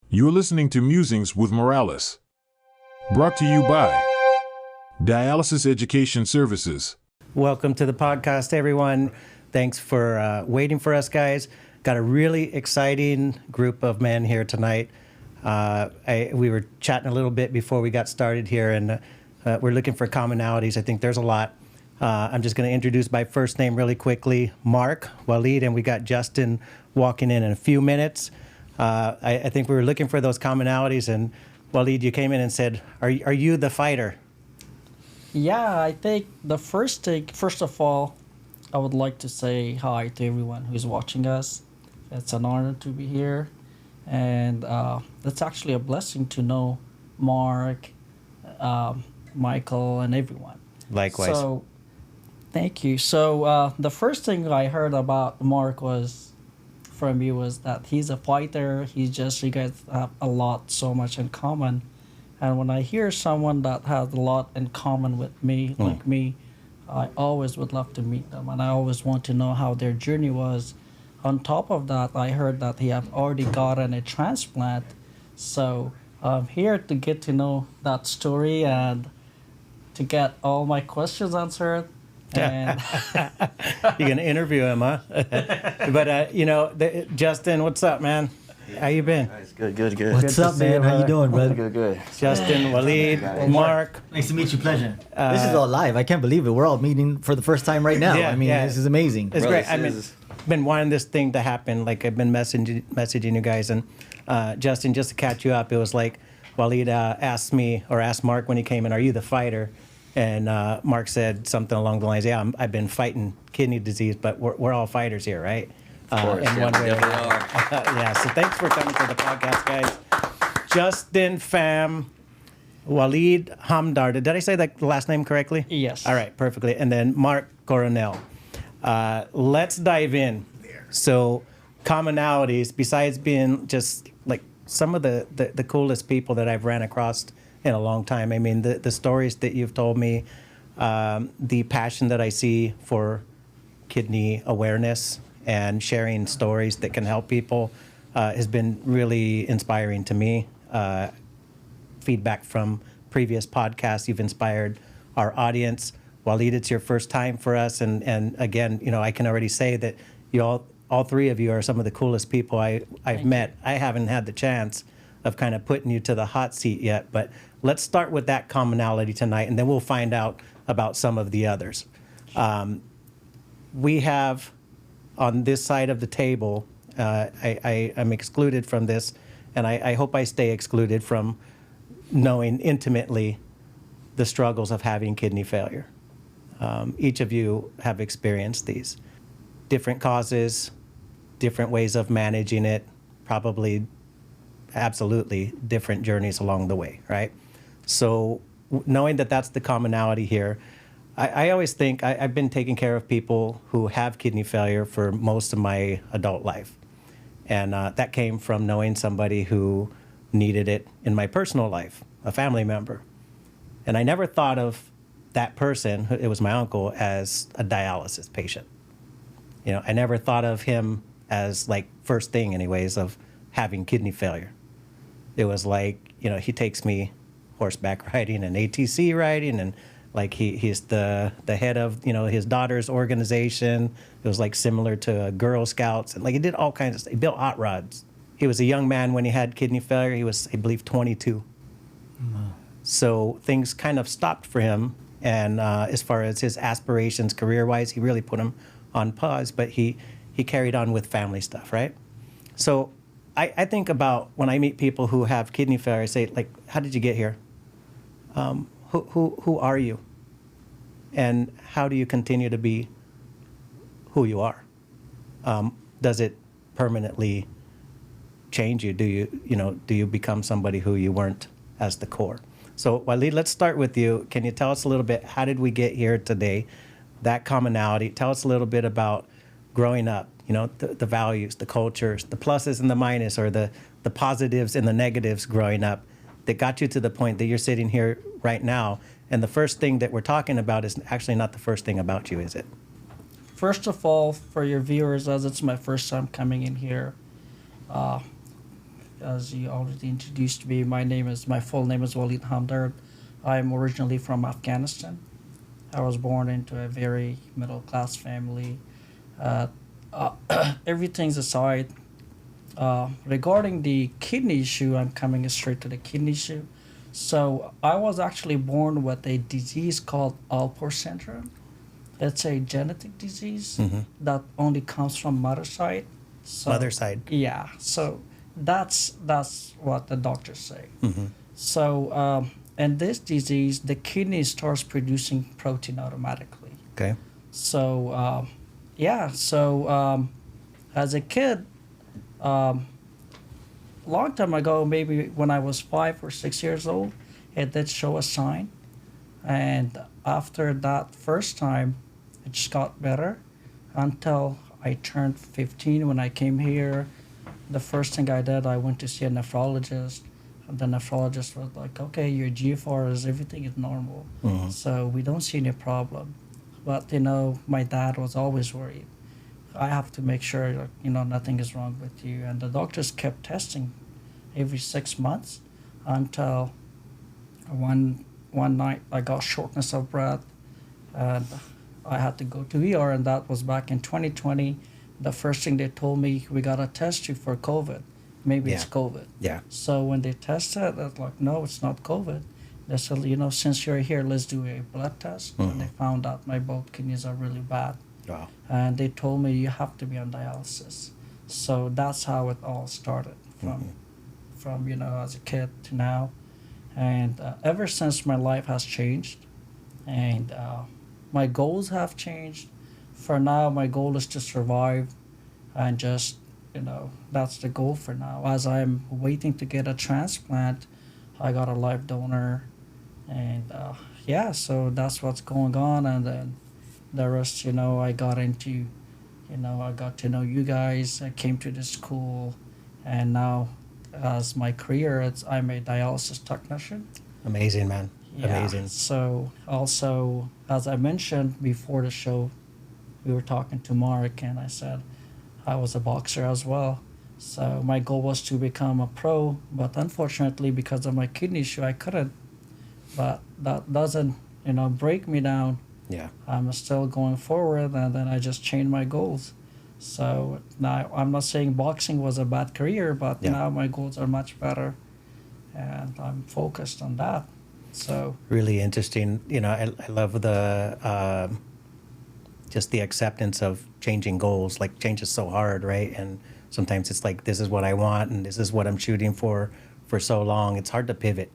You're listening to Musings with Morales, brought to you by Dialysis Education Services. Welcome to the podcast, everyone. Thanks for waiting for us, guys. Got a really exciting group of men here tonight. We were chatting a little bit before we got started here, and we're looking for commonalities. I think there's a lot. I'm just going to introduce by first name really quickly. Marc, Walid, and we got Justin walking in a few minutes. I think we were looking for those commonalities, and Walid, you came in and said, are you the fighter? Yeah, I think the first thing, first of all, I would like to say hi to everyone who's watching us. It's an honor to be here, and it's actually a blessing to know Marc, Michael, and everyone. Likewise. So, thank you. So, the first thing I heard about Marc from you was that he's a fighter. You guys have so much in common. And when I hear someone that has a lot in common with me, like me, I always would love to meet them, and I always want to know how their journey was. On top of that, I heard that he have already gotten a transplant, so I'm here to get to know that story and to get all my questions answered. And You're going to interview him, huh? But, Justin, what's up, man? How you been? Nice, good. What's up, man? How you doing, brother? Good. Justin, Walid, Marc. Nice to meet you. Pleasure. This is all live. I can't believe it. We're all meeting for the first time right now. This is amazing. It's great. Been wanting this thing to happen. Like, I've been messaging you guys, and Justin, just to catch you up, it was like Walid asked Marc when he came in, "Are you the fighter?" And Marc said something along the lines, "Yeah, I've been fighting kidney disease, but we're all fighters here, right?" Of course, in one way or another. Yeah. So thanks for coming to the podcast, guys. Justin, Pham, Walid Hamdard. Did I say that last name correctly? Yes. All right, perfectly. And then Marc Coronel. Let's dive in. So commonalities, besides being just like some of the coolest people that I've ran across in a long time. I mean, the stories that you've told me, the passion that I see for kidney awareness and sharing stories that can help people has been really inspiring to me. Feedback from previous podcasts, you've inspired our audience. Walid, it's your first time for us, and again, I can already say that all three of you are some of the coolest people I've met. I haven't had the chance of kind of putting you to the hot seat yet, but let's start with that commonality tonight, and then we'll find out about some of the others. We have on this side of the table, I'm excluded from this, and I hope I stay excluded from knowing intimately the struggles of having kidney failure. Each of you have experienced these. Different causes, different ways of managing it, probably absolutely different journeys along the way, right? So knowing that that's the commonality here, I always think I've been taking care of people who have kidney failure for most of my adult life. And that came from knowing somebody who needed it in my personal life, a family member. And I never thought of that person, it was my uncle, as a dialysis patient. I never thought of him as like first thing anyways of having kidney failure. It was like, he takes me horseback riding and ATC riding, and like he's the head of his daughter's organization. It was like similar to Girl Scouts, and like he did all kinds of stuff. He built hot rods. He was a young man when he had kidney failure. He was, I believe, 22. So things kind of stopped for him, and as far as his aspirations career-wise, he really put them on pause. But he carried on with family stuff, right? So I think about when I meet people who have kidney failure, I say, like, how did you get here? Who are you? And how do you continue to be who you are? Does it permanently change you? Do you become somebody who you weren't as the core? So Walid, let's start with you. Can you tell us a little bit, how did we get here today? That commonality. Tell us a little bit about growing up, the values, the cultures, the pluses and the minus, or the positives and the negatives growing up that got you to the point that you're sitting here right now. And the first thing that we're talking about is actually not the first thing about you, is it? First of all, for your viewers, as it's my first time coming in here, as you already introduced me, my full name is Walid Hamdard. I'm originally from Afghanistan. I was born into a very middle class family. Uh, Everything's aside. Regarding the kidney issue, I'm coming straight to the kidney issue. So I was actually born with a disease called Alport syndrome. It's a genetic disease that only comes from mother's side. So, Mother's side. Yeah. So that's what the doctors say. So in this disease, the kidney starts producing protein automatically. Okay. So as a kid, long time ago, maybe when I was 5 or 6 years old, it did show a sign. And after that first time, it just got better until I turned 15. When I came here, the first thing I did, I went to see a nephrologist. And the nephrologist was like, okay, your GFR everything is normal. So we don't see any problem. But, my dad was always worried. I have to make sure, nothing is wrong with you. And the doctors kept testing every 6 months until one night I got shortness of breath and I had to go to ER, and that was back in 2020. The first thing they told me, we got to test you for COVID. Maybe it's COVID. Yeah. So when they tested, I was like, no, it's not COVID. They said, since you're here, let's do a blood test. And they found out my both kidneys are really bad. Wow. And they told me you have to be on dialysis. So that's how it all started from as a kid to now. And ever since, my life has changed. And my goals have changed. For now, my goal is to survive and just, that's the goal for now. As I'm waiting to get a transplant, I got a live donor. And so that's what's going on. And then the rest, I got into, I got to know you guys. I came to this school. And now, as my career, I'm a dialysis technician. Amazing, man. Yeah. Amazing. So also, as I mentioned before the show, we were talking to Mark, and I said I was a boxer as well. So my goal was to become a pro, but unfortunately, because of my kidney issue, I couldn't. But that doesn't, break me down. Yeah. I'm still going forward, and then I just changed my goals. So now I'm not saying boxing was a bad career, but now my goals are much better, and I'm focused on that. So really interesting. I love the just the acceptance of changing goals. Like, change is so hard, right? And sometimes it's like, this is what I want, and this is what I'm shooting for so long. It's hard to pivot.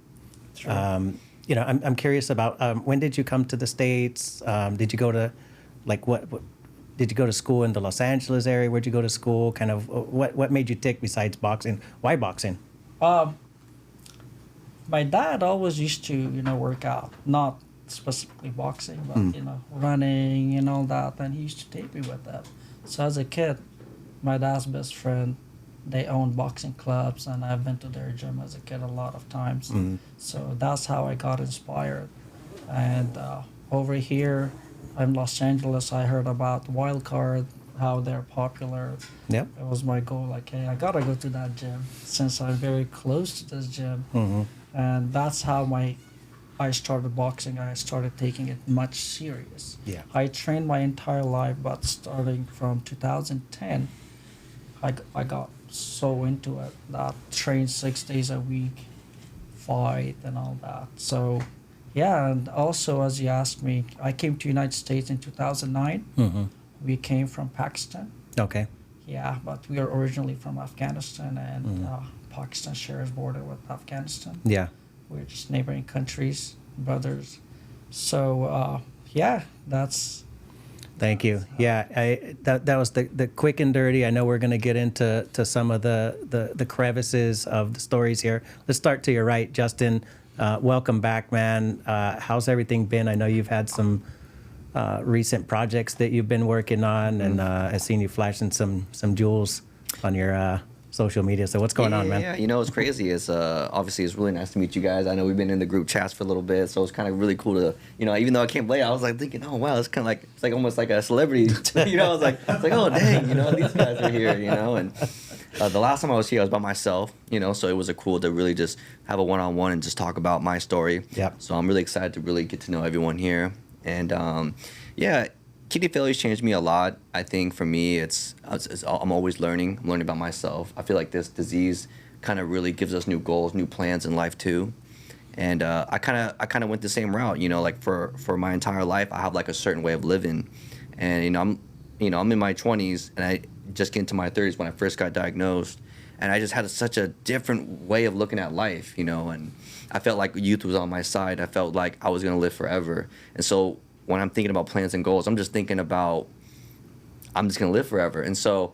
True. I'm curious about when did you come to the States? Did you go to, what did you go to school in the Los Angeles area? Where'd you go to school? Kind of what made you tick besides boxing? Why boxing? My dad always used to, work out, not specifically boxing, but, running and all that. And he used to take me with that. So as a kid, my dad's best friend, they own boxing clubs, and I've been to their gym as a kid a lot of times. So that's how I got inspired. And over here in Los Angeles, I heard about Wild Card, how they're popular. Yep. It was my goal, like, hey, I gotta go to that gym since I'm very close to this gym. And that's how I started boxing. I started taking it much serious. Yeah. I trained my entire life, but starting from 2010, I got so into it that trained 6 days a week, fight and all that. So, and also, as you asked me, I came to United States in 2009. We came from Pakistan. Okay. Yeah, but we are originally from Afghanistan, and Pakistan shares border with Afghanistan. Yeah. We're just neighboring countries, brothers. So, that's... Thank you. Yeah, that was the quick and dirty. I know we're going to get into some of the crevices of the stories here. Let's start to your right, Justin. Welcome back, man. How's everything been? I know you've had some recent projects that you've been working on, and I've seen you flashing some jewels on your social media. So what's going on, man? Yeah, what's crazy is obviously it's really nice to meet you guys. I know we've been in the group chats for a little bit, so it's kind of really cool to, even though I can't play, I was like thinking, oh wow, it's kind of like, it's like almost like a celebrity. I was like, oh dang, these guys are here, and The last time I was here, I was by myself, so it was cool to really just have a one-on-one and just talk about my story. Yep. So I'm really excited to really get to know everyone here. And yeah, kidney failure's changed me a lot. I think for me, I'm always learning. I'm learning about myself. I feel like this disease kind of really gives us new goals, new plans in life too. And I kind of went the same route. Like for my entire life, I have like a certain way of living. And I'm in my 20s, and I just get into my 30s when I first got diagnosed, and I just had such a different way of looking at life, and I felt like youth was on my side. I felt like I was gonna live forever, and so when I'm thinking about plans and goals, I'm just thinking about I'm just gonna live forever. And so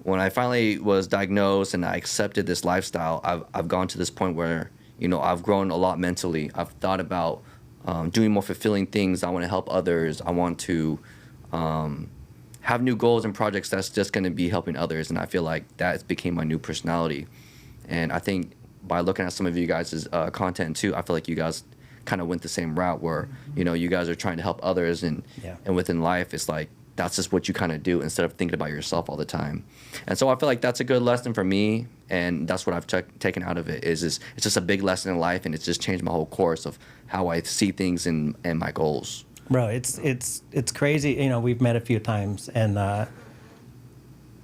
when I finally was diagnosed and I accepted this lifestyle, I've gone to this point where I've grown a lot mentally. I've thought about doing more fulfilling things. I want to help others. I want to have new goals and projects that's just going to be helping others. And I feel like that became my new personality. And I think by looking at some of you guys' content too, I feel like you guys kind of went the same route where, you guys are trying to help others. And within life, it's like, that's just what you kind of do instead of thinking about yourself all the time. And so I feel like that's a good lesson for me. And that's what I've taken out of it it's just a big lesson in life. And it's just changed my whole course of how I see things and my goals. Bro, it's crazy. We've met a few times, and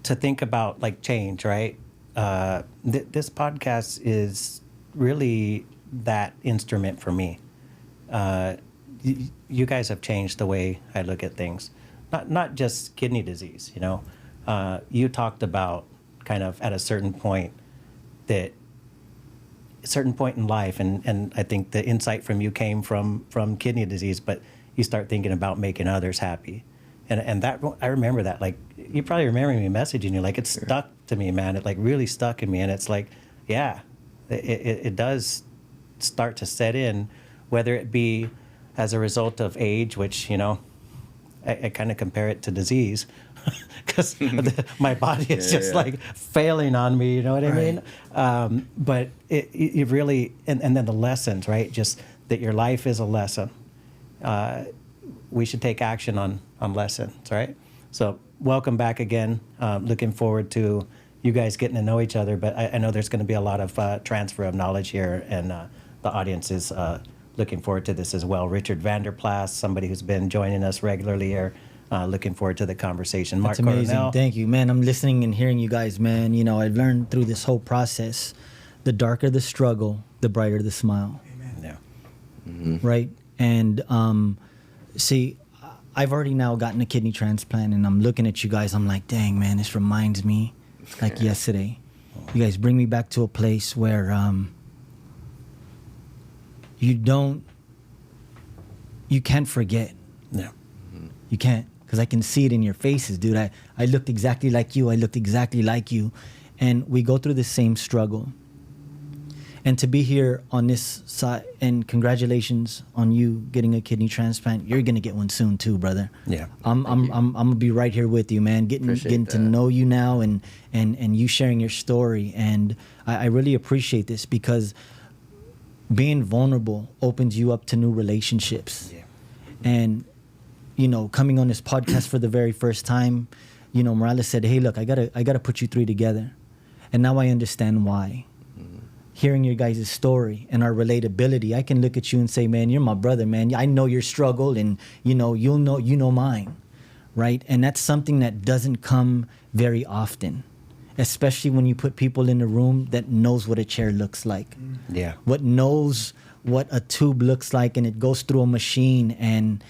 to think about like change, right? This podcast is really that instrument for me. You guys have changed the way I look at things, not just kidney disease. You talked about kind of at a certain point in life, and I think the insight from you came from kidney disease, but you start thinking about making others happy. And that, I remember that, like, you probably remember me messaging you, like, it stuck to me, man. It like really stuck in me. And it's like, yeah, it does start to set in, whether it be as a result of age, which, I kind of compare it to disease because my body is just like failing on me, you know what I mean? But it really, and then the lessons, right? Just that your life is a lesson. We should take action on lessons, right? So welcome back again. Looking forward to you guys getting to know each other, but I know there's going to be a lot of transfer of knowledge here, and the audience is looking forward to this as well. Richard Vanderplas, somebody who's been joining us regularly here, looking forward to the conversation. Marc That's amazing. Coronel. Thank you, man. I'm listening and hearing you guys, man. I've learned through this whole process, the darker the struggle, the brighter the smile. Amen. Yeah. Mm-hmm. Right? And see, I've already now gotten a kidney transplant, and I'm looking at you guys. I'm like, dang, man, this reminds me like yesterday. You guys bring me back to a place where you can't forget. Yeah. You can't, because I can see it in your faces, dude. I looked exactly like you. I looked exactly like you. And we go through the same struggle. And to be here on this side, and congratulations on you getting a kidney transplant. You're gonna get one soon too, brother. Yeah. I'm gonna be right here with you, man. Getting to know you now, and you sharing your story. And I really appreciate this, because being vulnerable opens you up to new relationships. Yeah. And coming on this podcast for the very first time, Morales said, "Hey, look, I gotta put you three together," and now I understand why. Hearing your guys' story and our relatability, I can look at you and say, man, you're my brother, man. I know your struggle, and you know mine, right? And that's something that doesn't come very often, especially when you put people in a room that knows what a chair looks like. Yeah. What knows what a tube looks like, and it goes through a machine, and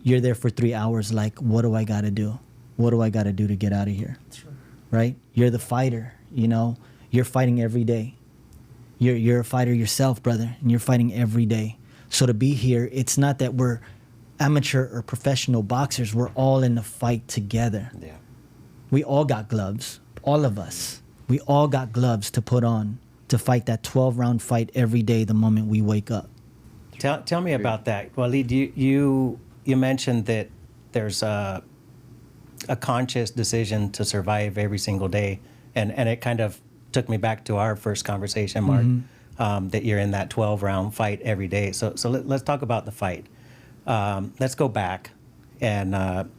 you're there for 3 hours like, what do I got to do? What do I got to do to get out of here? That's right. You're the fighter, You're fighting every day. You're a fighter yourself, brother, and you're fighting every day. So to be here, it's not that we're amateur or professional boxers. We're all in the fight together. Yeah. We all got gloves, all of us. We all got gloves to put on to fight that 12-round fight every day the moment we wake up. Tell me about that. Walid, you mentioned that there's a conscious decision to survive every single day, and it kind of took me back to our first conversation, Marc, that you're in that 12-round fight every day. So let's talk about the fight. Let's go back. And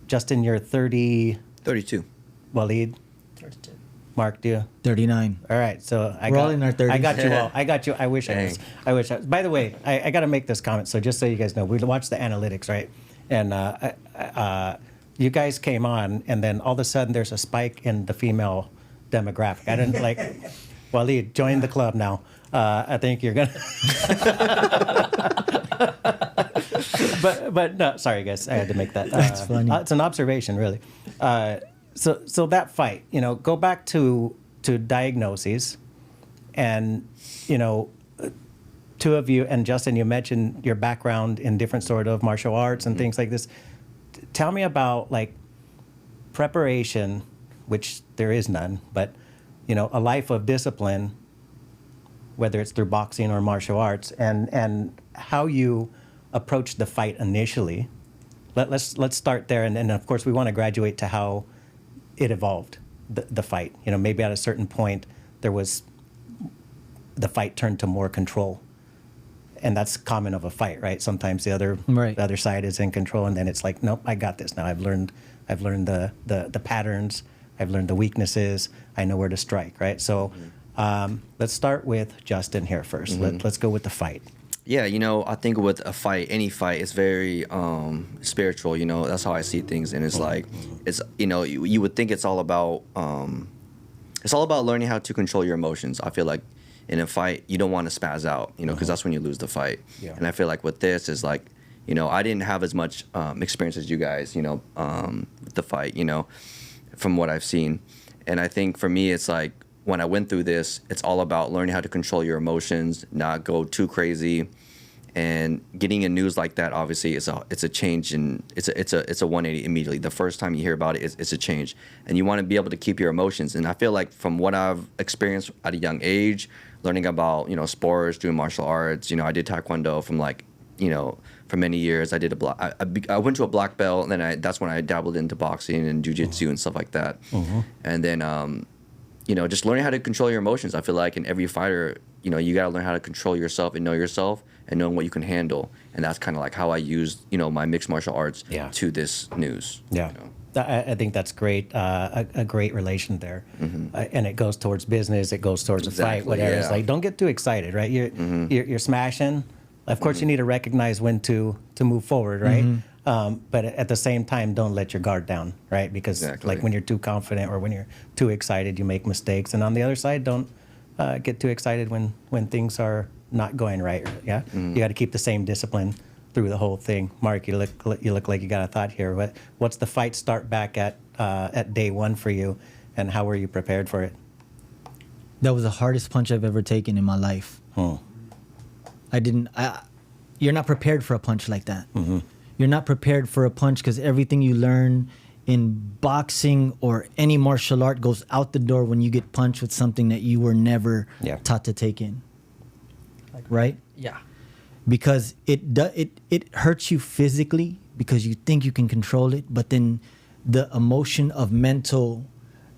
Justin, you're 30... 32. Walid? 32. Mark, do you? 39. All right, so We're all in our 30s. I got you all. I got you. I wish I Dang. was. I wish I was. By the way, I got to make this comment. So just so you guys know, we watched the analytics, right? And you guys came on, and then all of a sudden there's a spike in the female demographic. I didn't like. Walid, join the club now. I think you're gonna. but no, sorry guys, I had to make that. That's funny. It's an observation, really. So that fight, go back to diagnoses, and two of you, and Justin, you mentioned your background in different sort of martial arts and things like this. Tell me about like preparation, which there is none, but a life of discipline, whether it's through boxing or martial arts, and how you approach the fight initially. Let's start there, and then of course we want to graduate to how it evolved, the fight. Maybe at a certain point the fight turned to more control, and that's common of a fight, right? Sometimes the other side is in control, and then it's like, nope, I got this now. I've learned the patterns. I've learned the weaknesses. I know where to strike, right? So let's start with Justin here first. Let's go with the fight. Yeah, I think with a fight, any fight, it's very spiritual. That's how I see things, and it's like, it's you would think it's all about learning how to control your emotions. I feel like in a fight, you don't want to spaz out, because that's when you lose the fight. Yeah. And I feel like with this is like, I didn't have as much experience as you guys, with the fight, from what I've seen, and I think for me, it's like, when I went through this, it's all about learning how to control your emotions, not go too crazy, and getting in news like that. Obviously, it's a change, and it's a 180 immediately. The first time you hear about it, it's a change, and you want to be able to keep your emotions. And I feel like from what I've experienced at a young age, learning about sports, doing martial arts. I did taekwondo from for many years. I did I went to a black belt, and then that's when I dabbled into boxing and jiu-jitsu and stuff like that. And then just learning how to control your emotions. I feel like in every fighter, you got to learn how to control yourself and know yourself and knowing what you can handle. And that's kind of like how I used, my mixed martial arts to this news. Yeah. I think that's great. A great relation there. And it goes towards business. It goes towards a fight, whatever. Yeah. It's like, don't get too excited, right? You're smashing. Of course, you need to recognize when to move forward, right? But at the same time, don't let your guard down, right? Because like when you're too confident or when you're too excited, you make mistakes. And on the other side, don't get too excited when things are not going right. Yeah, you got to keep the same discipline through the whole thing. Mark, you look like you got a thought here. What's the fight start back at day one for you, and how were you prepared for it? That was the hardest punch I've ever taken in my life. You're not prepared for a punch like that. You're not prepared for a punch because everything you learn in boxing or any martial art goes out the door when you get punched with something that you were never taught to take in. Right? Yeah. Because it hurts you physically because you think you can control it, but then the emotion of mental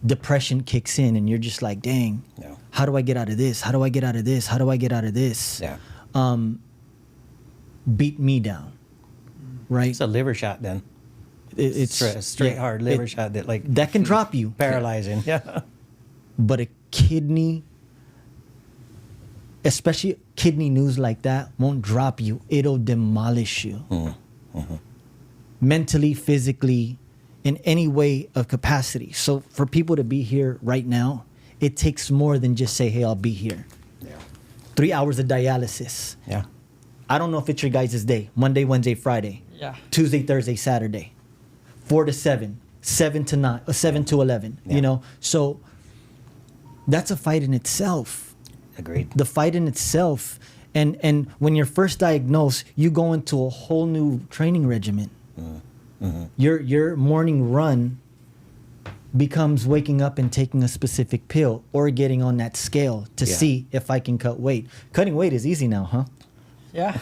depression kicks in, and you're just like, dang, how do I get out of this? How do I get out of this? How do I get out of this? Yeah. Beat me down. Right? It's a liver shot then. It's a straight hard liver shot that can drop you. Paralyzing. Yeah. But a kidney, especially kidney news like that, won't drop you. It'll demolish you. Mentally, physically, in any way of capacity. So for people to be here right now, it takes more than just say, hey, I'll be here. 3 hours of dialysis. Yeah. I don't know if it's your guys' day. Monday, Wednesday, Friday. Yeah. Tuesday, Thursday, Saturday. 4 to 7. 7 to 9. 7 to 11. Yeah. So that's a fight in itself. Agreed. The fight in itself. And when you're first diagnosed, you go into a whole new training regimen. Your morning run becomes waking up and taking a specific pill or getting on that scale to see if I can cut weight. Cutting weight is easy now, huh? Yeah.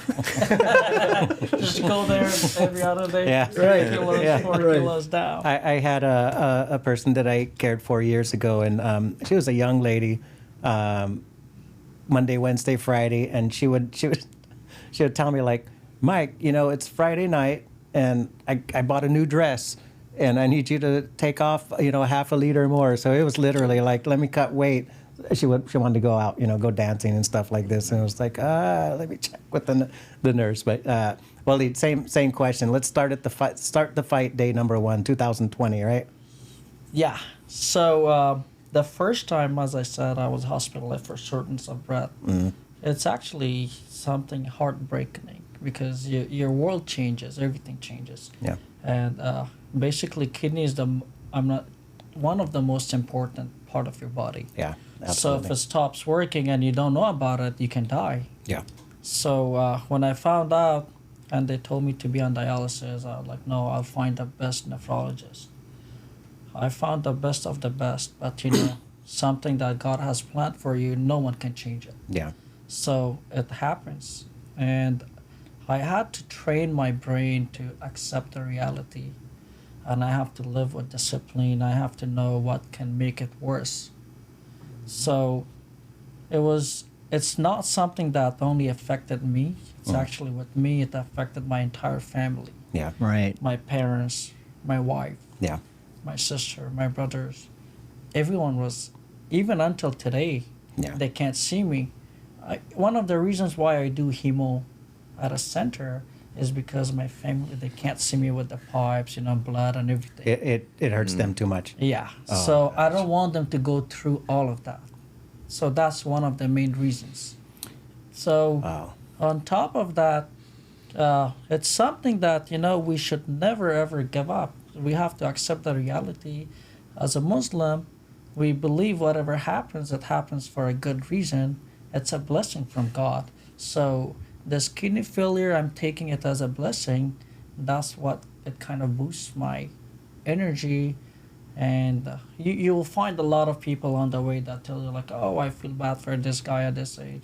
Just go there every other day. Yeah. 3 kilos, 4 kilos down. I had a person that I cared for years ago, and she was a young lady, Monday, Wednesday, Friday, and she would tell me like, Mike, it's Friday night, and I bought a new dress, and I need you to take off, half a liter more. So it was literally like, let me cut weight. She wanted to go out, go dancing and stuff like this. And it was like, let me check with the nurse. But, Walid, same question. Let's start at the fight day number 1, 2020, right? Yeah. So the first time, as I said, I was hospitalized for shortness of breath. It's actually something heartbreaking because your world changes, everything changes. Yeah. And basically, kidney is one of the most important part of your body. Yeah. So Absolutely. if it stops working and you don't know about it, you can die. Yeah. So when I found out and they told me to be on dialysis, I was like, no, I'll find the best nephrologist. I found the best of the best, but something that God has planned for you, no one can change it. Yeah. So it happens. And I had to train my brain to accept the reality. And I have to live with discipline. I have to know what can make it worse. So it's not something that only affected me. It's actually with me, it affected my entire family. Yeah. Right. My parents, my wife, Yeah. my sister, my brothers. Everyone was, even until today, Yeah. they can't see me. One of the reasons why I do hemo at a center is because my family, they can't see me with the pipes, blood and everything. It hurts them too much. Yeah. Oh, So I don't want them to go through all of that. So that's one of the main reasons. So Wow. on top of that, it's something that, we should never ever give up. We have to accept the reality. As a Muslim, we believe whatever happens, it happens for a good reason. It's a blessing from God. So this kidney failure, I'm taking it as a blessing. That's what it kind of boosts my energy. And you will find a lot of people on the way that tell you like, oh, I feel bad for this guy at this age.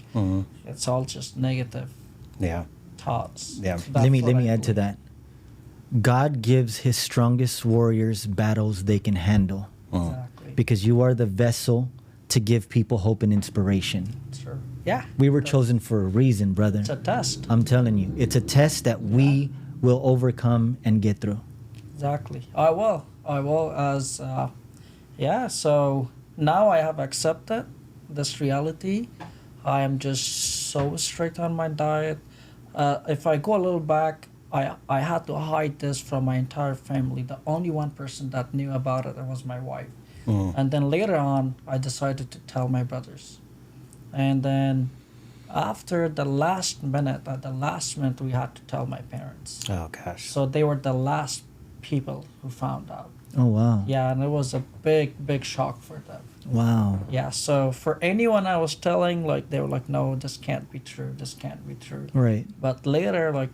It's all just negative Yeah. thoughts. Yeah. That's Let me what I add to believe. that. God gives his strongest warriors battles they can handle, Exactly. because you are the vessel to give people hope and inspiration. Sure. Yeah. We were chosen for a reason, brother. It's a test. I'm telling you, it's a test that we will overcome and get through. Exactly. I will as so now I have accepted this reality. I am just so strict on my diet. If I go a little back, I had to hide this from my entire family. The only one person that knew about it was my wife. And then later on, I decided to tell my brothers. And then after the last minute, we had to tell my parents. Oh gosh. So they were the last people who found out. Oh, wow. Yeah, and it was a big shock for them. Wow. Yeah, so for anyone I was telling, like, they were like, no, this can't be true. This can't be true. Right. But later, like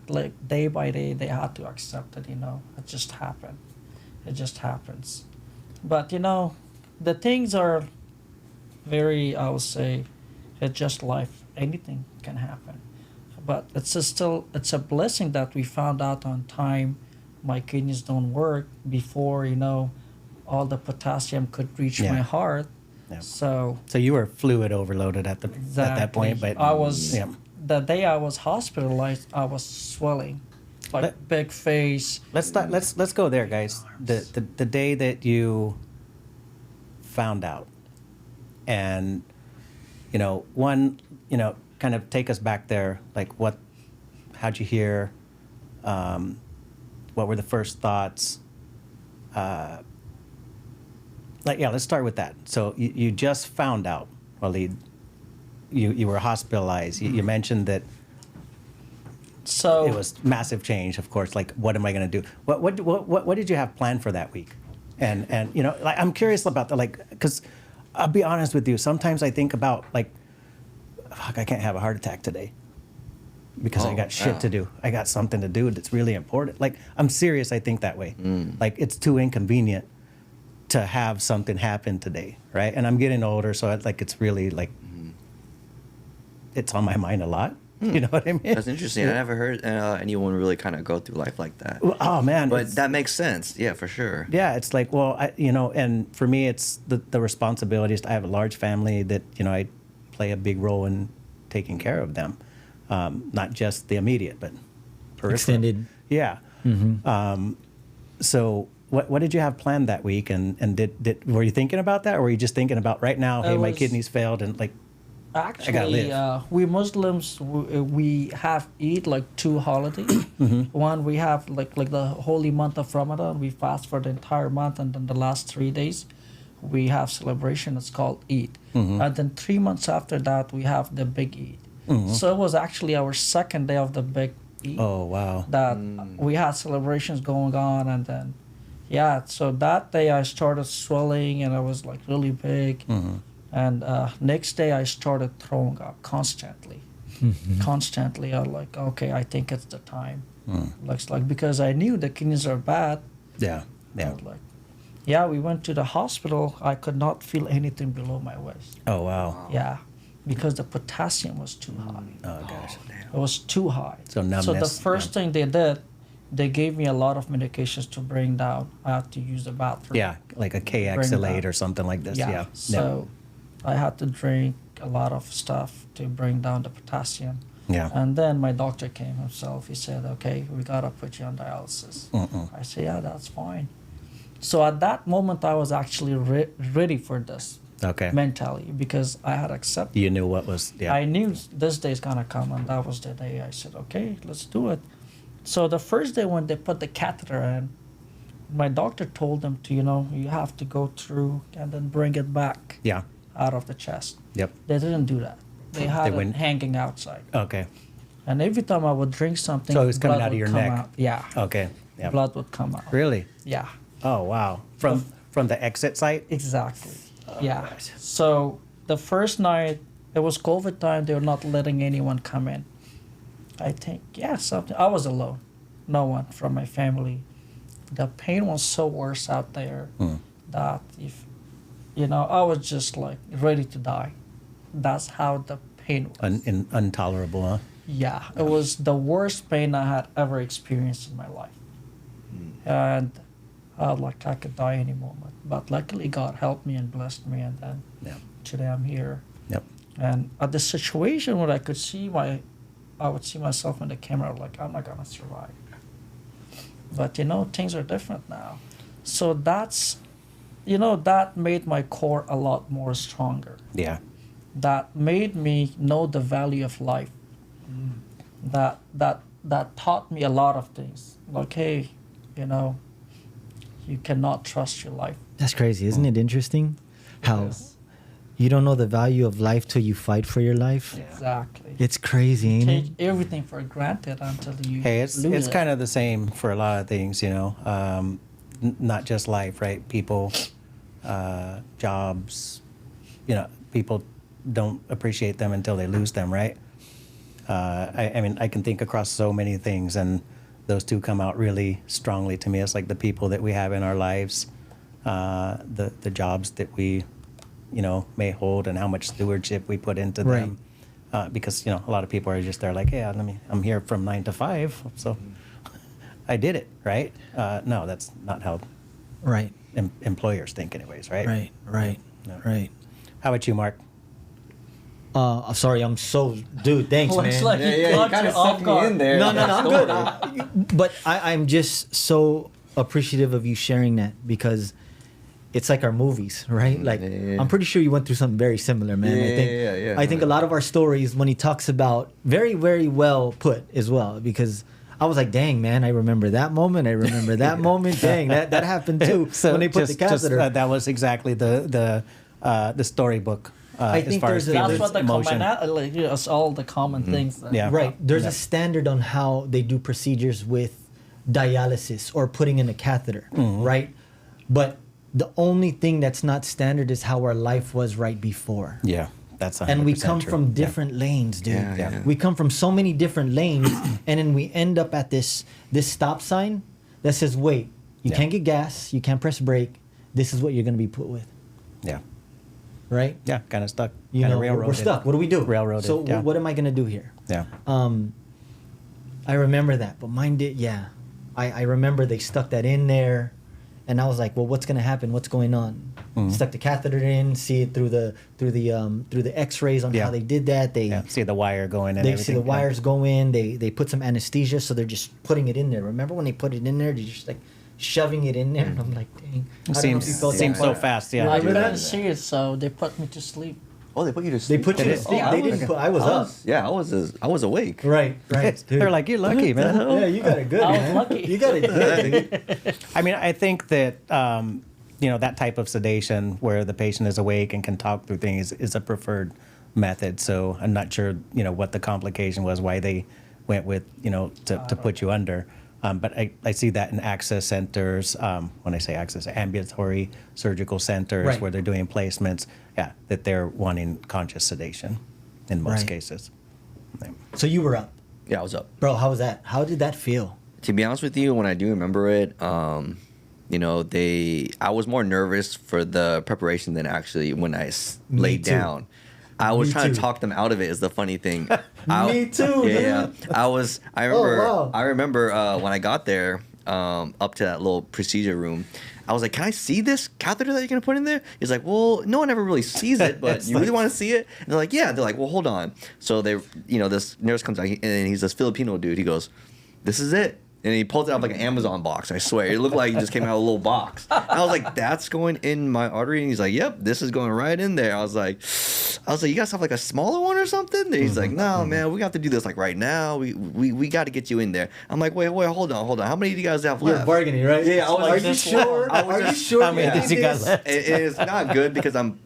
day by day, they had to accept it, It just happened. It just happens. But, the things are very, I would say, it's just life. Anything can happen. But it's a blessing that we found out on time. My kidneys don't work before, all the potassium could reach Yeah. my heart. Yeah. So So you were fluid overloaded at that point, but I was yeah. the day I was hospitalized, I was swelling, like Let- big face. Let's go there, guys. The day that you found out, and kind of take us back there. Like, how'd you hear? What were the first thoughts? Let's start with that. So you just found out, Walid. You were hospitalized. You mentioned that So it was massive change, of course. Like, what am I going to do? What did you have planned for that week? And I'm curious about that, because I'll be honest with you. Sometimes I think about fuck, I can't have a heart attack today because I got shit to do. I got something to do that's really important. Like, I'm serious. I think that way. Like, it's too inconvenient to have something happen today, right? And I'm getting older, so it's really it's on my mind a lot. You know what I mean? That's interesting. I never heard anyone really kind of go through life like that. Well, oh man, But that makes sense. Yeah, for sure. yeah, it's like, well, and for me, it's the responsibilities. I have a large family that I play a big role in taking care of them, not just the immediate, but peripheral. Extended. Yeah. So what did you have planned that week? And were you thinking about that, or were you just thinking about right now? Hey, my kidneys failed, and like, I gotta Actually, live. we Muslims we have Eid like 2 holidays. One we have like the holy month of Ramadan. We fast for the entire month, and then the last 3 days, we have celebration. It's called Eid. And then 3 months after that, we have the big Eid. So it was actually our second day of the big Eid. Oh wow. That we had celebrations going on, and then so that day I started swelling, and I was like really big. And next day I started throwing up constantly. Constantly, I was like, okay, I think it's the time. Looks like, because I knew the kidneys are bad. Yeah. I Yeah. was like, we went to the hospital. I could not feel anything below my waist. Oh wow. Yeah, because the potassium was too high. Oh gosh. It was too high. So numbness. So the first thing they did, they gave me a lot of medications to bring down. I had to use the bathroom. Yeah, like a Bring K-Xylate that. or something like this. Yeah. So I had to drink a lot of stuff to bring down the potassium. Yeah. And then my doctor came himself. He said, okay, we got to put you on dialysis. I said, yeah, that's fine. So at that moment, I was actually ready for this Okay. mentally, because I had accepted. You knew what was. Yeah. I knew this day's going to come, and that was the day I said, okay, let's do it. So the first day when they put the catheter in, my doctor told them to, you have to go through and then bring it back Yeah. out of the chest. Yep. They didn't do that. They had went- it hanging outside. Okay. And every time I would drink something, So it was coming blood out of would your come neck. out. Yeah. Okay. Yeah. Blood would come out. Really? Yeah. Oh wow. From the exit site. Exactly. Oh, Yeah. gosh. So the first night, it was COVID time. They were not letting anyone come in. I think, something. I was alone. No one from my family. The pain was so worse out there that I was just like ready to die. That's how the pain was. Intolerable, huh? Yeah, it was the worst pain I had ever experienced in my life. And I could die any moment. But luckily God helped me and blessed me, and then today I'm here. Yep. And at the situation where I would see myself in the camera, like, I'm not gonna survive. But things are different now. So that made my core a lot more stronger. Yeah. That made me know the value of life. That taught me a lot of things. Like, hey, you cannot trust your life. That's crazy. Isn't it interesting how Yes. you don't know the value of life till you fight for your life? Exactly. It's crazy, ain't Take it? everything for granted until you Hey, it's lose it. kind of the same for a lot of things, not just life, right? People, jobs, people don't appreciate them until they lose them, right? I mean, I can think across so many things, and those two come out really strongly to me. It's like the people that we have in our lives, the jobs that we, may hold, and how much stewardship we put into them. Because a lot of people are just there like, yeah, I'm here from 9 to 5, so I did it, right? No, that's not how Right. employers think, anyways, right? Right. No. Right. How about you, Mark? Sorry, I'm so, dude. Thanks, Looks man. like you got kind you of off sucked me guard. in there. No, I'm good. But I'm just so appreciative of you sharing that, because it's like our movies, right? Like, yeah. I'm pretty sure you went through something very similar, man. Yeah. I think a lot of our stories, when he talks about, very, very well put as well, because I was like, dang, man, I remember that moment. I remember that moment. Dang, that happened too when they put the catheter. that was exactly the storybook. I as think far there's as a- That's feelings, what the emotion. it's all the common things. That, Yeah. Right. There's Yeah. a standard on how they do procedures with dialysis or putting in a catheter, right? But the only thing that's not standard is how our life was right before. Yeah, that's 100% And we come true. from different lanes, dude. Yeah. We come from so many different lanes, and then we end up at this stop sign that says, wait, you Yeah. can't get gas, you can't press brake. This is what you're going to be put with, Yeah, right? yeah, kind of stuck. You Kind know, of railroaded. we're stuck. What do we do? Railroaded. So yeah. what am I going to do here? Yeah. I remember that, but mine did. Yeah, I remember they stuck that in there, and I was like, well, what's gonna happen? What's going on? Stuck the catheter in, see it through the X-rays on Yeah. how they did that. They Yeah. See the wire going in. they everything. see the wires go in. They put some anesthesia, so they're just putting it in there. Remember when they put it in there? They just like shoving it in there, and I'm like, dang. I don't know if you felt Seems that so part. fast, yeah. I Remember couldn't that? see it, so they put me to sleep. Oh, they put you to They sleep. put you to sleep. They didn't put. I was up. Yeah, I was awake. Right. Dude. They're like, you're lucky, man. Yeah, you got it good, I was man. lucky. You got it good, dude. I mean, I think that that type of sedation where the patient is awake and can talk through things is a preferred method. So I'm not sure, what the complication was, why they went with, to put you under. But I see that in access centers. When I say access, ambulatory surgical centers Right. where they're doing placements. Yeah, that they're wanting conscious sedation in most Right. cases. So you were up, Yeah, I was up. bro. How was that? How did that feel? To be honest with you, when I do remember it, I was more nervous for the preparation than actually when I laid too. down. I was Me trying too. to talk them out of it. Is the funny thing. Me too, Yeah, dude. I remember. wow. I remember when I got there, up to that little procedure room. I was like, "Can I see this catheter that you're gonna put in there?" He's like, "Well, no one ever really sees it, but you really want to see it?" And they're like, "Yeah." They're like, "Well, hold on." So this nurse comes out, and he's this Filipino dude. He goes, "This is it." And he pulls it out like an Amazon box. I swear, it looked like he just came out of a little box. And I was like, "That's going in my artery." And he's like, "Yep, this is going right in there." I was like, "You guys have like a smaller one or something?" And he's like, "No, man, we have to do this like right now. We got to get you in there." I'm like, "Wait, hold on. How many do you guys have You're left?" bargaining, right? Yeah, I was Are like, you this sure? I was Are you just- sure? How many you did you did guys this? left? It's not good because I'm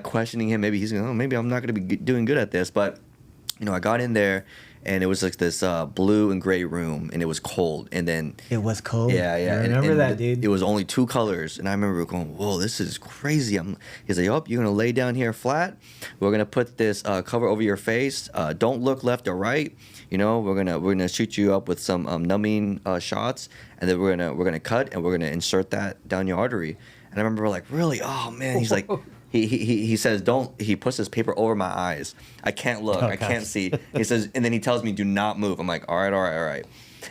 questioning him. Maybe he's going, maybe I'm not going to be doing good at this. But I got in there, and it was like this blue and gray room, and it was cold. And then It was cold. yeah. I and- remember and that, dude. It was only 2 colors, and I remember going, "Whoa, this is crazy." He's like, "Yup, you're gonna lay down here flat. We're gonna put this cover over your face. Don't look left or right. We're gonna shoot you up with some numbing shots, and then we're gonna cut, and we're gonna insert that down your artery." And I remember like, "Really? Oh man." He's like. He says, don't, he puts this paper over my eyes. I can't look. I can't see. He says, and then he tells me, do not move. I'm like, all right.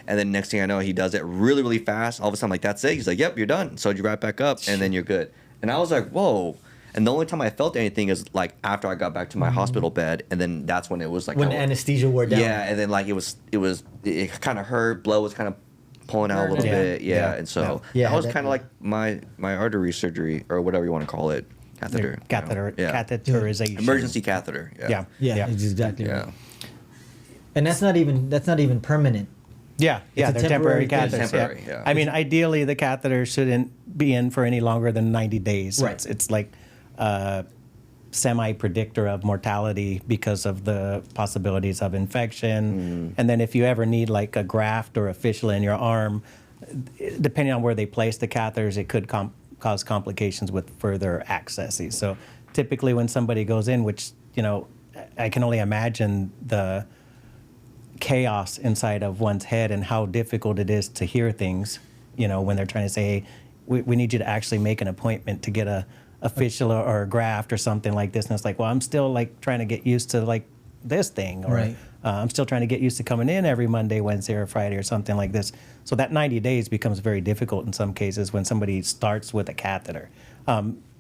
And then next thing I know, he does it really, really fast. All of a sudden, I'm like, that's it. He's like, yep, you're done. So you right back up, and then you're good. And I was like, whoa. And the only time I felt anything is like after I got back to my hospital bed, and then that's when it was like When anesthesia wore down. Yeah, and then like it kind of hurt. Blood was kind of pulling out a little Yeah. bit. Yeah, and so Yeah, that was that- kind of like my artery surgery or whatever you want to call it. Catheter. Yeah. Catheterization. Emergency catheter. Yeah. Yeah, exactly. Yeah. Right. And that's not even permanent. Yeah, a they're temporary temporary thing. catheters. It's temporary, yeah. I mean, ideally, the catheter shouldn't be in for any longer than 90 days. Right. It's like a semi-predictor of mortality because of the possibilities of infection. And then if you ever need like a graft or a fistula in your arm, depending on where they place the catheters, it could cause complications with further accesses. So typically when somebody goes in, which, I can only imagine the chaos inside of one's head and how difficult it is to hear things, when they're trying to say, hey, we need you to actually make an appointment to get a fistula or a graft or something like this. And it's like, well, I'm still like trying to get used to like this thing, or Right. I'm still trying to get used to coming in every Monday, Wednesday, or Friday or something like this. So that 90 days becomes very difficult in some cases when somebody starts with a catheter.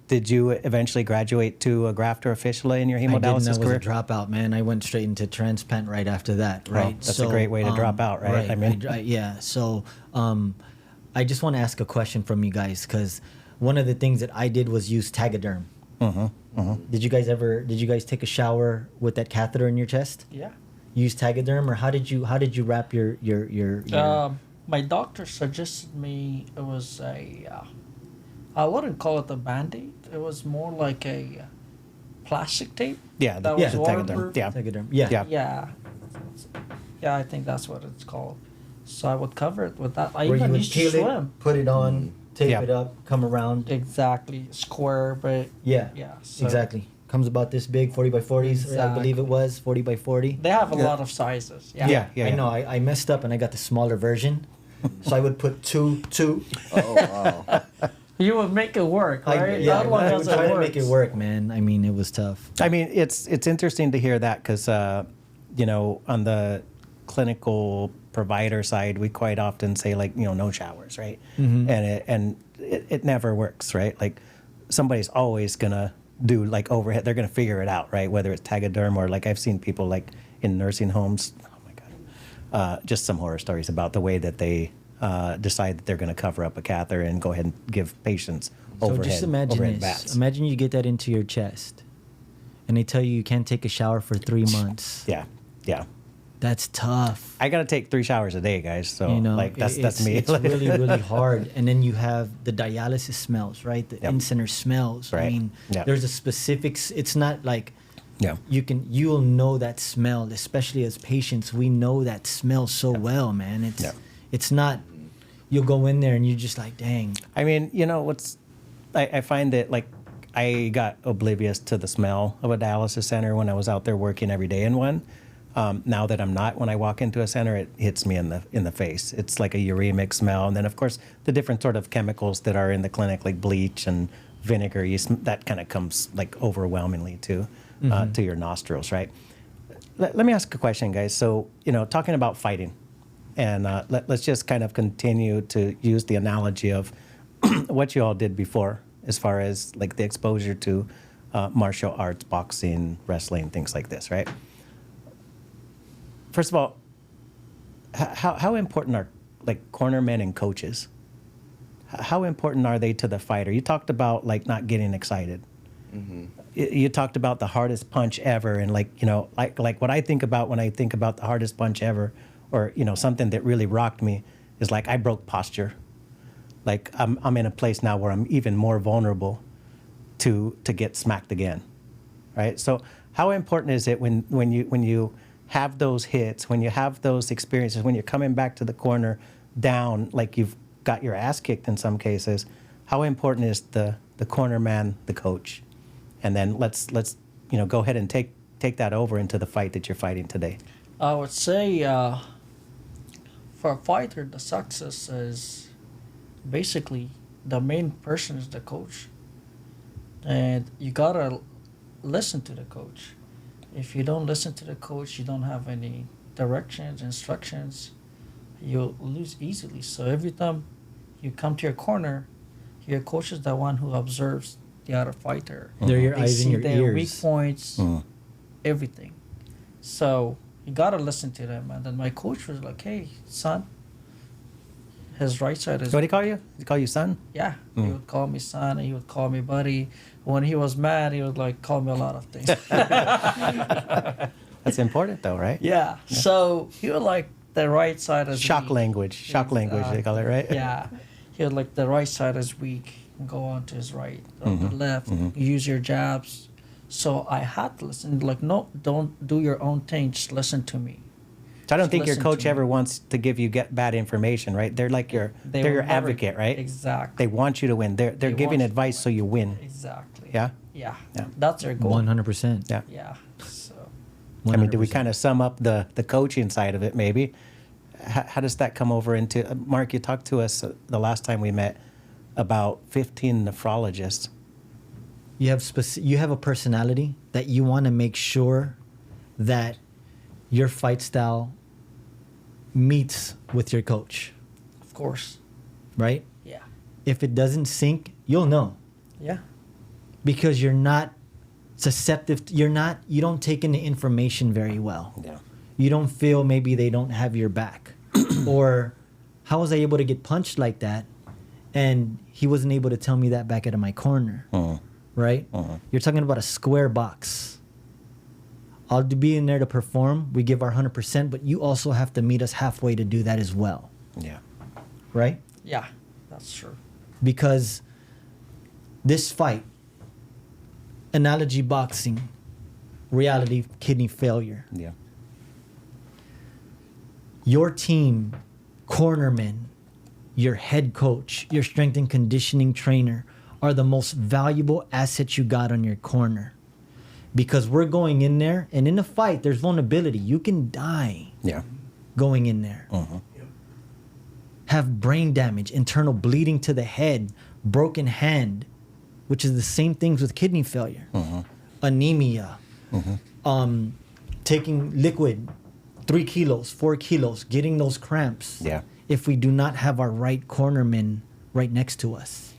Did you eventually graduate to a graft or a fistula in your I didn't. I hemodialysis was career? a dropout, man. I went straight into transplant right after that. Right. that's a great way to drop out, right? I mean- yeah. So, I just want to ask a question from you guys because one of the things that I did was use Tegaderm. Did you guys take a shower with that catheter in your chest? Yeah. Use Tegaderm, or how did you wrap your My doctor suggested me it was I wouldn't call it a Band-Aid. It was more like a plastic tape. Yeah, that yeah, was the Tegaderm. waterproof. Yeah. Tegaderm? Yeah. Yeah. Yeah, I think that's what it's called. So I would cover it with that. I Where you even would used to peel it, swim. put it on, tape Yeah. it up, come around. Exactly, square, but Yeah. yeah. So Exactly. Comes about this big, 40 by 40s. I believe it was 40 by 40. They have a lot of sizes. Yeah. Yeah. I know. I messed up and I got the smaller version. So I would put two. Oh wow. You would make it work, right? Yeah, That one I was would try to make it work, man. I mean, it was tough. I mean, it's interesting to hear that because, on the clinical provider side, we quite often say like, no showers, right? And it never works, right? Like somebody's always gonna do like overhead. They're gonna figure it out, right? Whether it's Tegaderm or like I've seen people like in nursing homes. Oh my God, just some horror stories about the way that they decide that they're going to cover up a catheter and go ahead and give patients So overhead, just imagine overhead this. baths. Imagine you get that into your chest, and they tell you can't take a shower for 3 months. Yeah, yeah. That's tough. I got to take 3 showers a day, guys. So You know, like that's me. It's really, really hard. And then you have the dialysis smells, right? The Yep. in-center smells. I Right. mean, Yep. there's a specifics. It's not like Yeah. you'll know that smell, especially as patients. We know that smell so well, man. Yep. It's not, you'll go in there and you're just like, dang. I mean, you know, I find that like I got oblivious to the smell of a dialysis center when I was out there working every day in one. Now that I'm not, when I walk into a center, it hits me in the face. It's like a uremic smell, and then of course the different sort of chemicals that are in the clinic, like bleach and vinegar, that kind of comes like overwhelmingly to your nostrils, right? Let me ask a question, guys. So you know, talking about fighting, and let's just kind of continue to use the analogy of what you all did before, as far as like the exposure to martial arts, boxing, wrestling, things like this, right? First of all, how important are like cornermen and coaches? How important are they to the fighter? You talked about like not getting excited. You talked about the hardest punch ever, and like you know, like what I think about when I think about the hardest punch ever, or you know, something that really rocked me is like I broke posture. Like I'm in a place now where I'm even more vulnerable to get smacked again, right? So how important is it when you have those hits, when you have those experiences, when you're coming back to the corner down, like you've got your ass kicked in some cases, how important is the corner man, the coach? And then let's you know, go ahead and take that over into the fight that you're fighting today. I would say for a fighter, the success is basically the main person is the coach. And you gotta listen to the coach. If you don't listen to the coach, you don't have any directions, instructions, you'll lose easily. So every time you come to your corner, your coach is the one who observes the other fighter. They're your They eyes and see your their ears. weak points, everything. So you gotta listen to them. And then my coach was like, "Hey, son." His right side is. What do he call you? He call you son? Yeah, he would call me son, and he would call me buddy. When he was mad, he would like call me a lot of things. That's important though, right? Yeah. So he would like the right side is Shock weak. language. Shock language, they call it, right? Yeah. He would like the right side is weak. Go on to his right or the left. Use your jabs. So I had to listen. Like, no, don't do your own thing. Just listen to me. So I don't Just think your listen coach to ever me. wants to give you bad information, right? They're like they're will your never- advocate, right? Exactly. They want you to win. They're They giving want you to advice so you win. Exactly. Yeah? Yeah. Yeah. That's their goal. 100%. Yeah. Yeah. So. I mean, do we 100%. kind of sum up the coaching side of it maybe? How does that come over into Mark, you talked to us the last time we met about 15 nephrologists. You have a personality that you want to make sure that your fight style meets with your coach, Of course. right? Yeah. If it doesn't sync, you'll know Yeah. because you're not susceptible. You don't take in the information very well. Yeah. You don't feel maybe they don't have your back, or how was I able to get punched like that, and he wasn't able to tell me that back out of my corner, right? You're talking about a square box. I'll be in there to perform. We give our 100%, but you also have to meet us halfway to do that as well, Yeah. right? Yeah. That's true. Because this fight, analogy boxing, reality kidney failure. Yeah. Your team, cornermen, your head coach, your strength and conditioning trainer are the most valuable assets you got on your corner. Because we're going in there, and in a fight, there's vulnerability. You can die Yeah. going in there. Have brain damage, internal bleeding to the head, broken hand, which is the same things with kidney failure, anemia, taking liquid, 3 kilos, 4 kilos, getting those cramps. Yeah. If we do not have our right cornerman right next to us.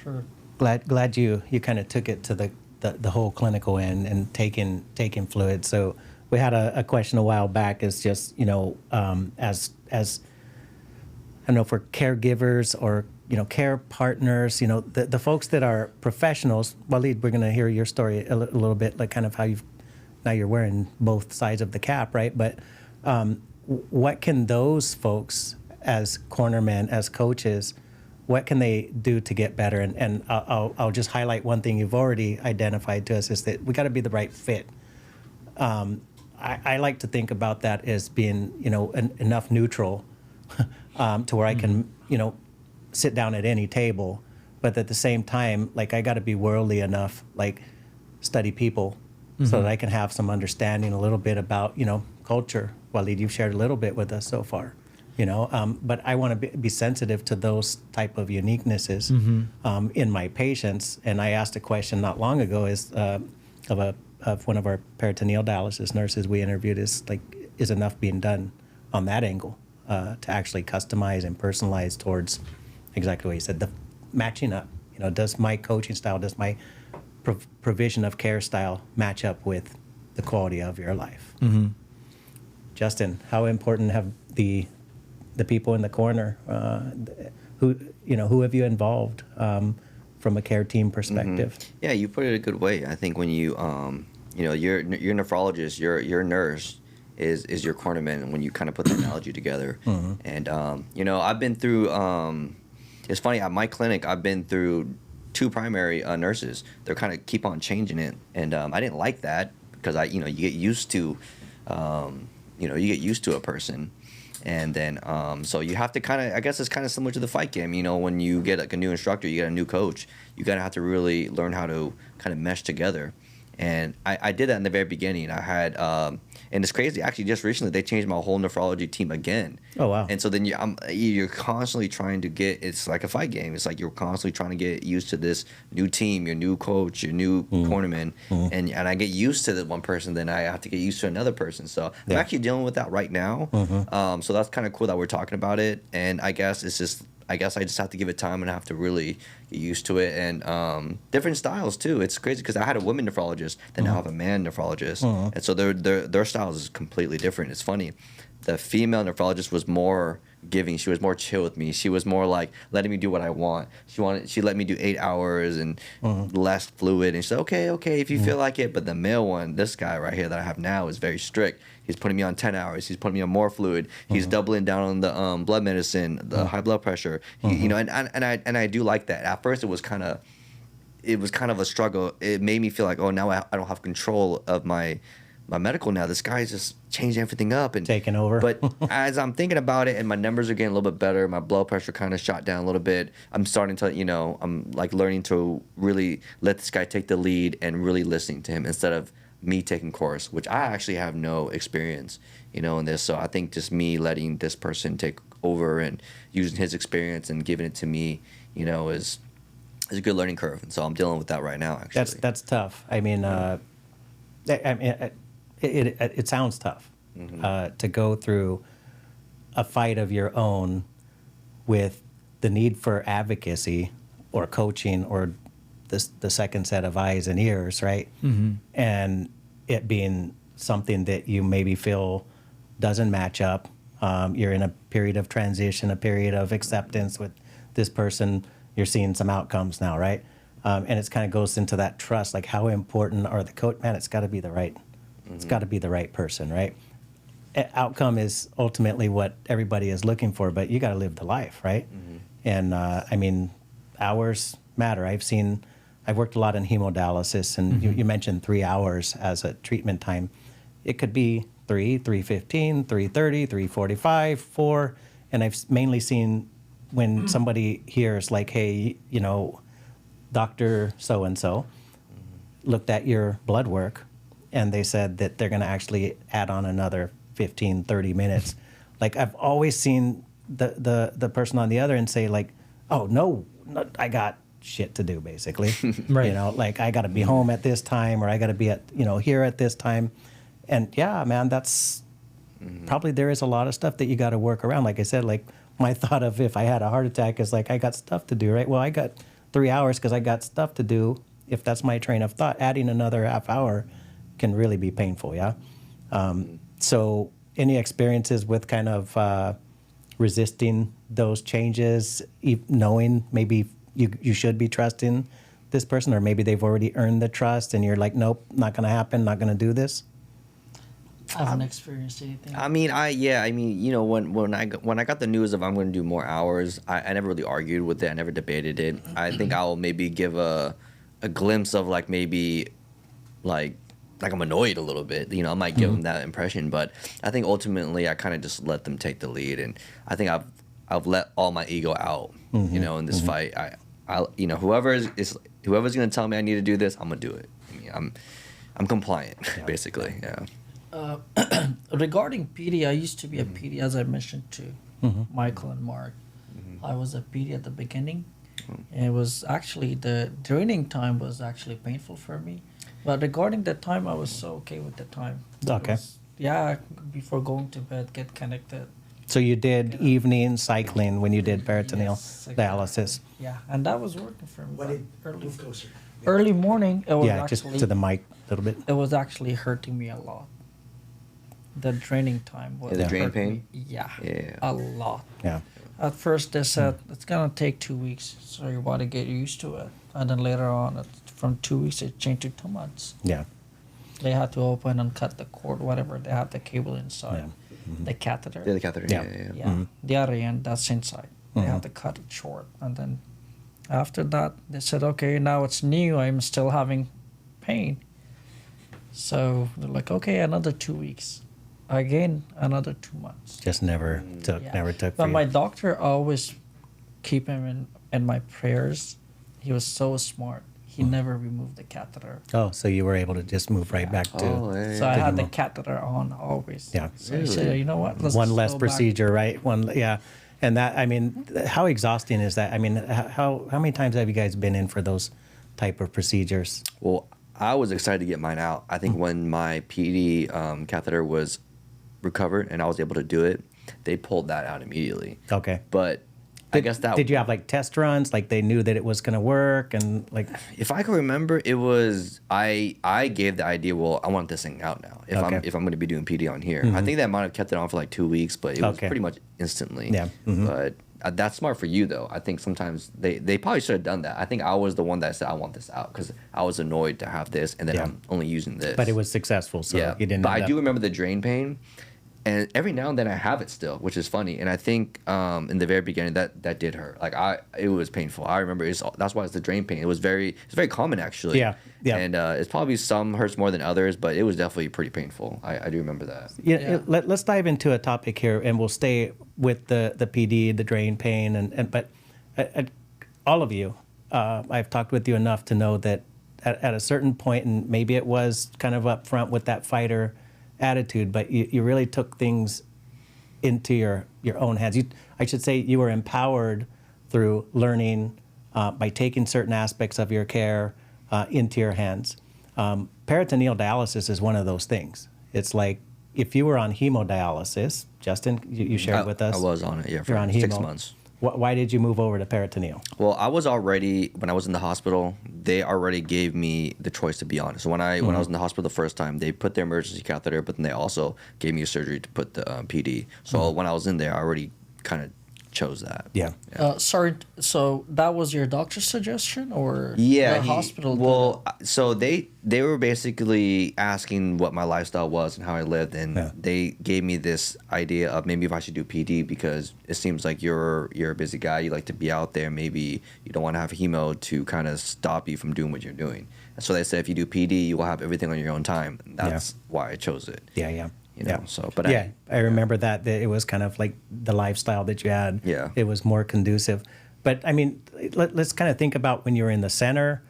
True. Glad you kind of took it to the whole clinical end and taking fluid. So we had a question a while back. Is just, you know, as don't know, for caregivers or, care partners, the folks that are professionals. Walid, we're going to hear your story a little bit, like kind of how now you're wearing both sides of the cap, right? But what can those folks as cornermen, as coaches, what can they do to get better? And I'll just highlight one thing you've already identified to us is that we got to be the right fit. I like to think about that as being, enough neutral to where I can, sit down at any table, but at the same time, like I got to be worldly enough, like study people, so that I can have some understanding a little bit about, culture. Walid, you've shared a little bit with us so far, but I want to be sensitive to those type of uniquenesses in my patients. And I asked a question not long ago of one of our peritoneal dialysis nurses we interviewed is enough being done on that angle to actually customize and personalize towards exactly what you said, the matching up. Does my coaching style, does my provision of care style match up with the quality of your life? Justin, how important have the people in the corner, who have you involved from a care team perspective? Yeah, you put it a good way. I think when you your nephrologist, your nurse is your cornerman when you kind of put the analogy together. And I've been through. It's funny, at my clinic, I've been through 2 primary nurses. They're kind of keep on changing it, and I didn't like that because you get used to, a person, and then so you have to kind of, I guess it's kind of similar to the fight game. When you get like a new instructor, you get a new coach, you gotta have to really learn how to kind of mesh together. And I did that in the very beginning. I had, and it's crazy. Actually, just recently, they changed my whole nephrology team again. Oh, wow. And so then you're constantly trying to get, it's like a fight game. It's like you're constantly trying to get used to this new team, your new coach, your new cornerman. And I get used to the one person, then I have to get used to another person. So I'm actually dealing with that right now. So that's kind of cool that we're talking about it. And I guess I just have to give it time and I have to really get used to it. And different styles too. It's crazy because I had a woman nephrologist, then now I have a man nephrologist, and so their styles is completely different. It's funny. The female nephrologist was more giving. She was more chill with me. She was more like letting me do what I want. She let me do 8 hours and less fluid. And she said, okay, if you feel like it. But the male one, this guy right here that I have now, is very strict. He's putting me on 10 hours. He's putting me on more fluid. He's doubling down on the blood medicine, the high blood pressure. And I do like that. At first, it was kind of a struggle. It made me feel like, oh, now I don't have control of my medical now. This guy's just changed everything up and taking over. But as I'm thinking about it, and my numbers are getting a little bit better, my blood pressure kind of shot down a little bit. I'm starting to, I'm like learning to really let this guy take the lead and really listening to him instead of me taking course, which I actually have no experience, in this. So I think just me letting this person take over and using his experience and giving it to me, is a good learning curve. And so I'm dealing with that right now. Actually, that's tough. I mean, it sounds tough to go through a fight of your own with the need for advocacy or coaching or the second set of eyes and ears, right? And it being something that you maybe feel doesn't match up. You're in a period of transition, a period of acceptance with this person. You're seeing some outcomes now, right? And it kind of goes into that trust, like how important are the coach? Man, it's got to be the right. It's got to be the right person, right? Outcome is ultimately what everybody is looking for, but you got to live the life, right? And I mean, hours matter. I've worked a lot in hemodialysis, and you mentioned 3 hours as a treatment time. It could be 3:15, 3:30, 3:45, 4, and I've mainly seen when somebody hears like, hey, Dr. So-and-so looked at your blood work, and they said that they're going to actually add on another 15, 30 minutes. Like, I've always seen the person on the other end say, like, oh, no, I got shit to do, basically. Right. Like, I got to be home at this time, or I got to be at, here at this time. And, yeah, man, that's probably there is a lot of stuff that you got to work around. Like I said, like, my thought of if I had a heart attack is, like, I got stuff to do, right? Well, I got 3 hours because I got stuff to do. If that's my train of thought, adding another half hour can really be painful, yeah? So any experiences with kind of resisting those changes, knowing maybe you should be trusting this person, or maybe they've already earned the trust and you're like, nope, not going to happen, not going to do this? I haven't experienced anything. I mean, when I got the news of I'm going to do more hours, I never really argued with it. I never debated it. I think I'll maybe give a glimpse of like maybe like I'm annoyed a little bit. I might give them that impression, but I think ultimately I kind of just let them take the lead, and I think I've let all my ego out. In this fight, whoever's going to tell me I need to do this, I'm gonna do it. I mean, I'm compliant, basically. Yeah. Regarding PD, I used to be a PD, as I mentioned to Michael and Mark. I was a PD at the beginning. And it was actually, the draining time was actually painful for me. But regarding the time, I was so okay with the time. Okay. Before going to bed, get connected. So you did evening cycling when you did peritoneal Yes, dialysis. Yeah, and that was working for me. Walid, But move closer. early morning, it was Yeah, actually, just to the mic a little bit. it was actually hurting me a lot. The draining time was Yeah, the drain hurting pain? me, yeah, Yeah. a lot. Yeah. At first, they said it's gonna take 2 weeks, so you want to get used to it. And then later on, from 2 weeks, it changed to 2 months. Yeah. They had to open and cut the cord, whatever. They have the cable inside, Yeah. the catheter. Yeah, the catheter. Yeah. Yeah, the other end, that's inside. They have to cut it short. And then after that, they said, okay, now it's new. I'm still having pain. So they're like, okay, another 2 weeks. Again, another 2 months. Just never took, Yeah. never took. But for you. my doctor always keep him in my prayers. He was so smart. He never removed the catheter. Oh, so you were able to just move right back to Oh, yeah, So I Did had you the catheter on always. Yeah. So he said, you know what? Let's one just less go back." procedure, right? Yeah. And that, I mean, how exhausting is that? I mean, how many times have you guys been in for those type of procedures? Well, I was excited to get mine out. I think when my PD catheter was recovered and I was able to do it, they pulled that out immediately. Okay. But I guess that Did you have like test runs? Like they knew that it was going to work, and like, if I can remember, it was I gave the idea. Well, I want this thing out now. If I'm going to be doing PD on here, I think that might have kept it on for like 2 weeks, but it was Okay. pretty much instantly. Yeah. But that's smart for you though. I think sometimes they probably should have done that. I think I was the one that said I want this out because I was annoyed to have this, and then Yeah. I'm only using this. but it was successful, so Yeah, you didn't. but end I up- do remember the drain pain, and every now and then I have it still, which is funny. And I think in the very beginning that did hurt. Like it was painful. I remember that's why it's the drain pain. It's very common actually. Yeah, yeah. And it's probably some hurts more than others, but it was definitely pretty painful. I do remember that. Yeah, let's dive into a topic here, and we'll stay with the PD, the drain pain, but all of you, I've talked with you enough to know that at a certain point, and maybe it was kind of up front with that fighter attitude, but you really took things into your own hands. I should say you were empowered through learning by taking certain aspects of your care into your hands. Peritoneal dialysis is one of those things. It's like if you were on hemodialysis, Justin, you shared with us. I was on it, yeah, for You're on 6 hemo. months. Why did you move over to peritoneal? Well, I was already, when I was in the hospital, they already gave me the choice to be on it. So when I was in the hospital the first time, they put their emergency catheter, but then they also gave me a surgery to put the PD. So when I was in there, I already kind of chose that. Yeah. Sorry, so that was your doctor's suggestion, or Yeah, the hospital? did Well, so they were basically asking what my lifestyle was and how I lived, and Yeah. they gave me this idea of maybe if I should do PD because it seems like you're a busy guy, you like to be out there. Maybe you don't want to have hemo to kind of stop you from doing what you're doing. And so they said if you do PD, you will have everything on your own time. And that's why I chose it. Yeah. You know, so but yeah, I remember that it was kind of like the lifestyle that you had. Yeah. It was more conducive. But I mean, let's kind of think about when you were in the center.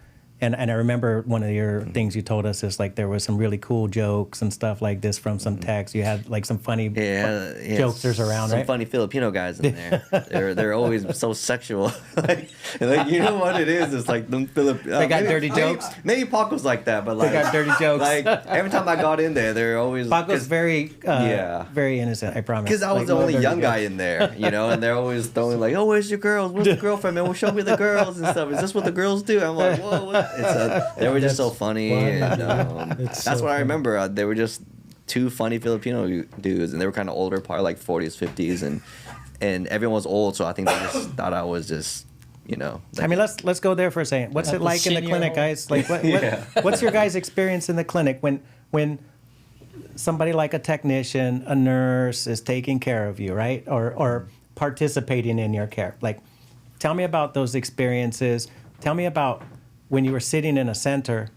And I remember one of your things you told us is like there was some really cool jokes and stuff like this from some texts. You had like some funny jokesters around, some right? funny Filipino guys in there. they're always so sexual. like you know what it is? It's like them Filipino. They got dirty jokes? Maybe Paco's like that, but like They got dirty jokes. Like every time I got in there, they're always Paco's very yeah. very innocent, I promise. because I was Like, the no only dirty young jokes. guy in there, you know, and they're always throwing like, "Oh, where's your girls? Where's your girlfriend, man? Well, show me the girls and stuff. Is this what the girls do?" I'm like, "Whoa!" They were just so funny, and that's It's what so I remember. They were just two funny Filipino dudes, and they were kind of older, probably like 40s, 50s, and everyone was old, so I think they just thought I was just, you know. I mean, let's go there for a second. What's it like in the clinic, guys? Like, Yeah. what's your guys' experience in the clinic when somebody like a technician, a nurse is taking care of you, right? Or participating in your care? Like, tell me about those experiences. Tell me about when you were sitting in a center,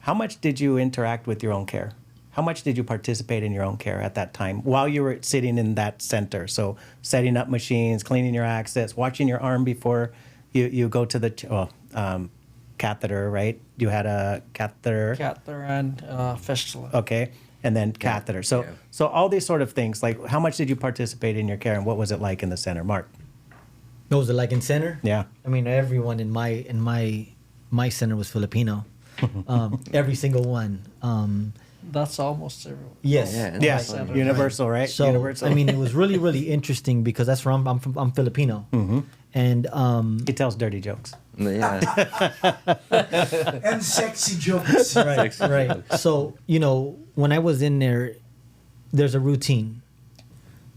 how much did you interact with your own care? How much did you participate in your own care at that time while you were sitting in that center? So setting up machines, cleaning your access, watching your arm before you go to the catheter, right? You had a catheter. Catheter and fistula. Okay. And then catheter. So all these sort of things, like how much did you participate in your care and what was it like in the center? Mark? What was it like in center? Yeah. I mean, everyone in my center was Filipino. Every single one. That's almost everyone. Yes. Yeah. Yes. Universal, right? So Universal. I mean, it was really, really interesting because that's where I'm Filipino, and he tells dirty jokes. Yeah. And sexy jokes. right, right. So you know, when I was in there, there's a routine.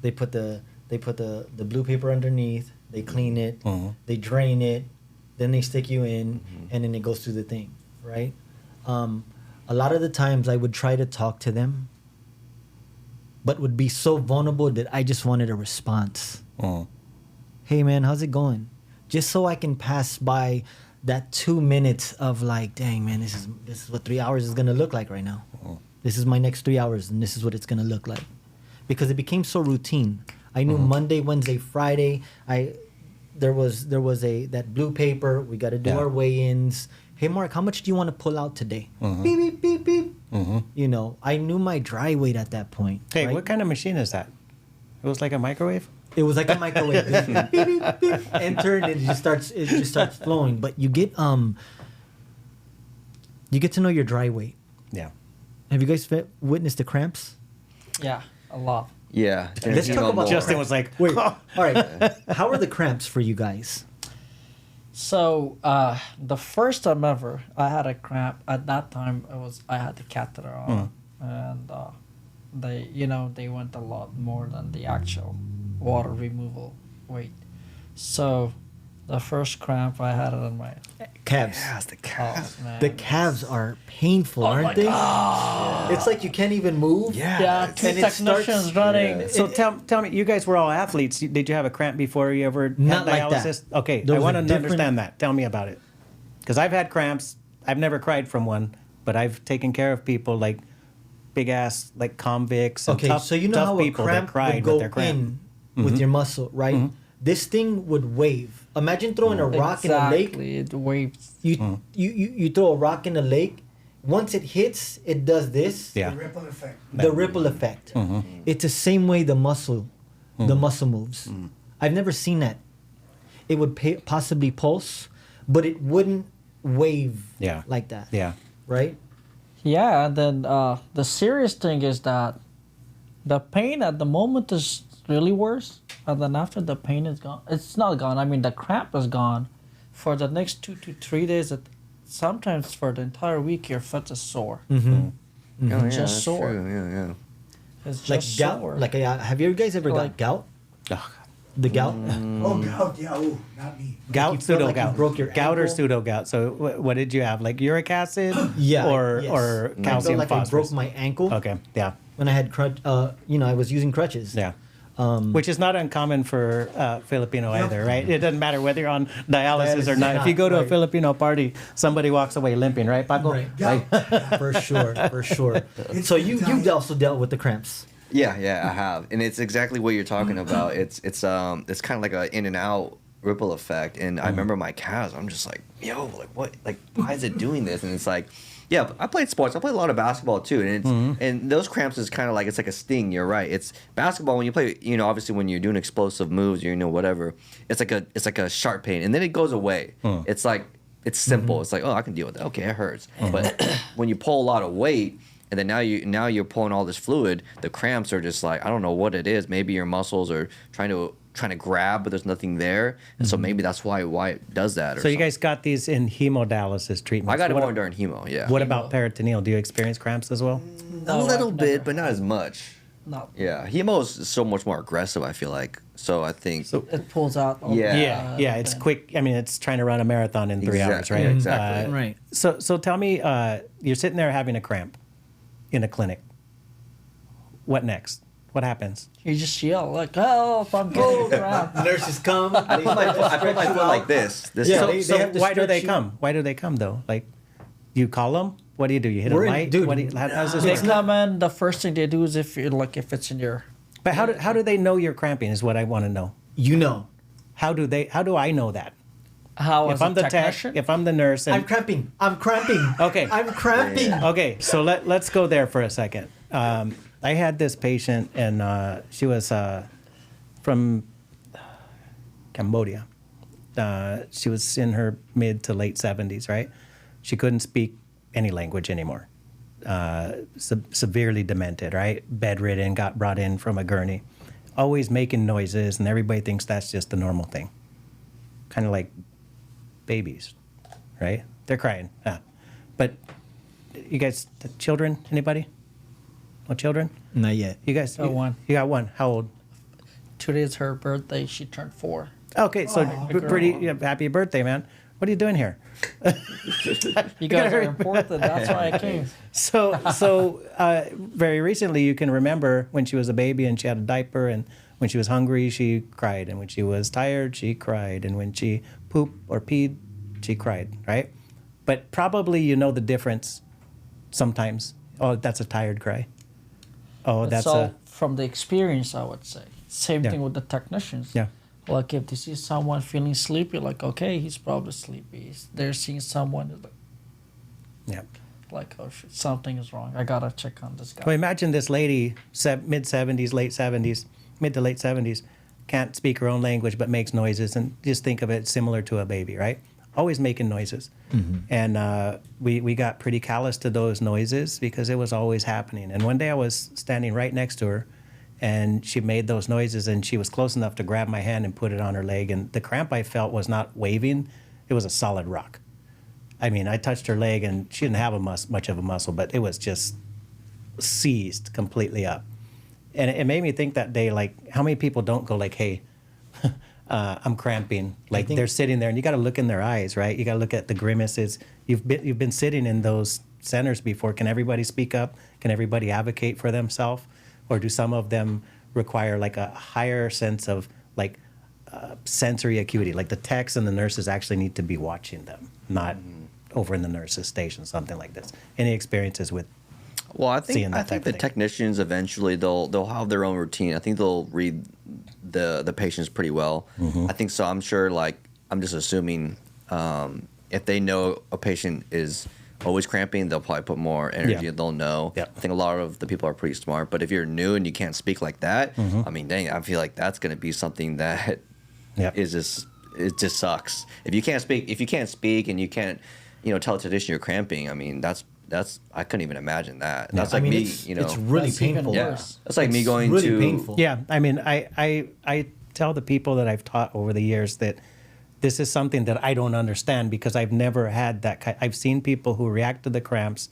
They put the blue paper underneath. They clean it. They drain it. Then they stick you in, and then it goes through the thing, right? A lot of the times I would try to talk to them, but would be so vulnerable that I just wanted a response. Hey man, how's it going? Just so I can pass by that 2 minutes of like, dang man, this is what 3 hours is gonna look like right now. This is my next 3 hours, and this is what it's gonna look like, because it became so routine. I knew Monday, Wednesday, Friday. There was that blue paper. We got to do our weigh-ins. Hey Mark, how much do you want to pull out today? Beep beep beep beep. You know, I knew my dry weight at that point. Hey, right? what kind of machine is that? It was like a microwave? It was like a microwave. beep, beep, beep. Enter, and it just starts flowing. But you get to know your dry weight. Yeah. Have you guys witnessed the cramps? Yeah, a lot. Yeah. Let's talk about Justin was like, Wait, all right. How are the cramps for you guys? So the first time ever I had a cramp, at that time I had the catheter on, and they went a lot more than the actual water removal weight. So the first cramp I had it on my Calves. Yes, the calves. calves, man. The calves are painful, aren't they? It's like you can't even move. Yeah, two And it starts- technicians running. so tell me, you guys were all athletes. Did you have a cramp before you ever had Not like that. dialysis? Okay, Those I are want to different- understand that. Tell me about it. Because I've had cramps. I've never cried from one, but I've taken care of people like big ass like convicts and Okay, tough, so you know tough how a people that cramp cried would go with their cramp. in with your muscle, right? This thing would wave. Imagine throwing a rock in a lake. Exactly, it waves. You throw a rock in a lake. Once it hits, it does this. Yeah. The ripple effect. The ripple effect. It's the same way the muscle moves. I've never seen that. It would possibly pulse, but it wouldn't wave Yeah. like that. Yeah. Right? Yeah, and then the serious thing is that the pain at the moment is really worse, and then after the pain is gone, it's not gone. I mean, the cramp is gone. For the next 2 to 3 days, sometimes for the entire week, your foot is sore. Oh, yeah, Just that's sore. true. Yeah. It's Like just gout. sore. Like have you guys ever Like- got gout? Ugh. The gout. Oh, gout. Yeah, oh, not me. Gout, you feel pseudo like you gout. broke your gout or ankle? pseudo gout. So what did you have? Like uric acid? Yeah. Or yes. or I felt calcium like I phosphorus? broke my ankle Okay. Yeah. when I had I was using crutches. Yeah. Which is not uncommon for Filipino either, right? It doesn't matter whether you're on dialysis or Dialysis not. or If you go to a right. Filipino party, somebody walks away limping, right, Paco? Right. Gout. For sure. So you also dealt with the cramps. Yeah, I have, and it's exactly what you're talking about. It's kind of like a in and out ripple effect. And I remember my calves. I'm just like, yo, like what? Like why is it doing this? And it's like, yeah, I played sports. I played a lot of basketball too, and it's and those cramps is kind of like it's like a sting. You're right. It's basketball when you play. You know, obviously when you're doing explosive moves, whatever. It's like a sharp pain, and then it goes away. It's like it's simple. It's like, oh, I can deal with that. Okay, it hurts. But when you pull a lot of weight, and then now you're pulling all this fluid. The cramps are just like, I don't know what it is. Maybe your muscles are trying to grab, but there's nothing there, and so maybe that's why it does that. Or So you something. guys got these in hemodialysis treatment. I got it more during hemo. Yeah. What about peritoneal? Do you experience cramps as well? A little bit, but not as much. No. Yeah, hemo is so much more aggressive. I feel like. So I think. It pulls out. All Yeah. Yeah, it's quick. I mean, it's trying to run a marathon in 3 hours, right? Exactly. Right. So tell me, you're sitting there having a cramp in a clinic. What next? What happens? You just yell like, "Help! I'm getting cramp." Nurses come. I put my foot like this. Yeah, So, they have to why do they stretch you. come? Why do they come though? Like, you call them? What do? You hit We're a in- light? dude, What do you, how's this They work? come in. The first thing they do is if it's in your. But how do they know you're cramping? Is what I want to know. You know. How do I know that? How If as I'm a the tech, technician? if I'm the nurse, I'm and cramping. I'm cramping. Okay. I'm cramping. okay, so let's go there for a second. I had this patient, and she was from Cambodia. She was in her mid to late 70s, right? She couldn't speak any language anymore. Severely demented, right? Bedridden, got brought in from a gurney. Always making noises, and everybody thinks that's just a normal thing. Kind of like babies, right? They're crying. But you guys, children, anybody? No children? Not yet. You guys? Got one. You got one. How old? Today is her birthday. She turned 4. Okay, so pretty happy birthday, man. What are you doing here? You guys are important. That's why I came. So very recently, you can remember when she was a baby and she had a diaper, and when she was hungry, she cried, and when she was tired, she cried, and when she pooped or peed, she cried, right? But probably you know the difference sometimes. Oh, that's a tired cry. Oh, that's So from the experience, I would say. Same Yeah. thing with the technicians. Yeah. Like if they see someone feeling sleepy, like okay, he's probably sleepy. They're seeing someone yeah. like oh shit, something is wrong. I gotta check on this guy. Well, imagine this lady, mid 70s, late 70s, mid to late 70s, can't speak her own language but makes noises, and just think of it similar to a baby, right? Always making noises. And we got pretty callous to those noises because it was always happening. And one day I was standing right next to her, and she made those noises, and she was close enough to grab my hand and put it on her leg. And the cramp I felt was not waving, it was a solid rock. I mean, I touched her leg, and she didn't have much of a muscle, but it was just seized completely up. And it made me think that day, like, how many people don't go like, hey, I'm cramping. Like, they're sitting there, and you got to look in their eyes, right? You got to look at the grimaces. You've been sitting in those centers before. Can everybody speak up? Can everybody advocate for themselves? Or do some of them require like a higher sense of like sensory acuity? Like the techs and the nurses actually need to be watching them, not over in the nurses' station, something like this. Any experiences with? Well, I seeing think that type the of thing? technicians eventually they'll have their own routine. I think they'll read the patients pretty well. I think so. I'm sure. Like I'm just assuming if they know a patient is always cramping, they'll probably put more energy. Yeah. They'll know. Yeah. I think a lot of the people are pretty smart. But if you're new and you can't speak like that, I mean, dang, I feel like that's going to be something that Yeah. is just it just sucks. If you can't speak and you can't tell a technician you're cramping, I mean that's I couldn't even imagine that. That's like me, it's really That's even painful. yeah. worse. That's like me going really to painful. Yeah, I mean, I tell the people that I've taught over the years that this is something that I don't understand because I've never had that. I've seen people who react to the cramps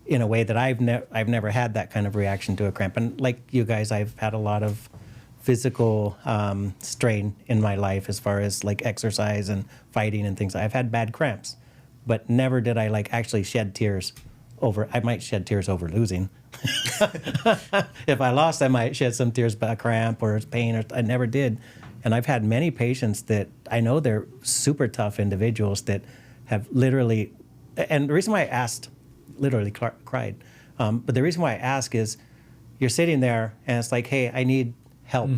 in a way that I've never had that kind of reaction to a cramp. And like you guys, I've had a lot of physical strain in my life as far as like exercise and fighting and things. I've had bad cramps, but never did I like actually shed tears over. I might shed tears over losing. If I lost, I might shed some tears about cramp or pain. Or I never did. And I've had many patients that I know they're super tough individuals that have literally, and the reason why I asked, literally cried, but the reason why I ask is you're sitting there and it's like, hey, I need help.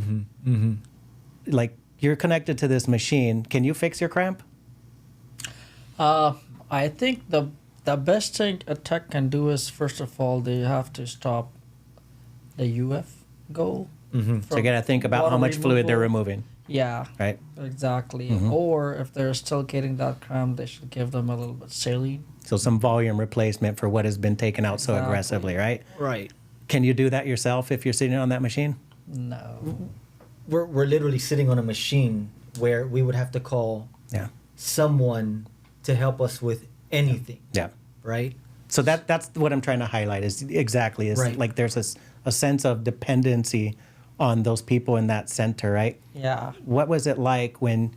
Like you're connected to this machine. Can you fix your cramp? I think the best thing a tech can do is first of all they have to stop the UF goal. So you got to think about how much fluid they're removing. Yeah. right? Exactly. Mm-hmm. Or if they're still getting that cramp, they should give them a little bit saline. So some volume replacement for what has been taken out so Exactly. aggressively, right? Right. Can you do that yourself if you're sitting on that machine? No. We're literally sitting on a machine where we would have to call Yeah. someone to help us with anything, Yeah. right? So that's what I'm trying to highlight is Right. like there's a sense of dependency on those people in that center, right? Yeah. What was it like when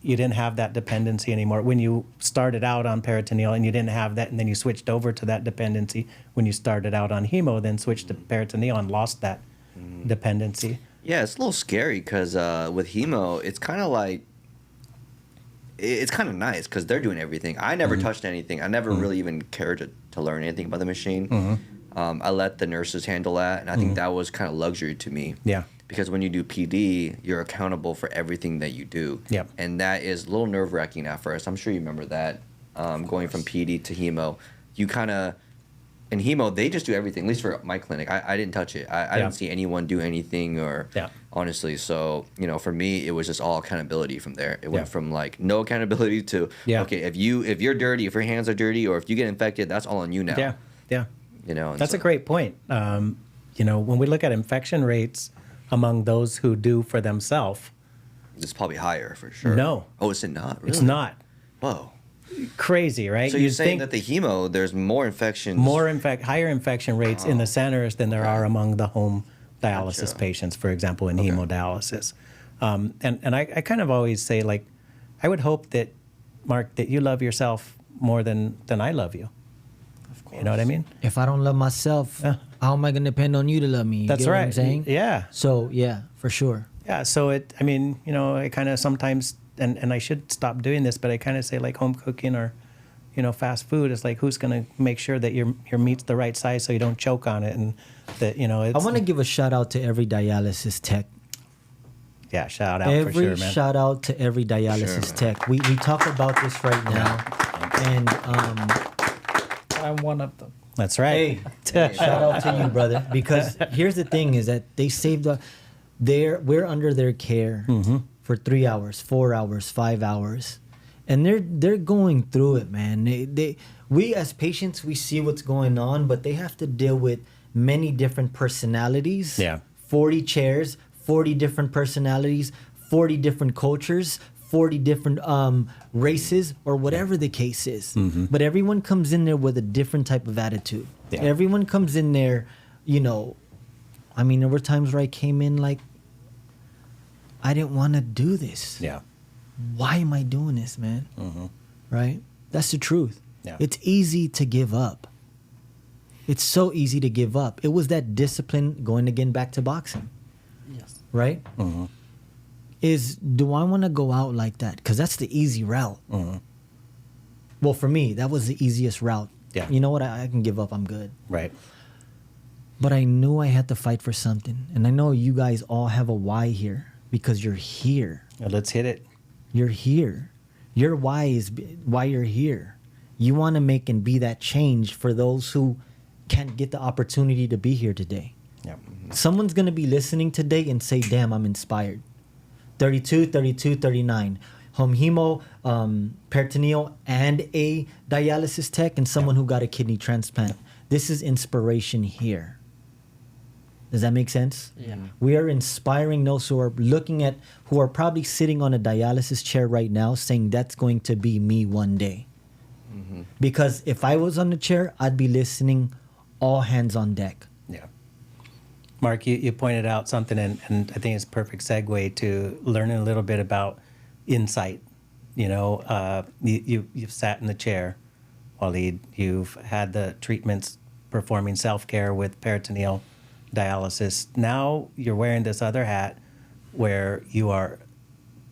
you didn't have that dependency anymore? When you started out on peritoneal and you didn't have that, and then you switched over to that dependency when you started out on hemo, then switched to peritoneal and lost that dependency. Yeah, it's a little scary because with hemo, it's kind of like it's kind of nice because they're doing everything. I never touched anything. I never really even cared to learn anything about the machine. I let the nurses handle that, and I think that was kind of luxury to me. Yeah. Because when you do PD, you're accountable for everything that you do. Yep. And that is a little nerve-wracking at first. I'm sure you remember that. Going from PD to hemo, you kind of in hemo they just do everything. At least for my clinic, I didn't touch it. I didn't see anyone do anything or honestly. So for me, it was just all accountability from there. It went from like no accountability to okay, if you're dirty, if your hands are dirty, or if you get infected, that's all on you now. Yeah. Yeah. And That's a great point. When we look at infection rates among those who do for themselves, it's probably higher for sure. No. Oh, is it not? Really? it's not. Whoa. Crazy, right? So you're saying that the hemo, there's more infections. Higher infection rates in the centers than there are among the home dialysis Gotcha. patients, for example, in hemodialysis. And I kind of always say, like, I would hope that, Mark, that you love yourself more than I love you. Of course. You know what I mean? If I don't love myself, how am I going to depend on you to love me? You That's get right. what I'm saying? Yeah. So, yeah, for sure. Yeah. So I kind of sometimes, and I should stop doing this, but I kind of say like home cooking or, fast food is like, who's going to make sure that your meat's the right size so you don't choke on it, and that it's, I want to give a shout out to every dialysis tech. Yeah, shout out for sure, man. Shout out to every dialysis tech. We talk about this right now, and I'm one of them. That's right. hey, shout out to you, brother. Because here's the thing: is that they saved we're under their care for 3 hours, 4 hours, 5 hours, and they're going through it, man. We as patients, we see what's going on, but they have to deal with many different personalities. Yeah. 40 chairs, 40 different personalities, 40 different cultures, 40 different races, or whatever the case is. But everyone comes in there with a different type of attitude. Yeah. Everyone comes in there, I mean, there were times where I came in like, I didn't want to do this. Yeah. Why am I doing this, man? Right? That's the truth. Yeah. It's easy to give up. It's so easy to give up. It was that discipline, going again back to boxing, Yes. right? Do I want to go out like that? Because that's the easy route. Well, for me, that was the easiest route. Yeah. You know what? I can give up. I'm good. Right. But I knew I had to fight for something. And I know you guys all have a why here because you're here. Well, let's hit it. You're here. Your why is why you're here. You want to make and be that change for those who can't get the opportunity to be here today. Yeah. Someone's going to be listening today and say, damn, I'm inspired. 32, 32, 39. Home hemo, peritoneal, and a dialysis tech, and someone who got a kidney transplant. This is inspiration here. Does that make sense? Yeah. We are inspiring those who are probably sitting on a dialysis chair right now saying that's going to be me one day. Because if I was on the chair, I'd be listening all hands on deck. Yeah. Mark, you pointed out something, and I think it's a perfect segue to learning a little bit about insight. You've sat in the chair, Walid. You've had the treatments performing self-care with peritoneal dialysis. Now you're wearing this other hat where you are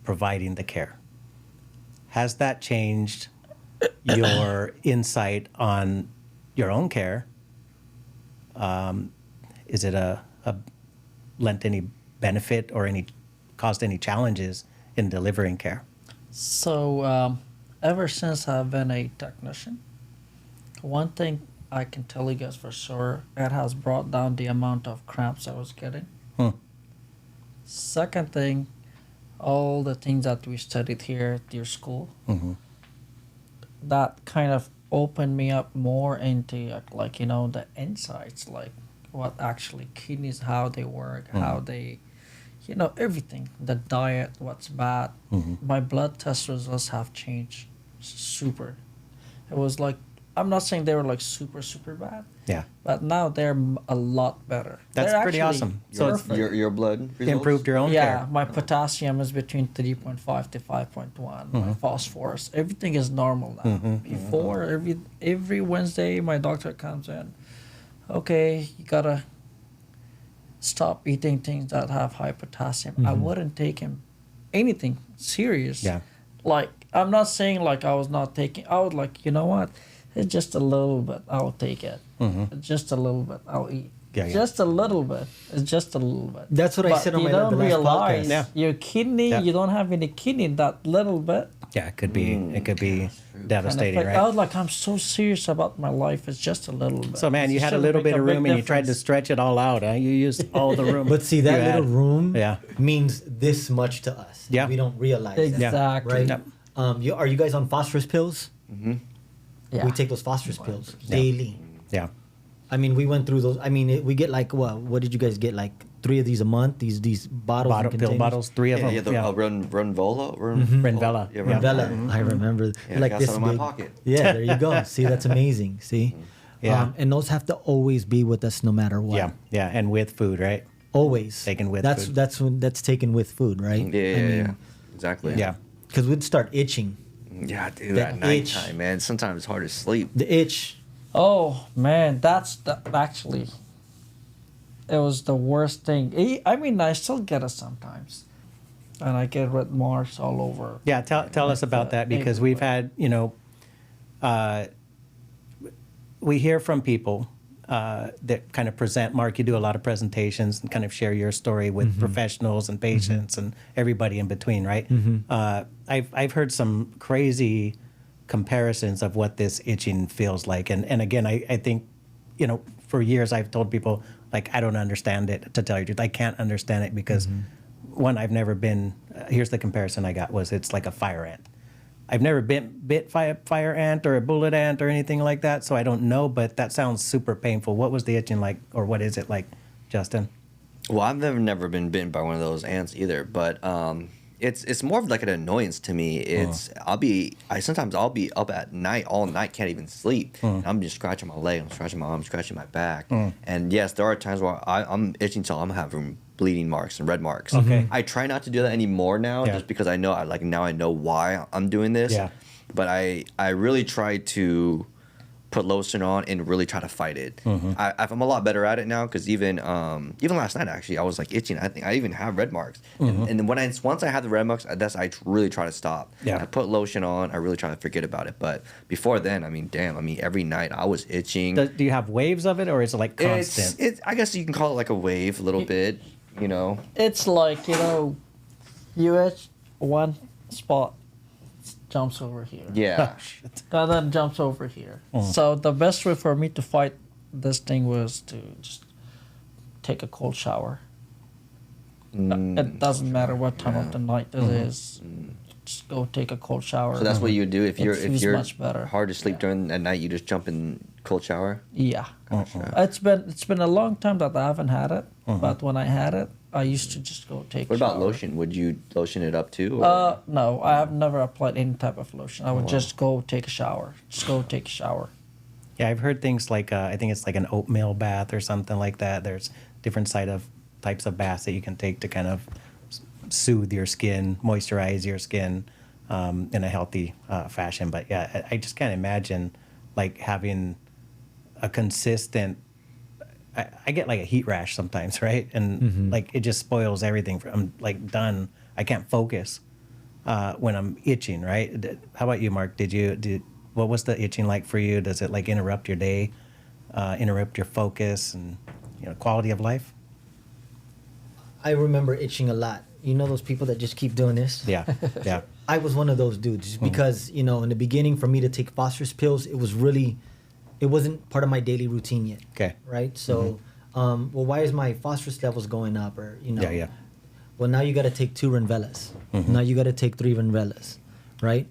providing the care. Has that changed your insight on your own care? Is it a lent any benefit or caused any challenges in delivering care? So, ever since I've been a technician, one thing I can tell you guys for sure, it has brought down the amount of cramps I was getting. Second thing, all the things that we studied here at your school, that kind of opened me up more into like the insights, like what actually kidneys, how they work, how they, everything, the diet, what's bad. My blood test results have changed super. It was like, I'm not saying they were like super, super bad. Yeah. But now they're a lot better. That's They're pretty actually awesome. So it's perfect. Your blood results? improved your own Yeah, care. my potassium is between 3.5 to 5.1. My phosphorus, everything is normal now. Before, every Wednesday, my doctor comes in. Okay, you gotta stop eating things that have high potassium. I wouldn't take him anything serious. Yeah. Like, I'm not saying like I was not taking. I was like, you know what? It's just a little bit. I'll take it. Just a little bit. I'll eat. Yeah, yeah. Just a little bit. It's just a little bit. That's what I But said on you my don't the last realize podcast. Yeah. your kidney. Yeah. You don't have any kidney. That little bit. Yeah, it could be devastating, And right? I was like, I'm so serious about my life. It's just a little bit. So man, you It had a shouldn't little make bit of big room and you tried to difference. stretch it all out, huh? You used all the room. But see, that you little had. room Yeah. means this much to us. Yeah. We don't realize that. Exactly. Right? Yep. Are you guys on phosphorus pills? Yeah. We take those phosphorus pills daily. Yeah. I mean, we went through those. I mean, we get like, what did you guys get? Like 3 of these a month? These bottles? and Pill containers? bottles, 3 of them. Yeah, the Runvola? Renvela. Yeah, Yeah. Vela, I remember. Yeah, like I got this some in my big. pocket. Yeah, there you go. See, that's amazing. See, Yeah. and those have to always be with us, no matter what. Yeah, yeah, and with food, right? Always Taken with that's food. that's taken with food, right? Yeah. Exactly. Yeah. Because we'd start itching. Yeah, dude, That at nighttime, man. Sometimes it's hard to sleep. The itch. Oh man, actually, it was the worst thing. I mean, I still get it sometimes, and I get red marks all over. Yeah, tell us about that, because we've had, we hear from people that kind of present. Mark, you do a lot of presentations and kind of share your story with professionals and patients and everybody in between, right? I've heard some crazy comparisons of what this itching feels like, and again, I think, for years I've told people, like, I don't understand it, to tell you the truth. I can't understand it because one, I've never been. Here's the comparison I got, was it's like a fire ant. I've never been bit by a fire ant or a bullet ant or anything like that, so I don't know, but that sounds super painful. What was the itching like, or what is it like, Justin? Well, I've never been bitten by one of those ants either, but it's more of like an annoyance to me. It's sometimes I'll be up at night, all night, can't even sleep. And I'm just scratching my leg, I'm scratching my arm, scratching my back. And yes, there are times where I'm itching till I'm having bleeding marks and red marks. Okay. I try not to do that anymore now, Yeah. just because I know now I know why I'm doing this. Yeah. But I really try to put lotion on and really try to fight it. I'm a lot better at it now, because even last night actually I was like itching. I think I even have red marks. And then once I have the red marks, I really try to stop. Yeah. I put lotion on. I really try to forget about it. But before then, every night I was itching. Do you have waves of it, or is it like constant? I guess you can call it like a wave a little bit. It's like, you itch one spot, jumps over here. Yeah. And then jumps over here. So the best way for me to fight this thing was to just take a cold shower. It doesn't matter what time of the night it is. Just go take a cold shower. So that's what you do if It you're feels much better. hard to sleep during at night. You just jump in cold shower. Yeah. It's been a long time that I haven't had it, but when I had it, I used to just go take What a about shower. lotion? Would you lotion it up too? Or? No, I have never applied any type of lotion. I would just go take a shower. Just go take a shower. Yeah, I've heard things like, I think it's like an oatmeal bath or something like that. There's different types of baths that you can take to kind of soothe your skin, moisturize your skin in a healthy fashion. But yeah, I just can't imagine like having a consistent. I get like a heat rash sometimes, right? And like it just spoils everything. I'm like done. I can't focus when I'm itching, right? How about you, Mark? What was the itching like for you? Does it like interrupt your day, interrupt your focus and quality of life? I remember itching a lot. You know those people that just keep doing this? Yeah, yeah. I was one of those dudes, just because, in the beginning, for me to take phosphorus pills, it wasn't part of my daily routine yet. Okay. Right? So, well, why is my phosphorus levels going up? Or, Yeah, yeah. Well, now you got to take 2 Renvelas. Now you got to take 3 Renvelas, right?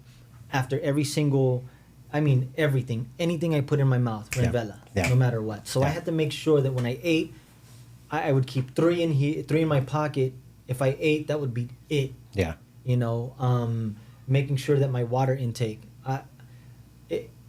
After every single, I mean, everything, anything I put in my mouth, Renvela, no matter what. So I had to make sure that when I ate, I would keep 3 in here, 3 in my pocket. If I ate, that would be it. Yeah. You know, making sure that my water intake.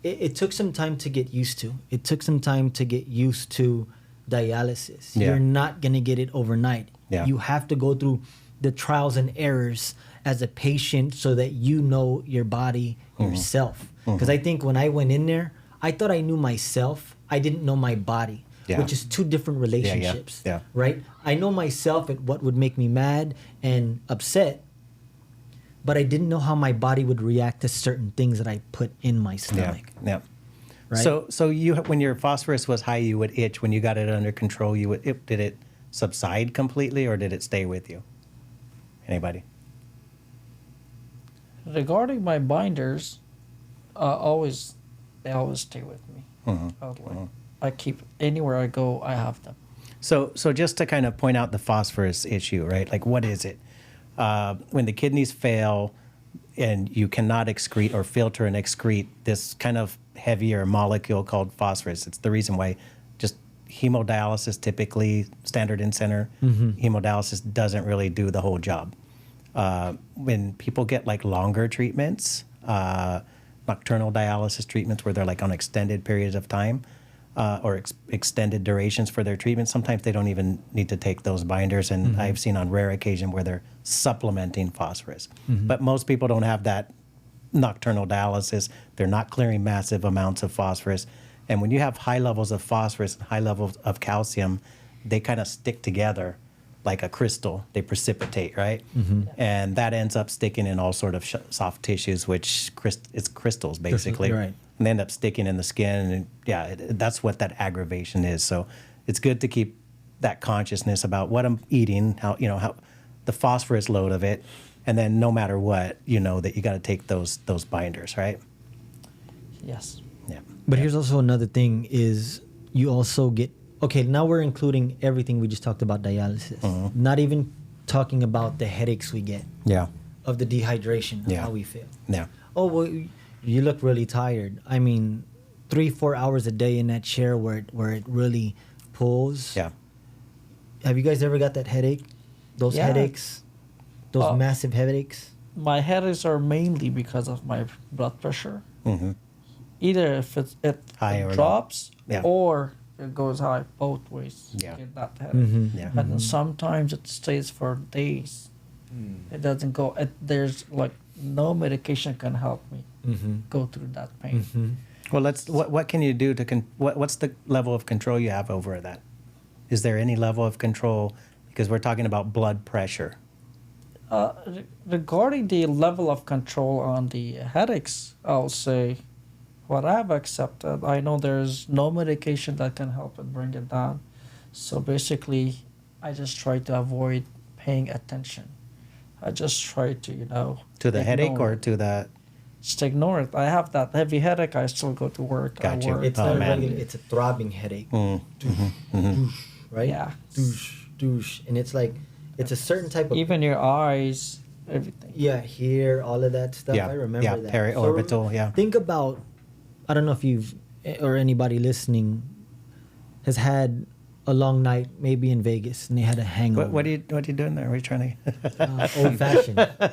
It took some time to get used to. It took some time to get used to dialysis. Yeah. You're not gonna get it overnight. Yeah. You have to go through the trials and errors as a patient so that you know your body yourself. Because I think when I went in there, I thought I knew myself. I didn't know my body, which is 2 different relationships. Yeah. Right? I know myself at what would make me mad and upset, but I didn't know how my body would react to certain things that I put in my stomach. Yeah. Right? So you, when your phosphorus was high, you would itch. When you got it under control, did it subside completely, or did it stay with you? Anybody? Regarding my binders, they always stay with me. I keep anywhere I go, I have them. So just to kind of point out the phosphorus issue, right? Like, what is it? When the kidneys fail and you cannot excrete or filter and excrete this kind of heavier molecule called phosphorus, it's the reason why just hemodialysis, typically standard in center, hemodialysis doesn't really do the whole job. When people get like longer treatments, nocturnal dialysis treatments where they're like on extended periods of time, or extended durations for their treatment, sometimes they don't even need to take those binders. And I've seen on rare occasion where they're supplementing phosphorus. But most people don't have that nocturnal dialysis. They're not clearing massive amounts of phosphorus. And when you have high levels of phosphorus and high levels of calcium, they kind of stick together like a crystal. They precipitate, right? And that ends up sticking in all sort of soft tissues, which it's crystals, basically. Right. And they end up sticking in the skin. And that's what that aggravation is. So it's good to keep that consciousness about what I'm eating, how the phosphorus load of it. And then no matter what, you know that you got to take those binders, right? Yes. Yeah. But here's also another thing is you also get, okay, now we're including everything we just talked about dialysis. Not even talking about the headaches we get Yeah. of the dehydration, of Yeah. how we feel. Yeah. Oh, well, you look really tired. I mean, 3-4 hours a day in that chair where it really pulls. Yeah. Have you guys ever got that headache? Those Yeah. headaches? Those massive headaches? My headaches are mainly because of my blood pressure. Either if it High or low. drops Yeah. or it goes high, both ways. You Yeah. get that headache. Yeah. And then sometimes it stays for days. It doesn't go. There's like no medication can help me go through that pain. Well, what can you do to what's the level of control you have over that? Is there any level of control? Because we're talking about blood pressure. Regarding the level of control on the headaches, I'll say what I've accepted. I know there's no medication that can help it bring it down. So basically, I just try to avoid paying attention. I just try to, To the headache ignore or it. to the... Just ignore it. I have that heavy headache. I still go to work. Got I you. work. It's Oh, not man. regular, it's a throbbing headache. Right? Yeah. Douche. And it's like, it's a certain type of... Even your eyes, everything. Yeah, here, all of that stuff. Yeah, I remember yeah, that. periorbital, yeah. Think about, I don't know if you've, or anybody listening has had a long night, maybe in Vegas, and they had a hangover. What are you doing there? What are you trying to...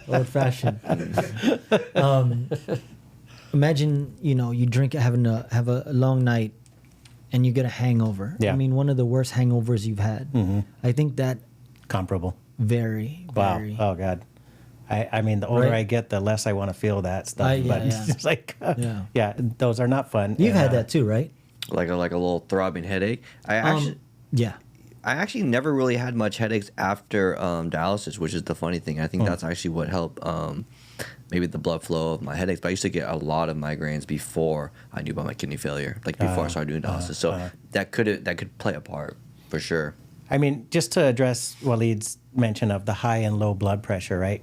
Old fashioned. Imagine, you drink, have a long night, and you get a hangover. Yeah. I mean, one of the worst hangovers you've had. I think that Comparable. very. Wow. Oh, God. I mean, the older Right? I get, the less I want to feel that stuff. Yeah, but yeah. it's like, Yeah. those are not fun. You've And, had that too, right? Like a little throbbing headache. Yeah. I actually never really had much headaches after dialysis, which is the funny thing. I think that's actually what helped maybe the blood flow of my headaches. But I used to get a lot of migraines before I knew about my kidney failure, like before I started doing dialysis. So that could play a part for sure. I mean, just to address Walid's mention of the high and low blood pressure, right?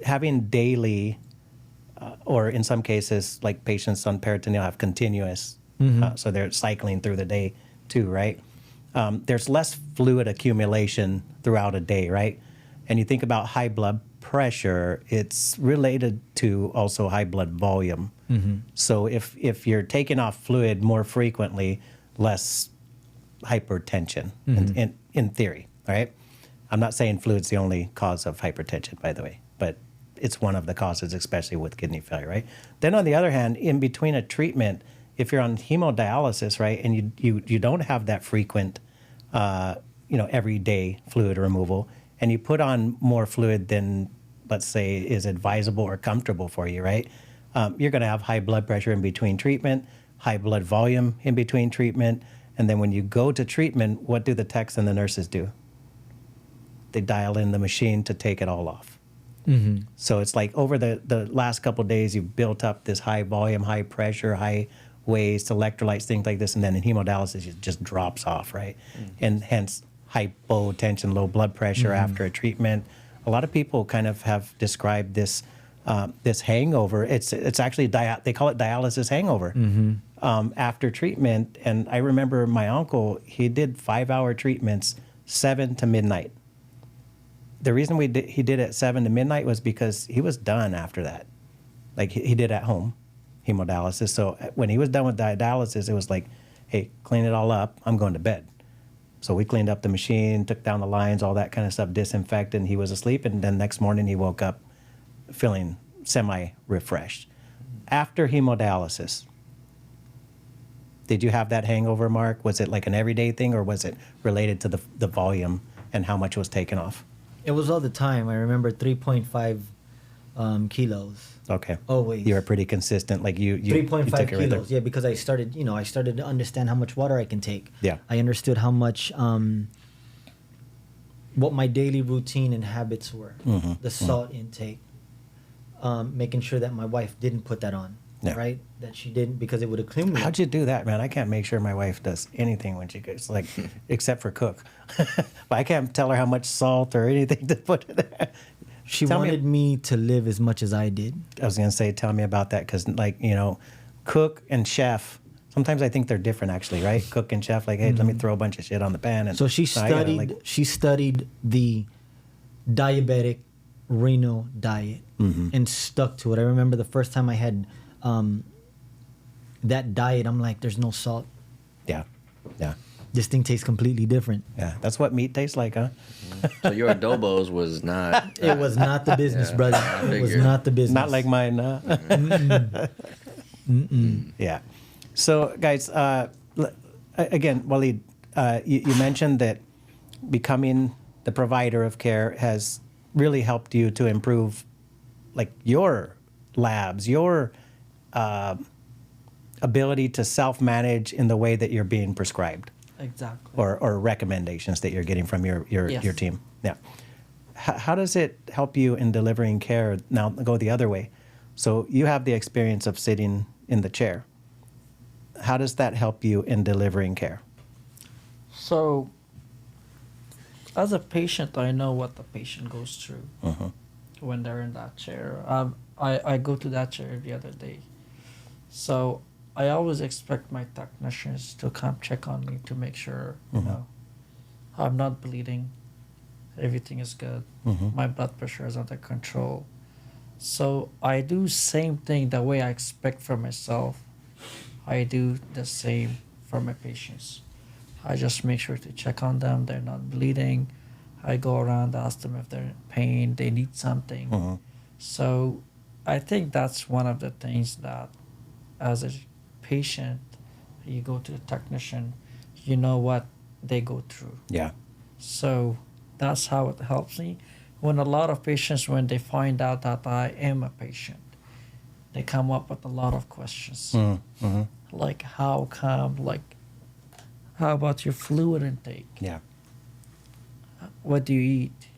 Having daily, or in some cases, like patients on peritoneal have continuous, so they're cycling through the day too, right? there's less fluid accumulation throughout a day, right? And you think about high blood pressure, it's related to also high blood volume. So if you're taking off fluid more frequently, less hypertension in theory, right? I'm not saying fluid's the only cause of hypertension, by the way, but it's one of the causes, especially with kidney failure, right? Then on the other hand, in between a treatment, if you're on hemodialysis, right, and you don't have that frequent, everyday fluid removal, and you put on more fluid than, let's say, is advisable or comfortable for you, right? You're going to have high blood pressure in between treatment, high blood volume in between treatment, and then when you go to treatment, what do the techs and the nurses do? They dial in the machine to take it all off. So it's like over the last couple of days, you've built up this high volume, high pressure, high waste, electrolytes, things like this, and then in hemodialysis, it just drops off, right? And hence, hypotension, low blood pressure after a treatment. A lot of people kind of have described this this hangover. It's actually, they call it dialysis hangover after treatment. And I remember my uncle, he did 5-hour treatments, 7 to midnight. The reason he did it 7 to midnight was because he was done after that. Like he did at home, hemodialysis. So when he was done with dialysis, it was like, hey, clean it all up. I'm going to bed. So we cleaned up the machine, took down the lines, all that kind of stuff, disinfected, and he was asleep. And then next morning he woke up feeling semi-refreshed. After hemodialysis, did you have that hangover, Mark? Was it like an everyday thing, or was it related to the volume and how much was taken off? It was all the time. I remember 3.5 kilos. Okay. Always. You were pretty consistent. Like you 3.5 took it right there. kilos. Yeah, because I started to understand how much water I can take. Yeah. I understood how much, what my daily routine and habits were. The salt intake. Making sure that my wife didn't put that on. Yeah. Right? That she didn't, because it would accumulate. How'd you do that, man? I can't make sure my wife does anything when she goes, like, except for cook. But I can't tell her how much salt or anything to put in there. She wanted me to live as much as I did. I was going to say, tell me about that, because, like, cook and chef, sometimes I think they're different, actually, right? Cook and chef, like, hey, let me throw a bunch of shit on the pan. And so she studied the diabetic renal diet and stuck to it. I remember the first time I had that diet, I'm like, there's no salt. Yeah. This thing tastes completely different. Yeah, that's what meat tastes like, huh? So your adobos was not. It was not the business, brother. It was not the business. Not like mine, huh? Yeah. So, guys, again, Walid, you mentioned that becoming the provider of care has really helped you to improve, like, your labs, your ability to self-manage in the way that you're being prescribed. Exactly. Or recommendations that you're getting from your Yes. team. Yeah. How does it help you in delivering care? Now go the other way. So you have the experience of sitting in the chair. How does that help you in delivering care? So, as a patient, I know what the patient goes through when they're in that chair. I go to that chair every other day. So I always expect my technicians to come check on me to make sure, I'm not bleeding, everything is good, my blood pressure is under control. So I do same thing the way I expect for myself. I do the same for my patients. I just make sure to check on them, they're not bleeding. I go around, ask them if they're in pain, they need something. So I think that's one of the things that, as a patient, you go to a technician, you know what they go through. Yeah. So that's how it helps me. When a lot of patients, when they find out that I am a patient, they come up with a lot of questions. Like, how come, like, how about your fluid intake? Yeah. What do you eat?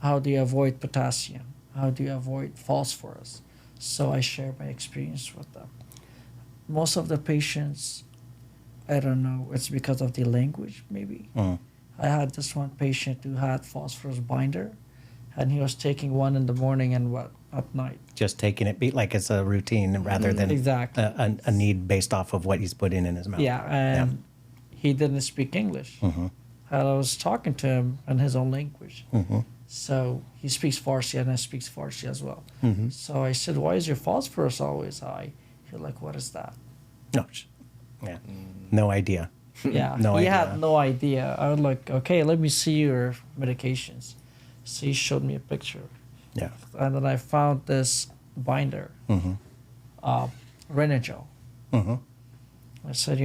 How do you avoid potassium? How do you avoid phosphorus? So I share my experience with them. Most of the patients, I don't know, it's because of the language, maybe. I had this one patient who had phosphorus binder, and he was taking one in the morning and what at night. Just taking it like it's a routine rather than Exactly. a need based off of what he's putting in his mouth. Yeah, and he didn't speak English. And I was talking to him in his own language. So he speaks Farsi and I speak Farsi as well. So I said, why is your phosphorus always high? He's like, what is that? No. Yeah. No idea. Yeah, No he idea. had no idea. I was like, okay, let me see your medications. So he showed me a picture. Yeah. And then I found this binder, Renagel. I said,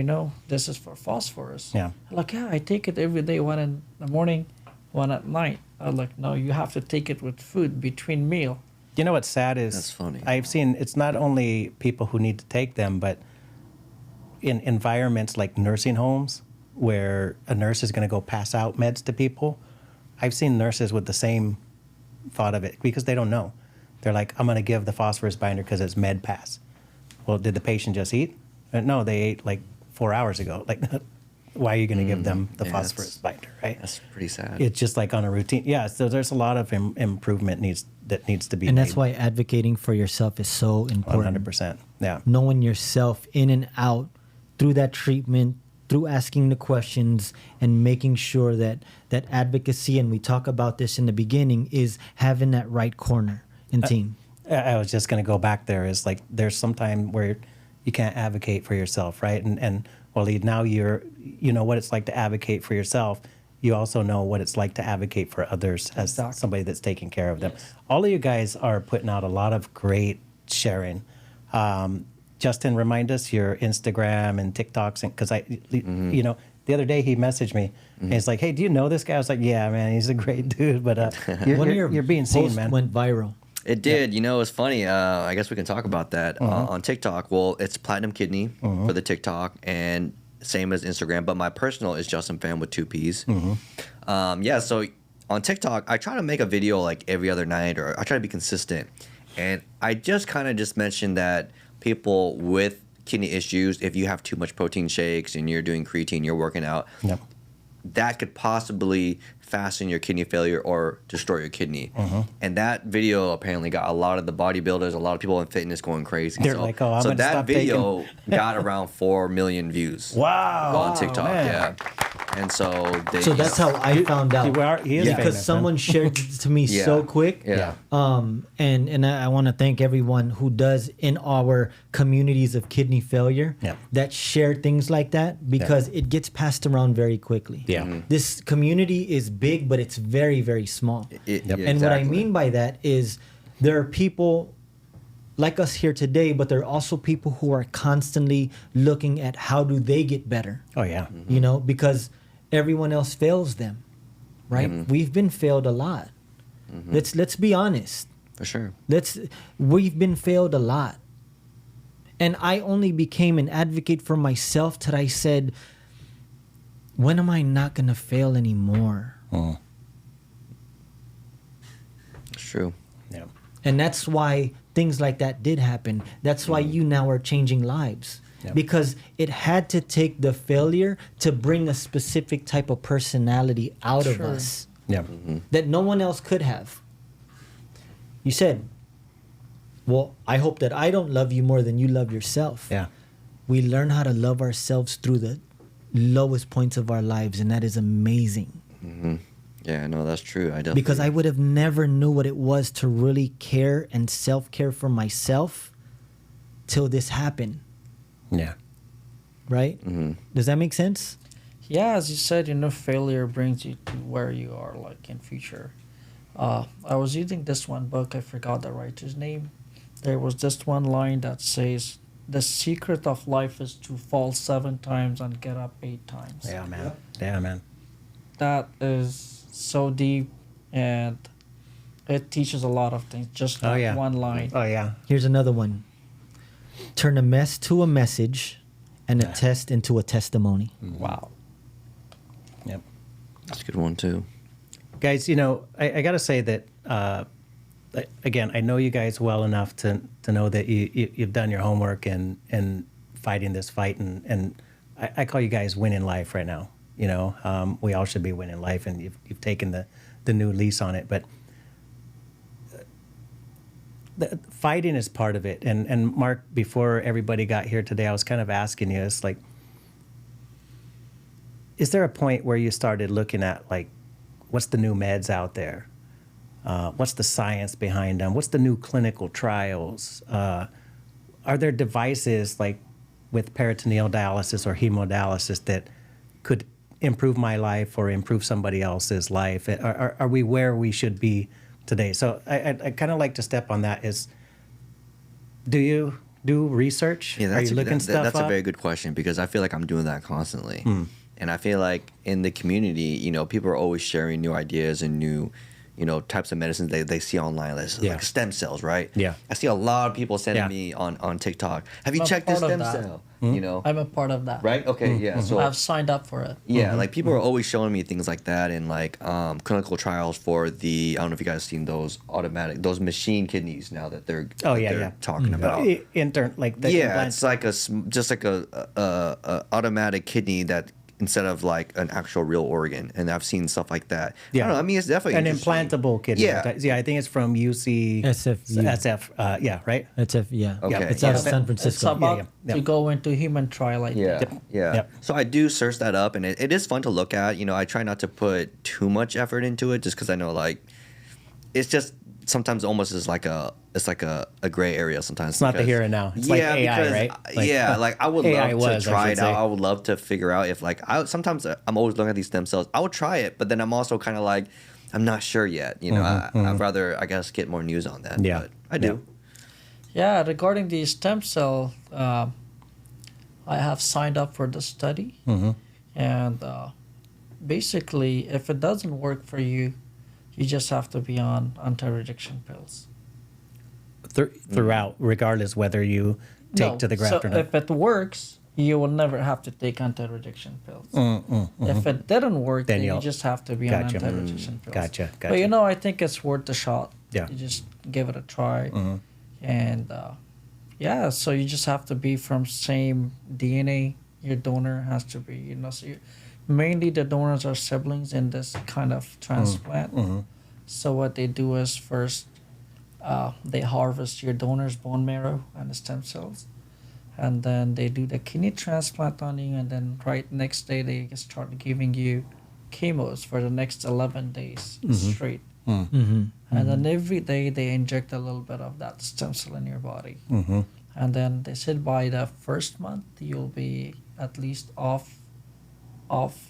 this is for phosphorus. Yeah. Like, yeah, I take it every day, one in the morning, one at night. I was like, no, you have to take it with food between meal. You know what's sad is That's funny. I've seen it's not only people who need to take them, but in environments like nursing homes where a nurse is going to go pass out meds to people. I've seen nurses with the same thought of it because they don't know. They're like, I'm going to give the phosphorus binder because it's med pass. Well, did the patient just eat? No, they ate like 4 hours ago. Like, why are you going to give them the Yeah, phosphorus binder, right? That's pretty sad. It's just like on a routine. Yeah, so there's a lot of improvement that needs to be And made. that's why advocating for yourself is so important. 100%. Yeah. Knowing yourself in and out through that treatment, through asking the questions and making sure that that advocacy, and we talk about this in the beginning, is having that right corner and team. I was just going to go back there. Is like there's some time where you can't advocate for yourself, right? And Walid, now you know what it's like to advocate for yourself. You also know what it's like to advocate for others as Exactly. somebody that's taking care of them. All of you guys are putting out a lot of great sharing. Justin, remind us your Instagram and TikToks, because the other day he messaged me and he's like, "Hey, do you know this guy?" I was like, "Yeah, man, he's a great dude." But One of your you're being seen, posts man. went viral. It did. It's funny. I guess we can talk about that on TikTok. Well, it's Platinum Kidney for the TikTok, and same as Instagram. But my personal is Justin Pham with 2 P's. So on TikTok, I try to make a video like every other night, or I try to be consistent. And I just kind of mentioned that people with kidney issues, if you have too much protein shakes and you're doing creatine, you're working out, Yep. that could possibly fasten your kidney failure or destroy your kidney. And that video apparently got a lot of the bodybuilders, a lot of people in fitness going crazy. They're like, "Oh, I'm so gonna that stop video got around 4 million views Wow. on TikTok. man. Yeah. And so they So that's how I found out. He is Yeah. Because famous, someone shared it to me Yeah. so quick. Yeah. And I want to thank everyone who does in our communities of kidney failure Yeah. that share things like that, because it gets passed around very quickly. Yeah. This community is big, but it's very, very small. Yep. Yeah, And what I exactly. mean by that is there are people like us here today, but there are also people who are constantly looking at how do they get better. Oh yeah. Because everyone else fails them, right? We've been failed a lot. Let's be honest. For sure. We've been failed a lot. And I only became an advocate for myself till I said, when am I not going to fail anymore? It's true. Yeah. And that's why things like that did happen. That's why you now are changing lives. Yep. Because it had to take the failure to bring a specific type of personality out of Sure. us Yeah. that no one else could have. You said, well, I hope that I don't love you more than you love yourself. Yeah. We learn how to love ourselves through the lowest points of our lives, and that is amazing. Yeah, no, that's true. I definitely. Because I would have never knew what it was to really care and self-care for myself till this happened, Yeah. right? Does that make sense? Yeah, as you said, failure brings you to where you are, like in future. I was reading this one book. I forgot the writer's name. There was this one line that says, "The secret of life is to fall 7 times and get up 8 times." Yeah, man. Yeah, man. That is so deep, and it teaches a lot of things. Just that one line. Oh yeah. Here's another one. Turn a mess to a message and a test into a testimony. Wow. Yep. That's a good one too. Guys, I got to say that, again, I know you guys well enough to know that you've done your homework and fighting this fight. And I call you guys winning life right now. We all should be winning life, and you've taken the new lease on it. But the fighting is part of it. And Mark, before everybody got here today, I was kind of asking you, it's like, is there a point where you started looking at like, what's the new meds out there? What's the science behind them? What's the new clinical trials? Are there devices like with peritoneal dialysis or hemodialysis that could improve my life or improve somebody else's life? Are we where we should be today? So I kind of like to step on that. Is, do you do research? Yeah, Are you looking stuff that's up? a very good question, because I feel like I'm doing that constantly. And I feel like in the community, people are always sharing new ideas and new, types of medicines they see online. Like stem cells, right? Yeah. I see a lot of people sending Yeah. me on TikTok, have you I'm checked this part of stem that. cell? I'm a part of that. Right? Okay, yeah. So I've signed up for it. yeah, like people are always showing me things like that, and like clinical trials for the, I don't know if you guys seen those those machine kidneys now that they're talking about. Like the Yeah, implants. it's like just like a automatic kidney that instead of like an actual real organ, and I've seen stuff like that. Yeah. I don't know, I mean, it's definitely an interesting. implantable kidney. Yeah. Yeah, I think it's from UC SF. Yeah, right. Yeah. Okay. It's out of Yeah. San It's Francisco. about yeah. to go into human trial, I think. Yeah, yeah. Yep. So I do search that up, and it is fun to look at. I try not to put too much effort into it, just because I know like it's just sometimes almost is like a gray area sometimes. It's not the here and now. It's like AI, right? Like, I would AI love was, to I try should it out. say. I would love to figure out if like sometimes I'm always looking at these stem cells. I would try it, but then I'm also kind of like I'm not sure yet. I'd rather, I guess, get more news on that. Yeah. But I do. Yeah, regarding the stem cell, I have signed up for the study. And basically, if it doesn't work for you, you just have to be on anti-rejection pills. Throughout, regardless whether you take to the graft so or not. if it works, you will never have to take anti-rejection pills. If it didn't work, Then then you you'll- just have to be Gotcha. on anti-rejection pills. Gotcha. But I think it's worth the shot. Yeah. You just give it a try. And so you just have to be from same DNA. Your donor has to be, so mainly the donors are siblings in this kind of transplant. So what they do is first, they harvest your donor's bone marrow and the stem cells, and then they do the kidney transplant on you, and then right next day they start giving you chemos for the next 11 days straight. And then every day they inject a little bit of that stem cell in your body. And then they said by the first month you'll be at least off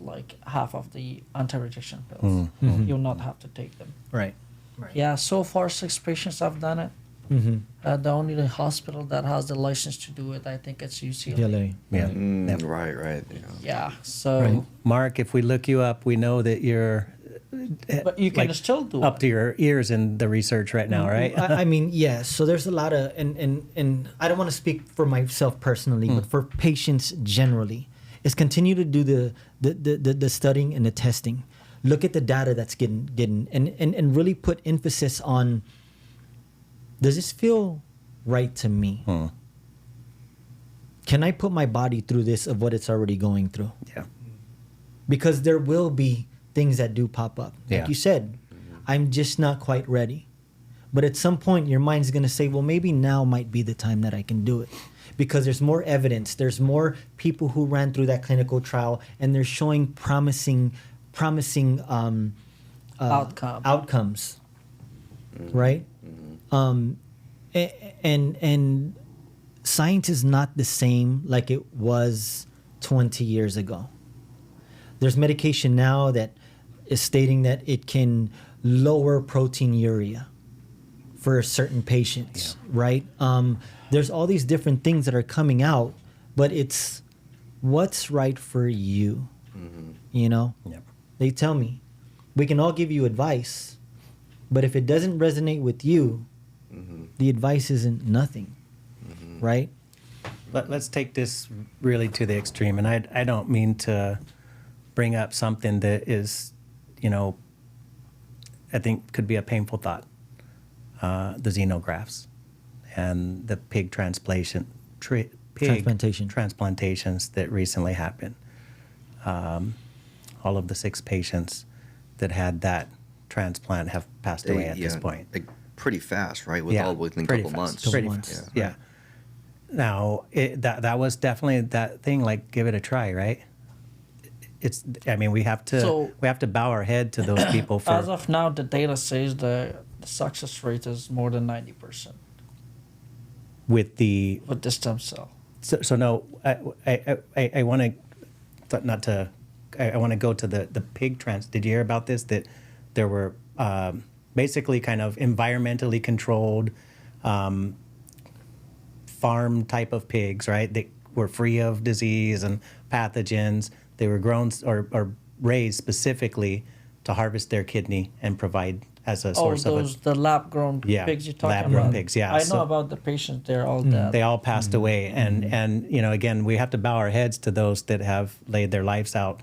like half of the anti-rejection pills. You'll not have to take them. Right. Yeah, so far 6 patients have done it. The only hospital that has the license to do it, I think it's UCLA. Yeah. Right. Yeah, so Mark, if we look you up, we know that you're but you can like, still do up it. to your ears in the research right now, right? I mean, yeah. So there's a lot of, and I don't want to speak for myself personally, but for patients generally, is continue to do the studying and the testing. Look at the data that's getting and really put emphasis on, does this feel right to me? Can I put my body through this of what it's already going through? Yeah. Because there will be things that do pop up. Like Yeah. you said, I'm just not quite ready. But at some point, your mind's going to say, well, maybe now might be the time that I can do it. Because there's more evidence. There's more people who ran through that clinical trial, and they're showing promising outcomes. Right? And science is not the same like it was 20 years ago. There's medication now that is stating that it can lower proteinuria for certain patients, right? There's all these different things that are coming out, but it's what's right for you, Yep. They tell me, we can all give you advice, but if it doesn't resonate with you, the advice isn't nothing, right? Let's take this really to the extreme, and I don't mean to bring up something that is, I think could be a painful thought. The xenografts and the pig transplantations that recently happened. All of the 6 patients that had that transplant have passed away at this point. Like pretty fast, right? Within a pretty couple fast, months. Pretty months. fast. Yeah. Now that was definitely that thing. Like, give it a try, right? I mean, we have to bow our head to those people for. As of now, the data says the success rate is more than 90% with the stem cell. So no, I want to not to. I want to go to the pig trans. Did you hear about this? That there were basically kind of environmentally controlled farm type of pigs, right? They were free of disease and pathogens. They were grown or raised specifically to harvest their kidney and provide as a source of the lab-grown pigs you're talking about. Lab-grown pigs, yeah. I know about the patients; they're all dead. They all passed away, and you know, again, we have to bow our heads to those that have laid their lives out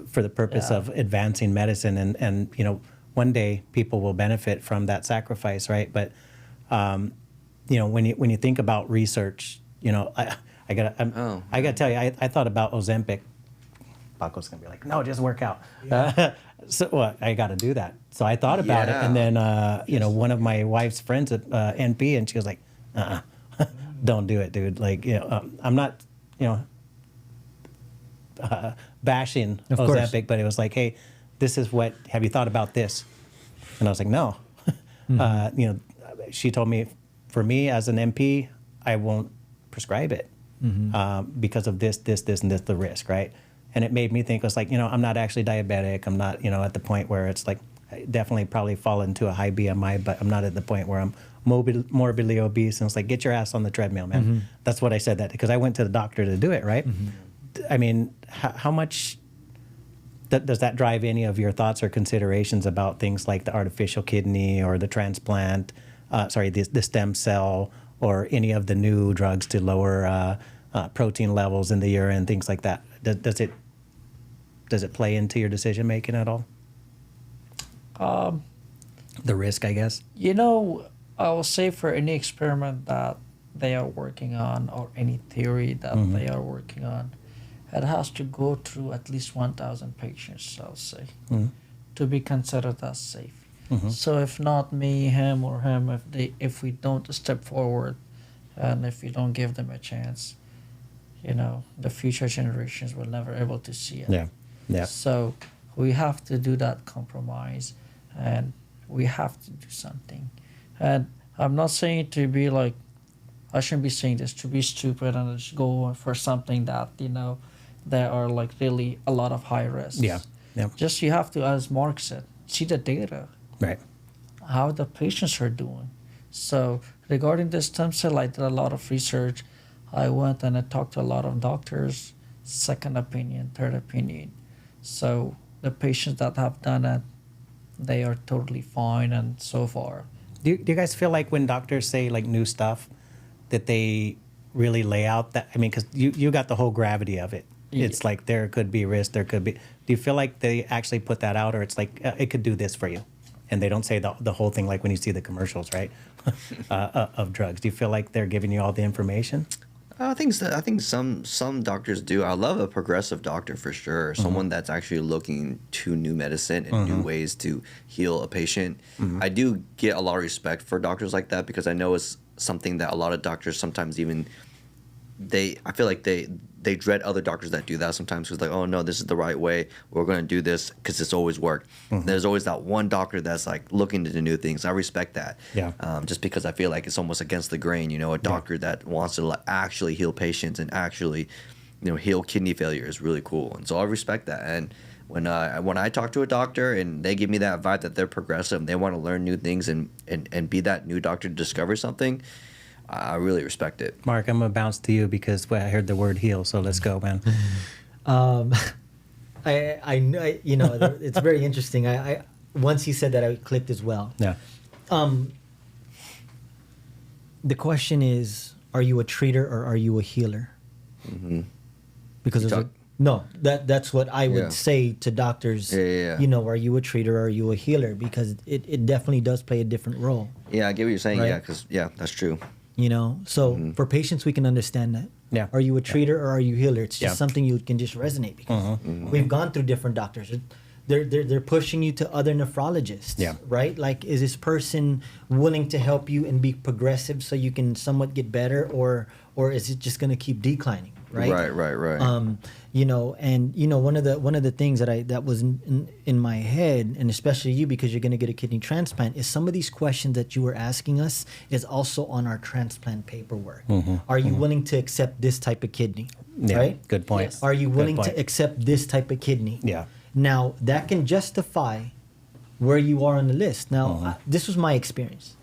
for the purpose of advancing medicine, and you know, one day people will benefit from that sacrifice, right? But you know, when you think about research, you know, I gotta tell you, I thought about Ozempic. Paco's gonna be like, no, just work out. So well, I got to do that. So I thought about it, and then you know, one of my wife's friends at NP, and she was like, don't do it, dude. Like, you know, I'm not, you know, bashing Ozempic, but it was like, hey, this is what. Have you thought about this? And I was like, no. You know, she told me, for me as an MP, I won't prescribe it because of this, and this, the risk, right? And it made me think, it was like, you know, I'm not actually diabetic. I'm not, you know, at the point where it's like, I definitely probably fall into a high BMI, but I'm not at the point where I'm morbidly obese. And it's like, get your ass on the treadmill, man. That's what I said that, because I went to the doctor to do it, right? I mean, how much does that drive any of your thoughts or considerations about things like the artificial kidney or the transplant, the stem cell, or any of the new drugs to lower protein levels in the urine, things like that? Does it play into your decision making at all? The risk, I guess. You know, I will say for any experiment that they are working on, or any theory that they are working on, it has to go through at least 1,000 patients, I'll say, to be considered as safe. So if not me, him, or him, if we don't step forward, and if we don't give them a chance, you know, the future generations will never able to see it. Yeah. So we have to do that compromise, and we have to do something. And I'm not saying to be like, I shouldn't be saying this, to be stupid and just go for something that, you know, there are like really a lot of high risks. Yeah. Just you have to, as Marc said, see the data. Right. How the patients are doing. So regarding this stem cell, I did a lot of research. I went and I talked to a lot of doctors, second opinion, third opinion. So the patients that have done it, they are totally fine, and so far. Do you guys feel like when doctors say like new stuff, that they really lay out that? I mean, because you got the whole gravity of it. It's like there could be risk, there could be. Do you feel like they actually put that out, or it's like it could do this for you, and they don't say the whole thing like when you see the commercials, right, of drugs? Do you feel like they're giving you all the information? I think some doctors do. I love a progressive doctor for sure. Someone that's actually looking to new medicine and new ways to heal a patient. I do get a lot of respect for doctors like that, because I know it's something that a lot of doctors sometimes even I feel like they dread other doctors that do that sometimes, because like, oh no, this is the right way, we're going to do this because it's always worked. There's always that one doctor that's like looking into new things. I respect that. Just because I feel like it's almost against the grain, you know, a doctor that wants to like actually heal patients and actually, you know, heal kidney failure is really cool. And so I respect that. And when I talk to a doctor and they give me that vibe that they're progressive and they want to learn new things and be that new doctor to discover something, I really respect it. Marc, I'm gonna bounce to you because I heard the word heal, so let's go, man. I know, you know, it's very interesting. I once he said that, I clicked as well. Yeah. The question is, are you a treater or are you a healer? Because that's what I would say to doctors. You know, are you a treater or are you a healer? Because it definitely does play a different role. Yeah, I get what you're saying. Right? Yeah, because that's true. You know, so for patients, we can understand that. Yeah. Are you a treater or are you a healer? It's just something you can just resonate, because we've gone through different doctors. They're pushing you to other nephrologists. Yeah. Right? Like, is this person willing to help you and be progressive so you can somewhat get better, or is it just going to keep declining? right? Right. You know, and you know, one of the things that was in my head, and especially you, because you're going to get a kidney transplant, is some of these questions that you were asking us is also on our transplant paperwork. Are you willing to accept this type of kidney? Yeah, Right? good point. Yes. Are you Good willing point. to accept this type of kidney? Yeah. Now, that can justify where you are on the list. Now, this was my experience.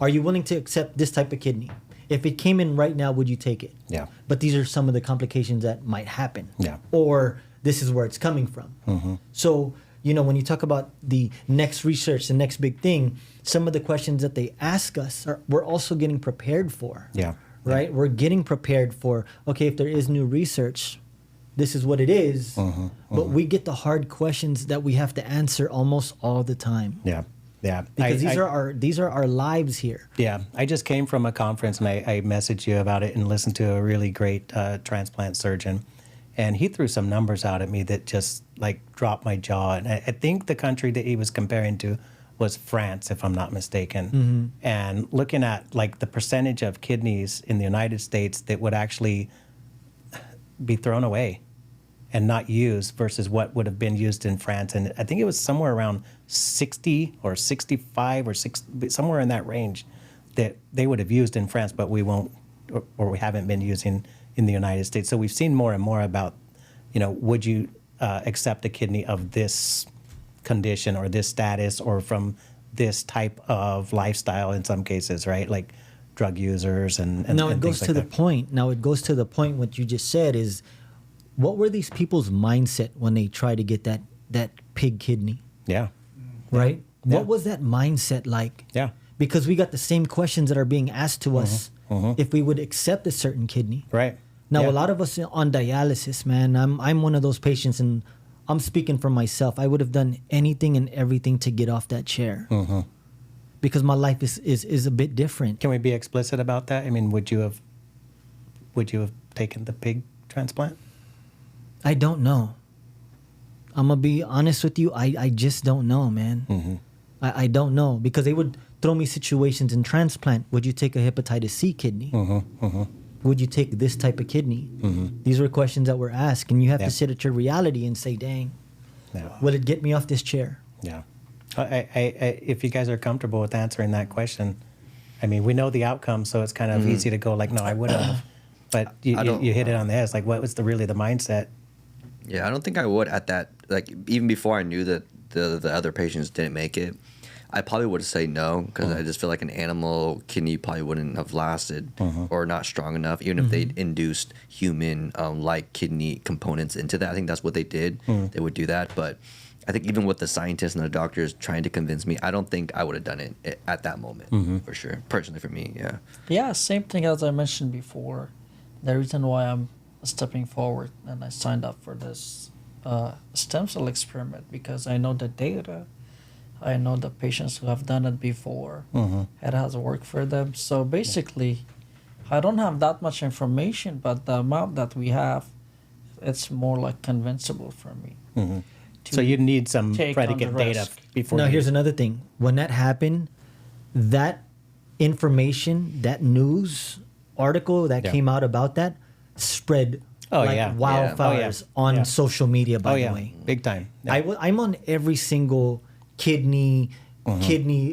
Are you willing to accept this type of kidney? If it came in right now, would you take it? Yeah. But these are some of the complications that might happen. Yeah. Or this is where it's coming from. So, you know, when you talk about the next research, the next big thing, some of the questions that they ask us we're also getting prepared for. Yeah. Right? We're getting prepared for, okay, if there is new research, this is what it is. But we get the hard questions that we have to answer almost all the time. Yeah. Yeah. Because these are our lives here. Yeah, I just came from a conference and I messaged you about it and listened to a really great transplant surgeon. And he threw some numbers out at me that just like dropped my jaw. And I think the country that he was comparing to was France, if I'm not mistaken. And looking at like the percentage of kidneys in the United States that would actually be thrown away and not used versus what would have been used in France. And I think it was somewhere around 60 or 65 or 60, somewhere in that range that they would have used in France, but we won't, or we haven't been using in the United States. So we've seen more and more about, you know, would you accept a kidney of this condition or this status or from this type of lifestyle in some cases, right? Like drug users and Now it things goes to like the that. point. Now it goes to the point. What you just said is, what were these people's mindset when they tried to get that pig kidney? Yeah. Right? Yeah. What was that mindset like? Yeah. Because we got the same questions that are being asked to us if we would accept a certain kidney. Right. Now, Yeah. a lot of us on dialysis, man, I'm one of those patients, and I'm speaking for myself. I would have done anything and everything to get off that chair because my life is a bit different. Can we be explicit about that? I mean, would you have taken the pig transplant? I don't know. I'm gonna be honest with you. I just don't know, man. I don't know, because they would throw me situations in transplant. Would you take a hepatitis C kidney? Would you take this type of kidney? These were questions that were asked, and you have Yeah. to sit at your reality and say, "Dang, Yeah. will it get me off this chair?" Yeah. If you guys are comfortable with answering that question, I mean, we know the outcome, so it's kind of easy to go like, no, I wouldn't have. But you hit it on the head. It's like, what was really the mindset? Yeah, I don't think I would at that. Like even before I knew that the other patients didn't make it, I probably would say no, because I just feel like an animal kidney probably wouldn't have lasted or not strong enough, even if they induced human like kidney components into that. I think that's what they did. They would do that, but I think even with the scientists and the doctors trying to convince me, I don't think I would have done it at that moment for sure. Personally, for me, yeah. Yeah, same thing as I mentioned before. The reason why I'm stepping forward and I signed up for this stem cell experiment, because I know the data, I know the patients who have done it before, it has worked for them. So basically, I don't have that much information, but the amount that we have, it's more like convincible for me. So you need some take on the predicate data risk. before. Now, you- here's another thing. When that happened, that information, that news article that Yeah. came out about that, spread Oh, like yeah. wildfires Yeah. Oh, yeah. on Yeah. social media, by Oh the yeah, way. big time. Yeah. I'm on every single kidney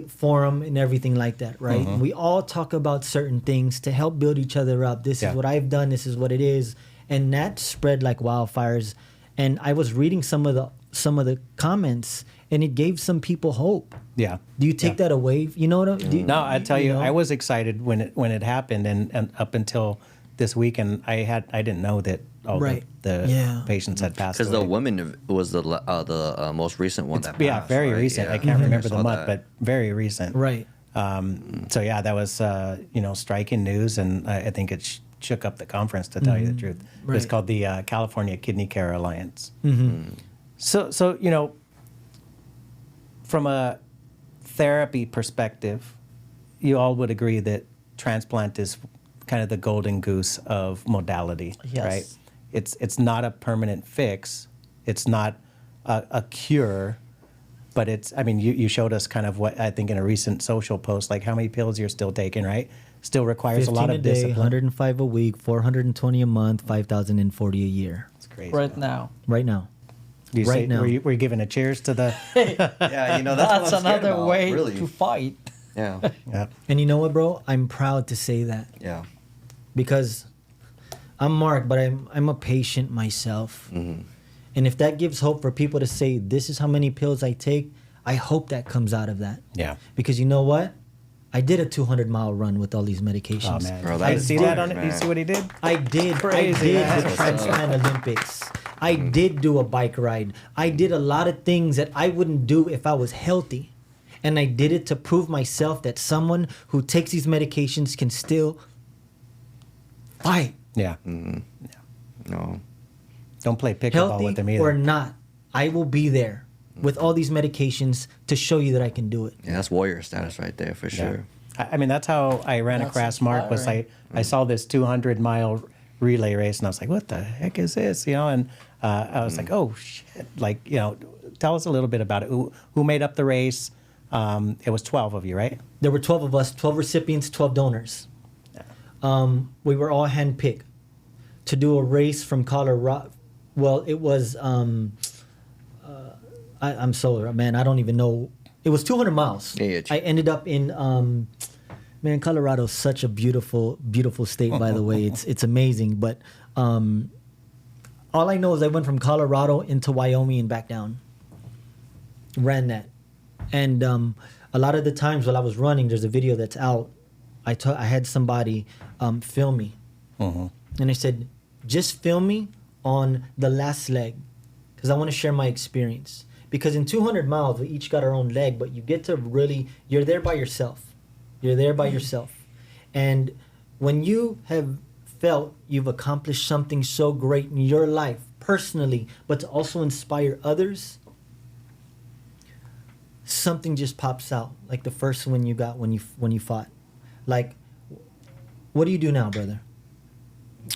forum and everything like that, right? We all talk about certain things to help build each other up. This Yeah. is what I've done, this is what it is. And that spread like wildfires. And I was reading some of the comments, and it gave some people hope. Yeah. Do you take that away? You know what I'm No, I tell you, know? I was excited when it happened, and up until this weekend, I didn't know that all Right. the Yeah. patients had passed Because away. the woman was the most recent one that passed. very right? recent. Yeah. I can't remember saw the month, that. but very recent. Right. So yeah, that was striking news, and I think it shook up the conference, to tell you the truth. It was Right. called the California Kidney Care Alliance. So from a therapy perspective, you all would agree that transplant is kind of the golden goose of modality, Yes. right? It's not a permanent fix. It's not a cure. But it's, I mean, you showed us kind of what I think in a recent social post, like how many pills you're still taking, right? Still requires a 15 lot a of day, discipline. 105 a week, 420 a month, 5,040 a year. It's crazy. Right now. Right now. Do you right say, now. were you giving a cheers to the? Yeah, you know, that's, That's what I'm scared another about, way really. to fight. Yeah, Yeah. And you know what, bro? I'm proud to say that yeah. because I'm Mark, but I'm a patient myself. Mm-hmm. And if that gives hope for people to say, this is how many pills I take, I hope that comes out of that. Yeah. Because you know what? I did a 200-mile run with all these medications. Oh man. Bro, that I is see that smart, on it. You man. see what he did? I did. Crazy, man. I did the That's what's Transplant Olympics. I did do a bike ride. I did a lot of things that I wouldn't do if I was healthy. And I did it to prove myself that someone who takes these medications can still fight. Yeah. No. Don't play pickleball Healthy with them either. or not, I will be there with all these medications to show you that I can do it. Yeah, that's warrior status right there for sure. I mean, that's how I ran That's across Mark. Was I saw this 200-mile relay race, and I was like, "What the heck is this?" You know, and I was like, "Oh shit!" Like, you know, tell us a little bit about it. Who made up the race? It was 12 of you, right? There were 12 of us, 12 recipients, 12 donors. We were all handpicked to do a race from Colorado. Well, it was, I'm so, man, I don't even know. It was 200 miles. Yeah, I ended up in, man, Colorado's such a beautiful, beautiful state, by the way. It's amazing. But all I know is I went from Colorado into Wyoming and back down. Ran that. And a lot of the times while I was running, there's a video that's out. I had somebody film me. And I said, just film me on the last leg because I want to share my experience. Because in 200 miles, we each got our own leg, but you get to really, you're there by yourself. You're there by yourself. And when you have felt you've accomplished something so great in your life, personally, but to also inspire others, something just pops out. Like the first one you got when you fought. Like, what do you do now, brother?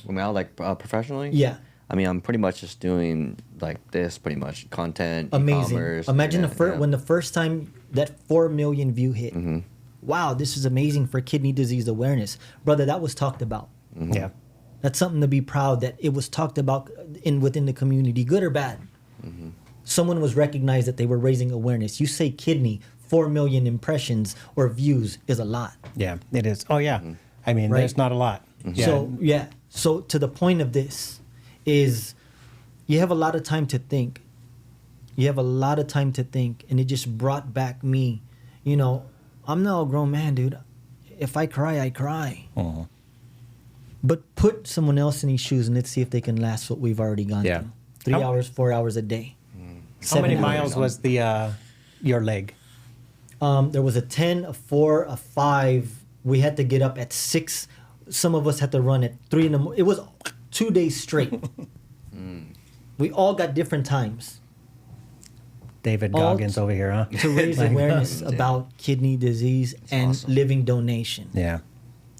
When I like professionally? Yeah. I mean, I'm pretty much just doing like this, pretty much content, Amazing. e-commerce. Imagine yeah. when the first time that 4 million view hit. Wow, this is amazing for kidney disease awareness, brother. That was talked about. Yeah. That's something to be proud that it was talked about within the community, good or bad. Someone was recognized that they were raising awareness. You say kidney, 4 million impressions or views is a lot. Yeah, it is. Oh yeah. I mean, Right. there's not a lot. Yeah. So yeah. So to the point of this is you have a lot of time to think. You have a lot of time to think, and it just brought back me. You know, I'm now a grown man, dude. If I cry, I cry. But put someone else in these shoes and let's see if they can last what we've already gone Yeah. through. 3 How- hours, 4 hours a day. How many 7 miles hours. was the your leg? There was a 10, a 4, a 5. We had to get up at 6. Some of us had to run at 3 in the morning. It was 2 days straight. We all got different times David All Goggins over here, huh? to raise awareness about kidney disease and awesome. living donation. Yeah.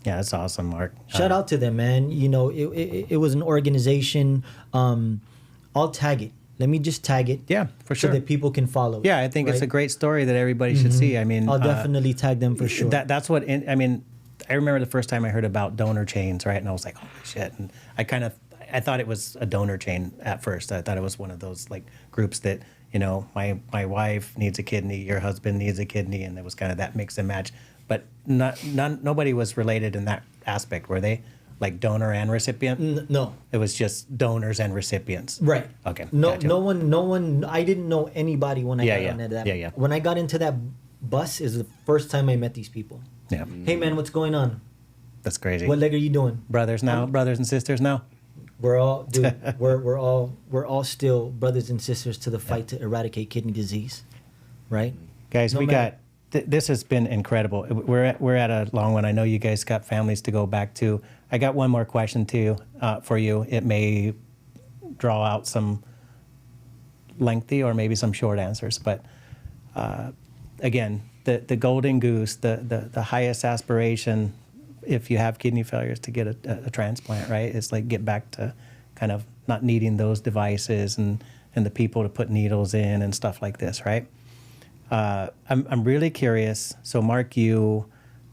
Yeah, that's awesome, Mark. Shout out to them, man. You know, it was an organization. I'll tag it. Let me just tag it. Yeah, for So sure. that people can follow it. Yeah, I think it's a right? great story that everybody should see. I mean, I'll definitely tag them for sure. That's what I mean. I remember the first time I heard about donor chains, right? And I was like, holy shit! And I thought it was a donor chain at first. I thought it was one of those like groups that, you know, my wife needs a kidney, your husband needs a kidney, and it was kind of that mix and match. But nobody was related in that aspect, were they? Like donor and recipient? No. It was just donors and recipients. Right. Okay. No, gotcha. no one. I didn't know anybody when I Yeah, got yeah. onto that. Yeah. When I got into that bus, is the first time I met these people. Yeah, Hey man, what's going on? that's crazy. What leg are you doing? Brothers and sisters now. We're all, dude. we're all still brothers and sisters to the fight to eradicate kidney disease, right? Guys, No we matter- got this has been incredible. We're at a long one. I know you guys got families to go back to. I got one more question for you. It may draw out some lengthy or maybe some short answers, but again, the golden goose, the highest aspiration, if you have kidney failure, is to get a transplant, right? It's like get back to kind of not needing those devices and the people to put needles in and stuff like this, right? I'm really curious. So, Mark, you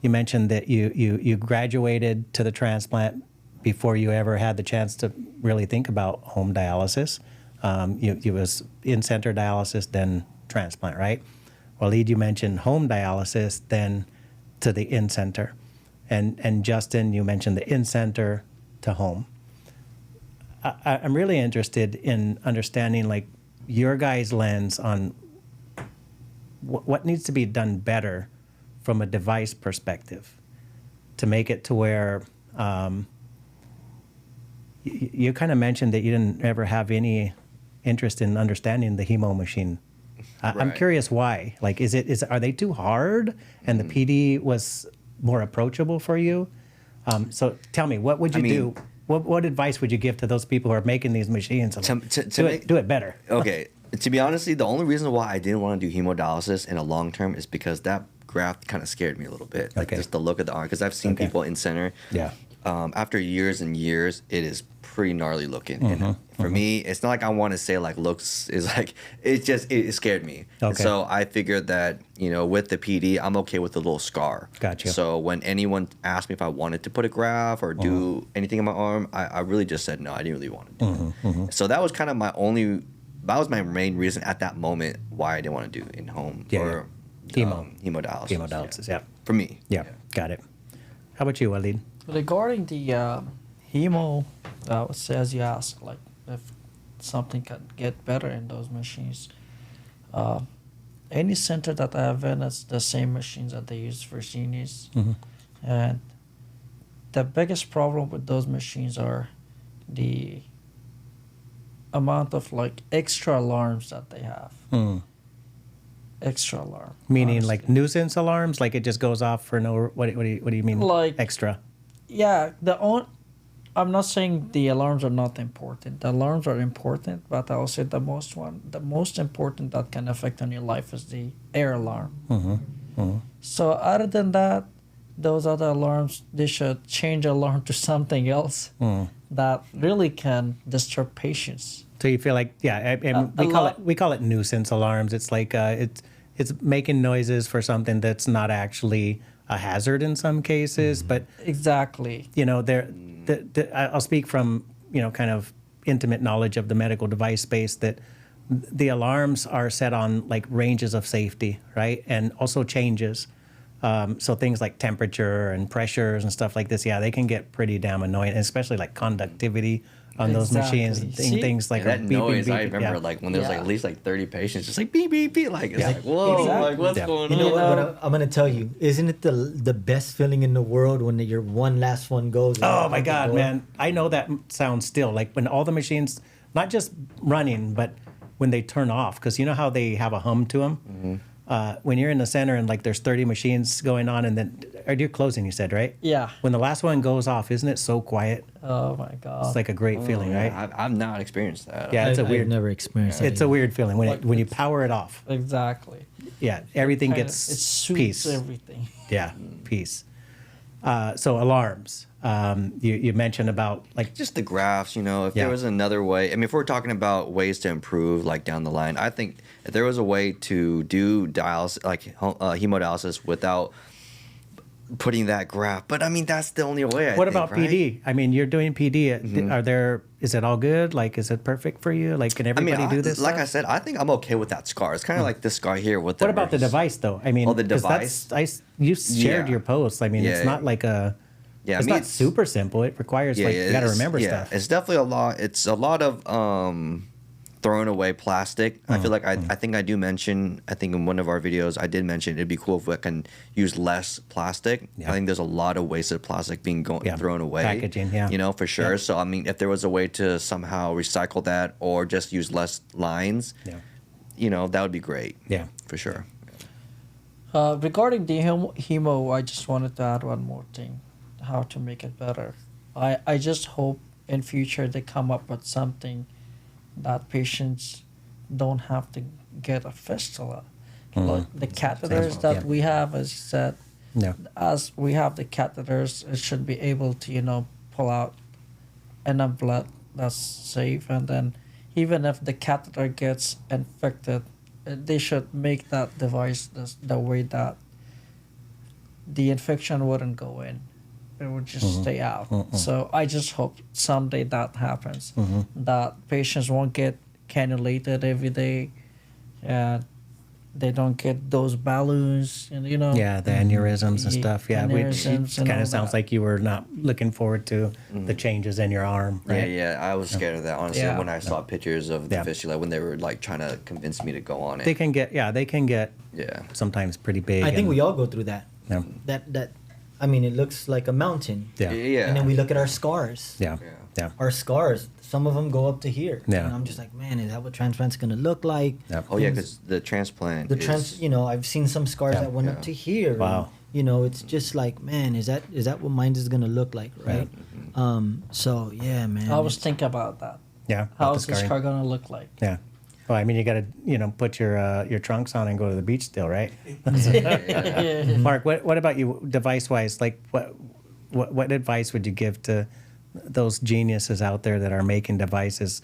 mentioned that you graduated to the transplant before you ever had the chance to really think about home dialysis. You was in-center dialysis, then transplant, right? Walid, you mentioned home dialysis, then to the in-center. And Justin, you mentioned the in-center to home. I'm really interested in understanding like your guys' lens on what needs to be done better from a device perspective to make it to where you kind of mentioned that you didn't ever have any interest in understanding the hemo machine. I'm Right. curious why. Like, are they too hard, and the PD was more approachable for you? So tell me, what would you do? What advice would you give to those people who are making these machines? Do it better. Okay, to be honest, the only reason why I didn't want to do hemodialysis in a long term is because that graft kind of scared me a little bit. Like Okay. just the look of the arm, because I've seen Okay. people in center. Yeah. After years and years, it is pretty gnarly looking. And for me, it's not like I want to say like looks is like it scared me. And Okay. so I figured that with the PD, I'm okay with the little scar. Gotcha. So when anyone asked me if I wanted to put a graft or do anything in my arm, I really just said no. I didn't really want to do it. So that was kind of that was my main reason at that moment why I didn't want to do in home or hemodialysis. Hemodialysis, yeah. For me. Yeah, got it. How about you, Walid? Regarding the hemo, as you asked, like if something can get better in those machines, any center that I have been, it's the same machines that they use for seniors. And the biggest problem with those machines are the amount of like extra alarms that they have. Extra alarm. Meaning honestly. like nuisance alarms, like it just goes off for no. What do you mean? Like- extra. Yeah, I'm not saying the alarms are not important. The alarms are important, but I will say the most important that can affect on your life is the air alarm. So other than that, those other alarms, they should change alarm to something else that really can disturb patients. So you feel like we call it nuisance alarms. It's like it's making noises for something that's not actually a hazard in some cases, but Exactly. I'll speak from kind of intimate knowledge of the medical device space that the alarms are set on like ranges of safety, right, and also changes. So things like temperature and pressures and stuff like this, they can get pretty damn annoying, especially like conductivity on those machines. Exactly. See? Things like that beeping, noise, I beeping, remember like when there's like Yeah. at least like 30 patients, just like beep, beep, beep. Like it's like, whoa, Exactly. like what's Yeah. going You know on? what? But I'm gonna tell you, isn't it the best feeling in the world when your one last one goes? and Oh out my the God, door? man! I know that sound still. Like when all the machines, not just running, but when they turn off, because you know how they have a hum to them. When you're in the center and like there's 30 machines going on, and then you're closing, you said, right? Yeah. When the last one goes off, isn't it so quiet? Oh my God. It's like a great feeling, right? I've not experienced that. Yeah, it's a I've weird. never experienced it. It's a weird feeling when Like when you it's- power it off. Exactly. Yeah, everything Kinda- gets it suits peace. everything. Yeah, peace. So alarms. You mentioned about like Just the graphs, if Yeah. there was another way. I mean, if we're talking about ways to improve, like down the line, I think if there was a way to do dialysis, like hemodialysis, without putting that graph. But I mean, that's the only way. What about PD? I mean, you're doing PD. Is it all good? Like, is it perfect for you? Like, can everybody do this? Like I stuff? said, I think I'm okay with that scar. It's kind of like this scar here. With What about the device, though? I mean, Oh, the 'cause device? You shared Yeah. your posts. I mean, Yeah, it's not like a. Yeah, I it's mean, not super simple. It requires you got to remember stuff. It's definitely a lot. It's a lot of throwing away plastic. I feel like I think I do mention. I think in one of our videos I did mention it'd be cool if we can use less plastic. Yeah. I think there's a lot of wasted plastic being thrown away. Packaging, yeah. For sure. Yeah. So I mean, if there was a way to somehow recycle that or just use less lines, that would be great. Yeah. For sure. Regarding the hemo, I just wanted to add one more thing, how to make it better. I just hope in future they come up with something that patients don't have to get a fistula. Like the catheters that we have, as you said, as we have the catheters, it should be able to, pull out enough blood that's safe. And then even if the catheter gets infected, they should make that device the way that the infection wouldn't go in. It would just stay out. So I just hope someday that happens. That patients won't get cannulated every day, and they don't get those balloons, and Yeah, the aneurysms and stuff. Yeah, aneurysms it and kind all of sounds that. like you were not looking forward to the changes in your arm, right? Yeah, I was scared of that, honestly, Yeah. when I saw pictures of the Yeah. fistula, when they were like trying to convince me to go on it. They can get Yeah. sometimes pretty big. I think and- we all go through that. Yeah. That I mean, it looks like a mountain. Yeah. Yeah. And then we look at our scars. Yeah. Yeah. Yeah. Our scars, some of them go up to here. Yeah. And I'm just like, man, is that what transplant's gonna look like? Yeah. Oh yeah, because the transplant. The is- I've seen some scars Yeah. that went up Yeah. to here. Wow. And, it's just like, man, is that what mine is gonna look like, right? So yeah, man. I was thinking about that. Yeah. How's the scarring. scar gonna look like? Yeah. Well, I mean, you got to, put your trunks on and go to the beach still, right? Mark, what about you, device-wise? Like, what advice would you give to those geniuses out there that are making devices?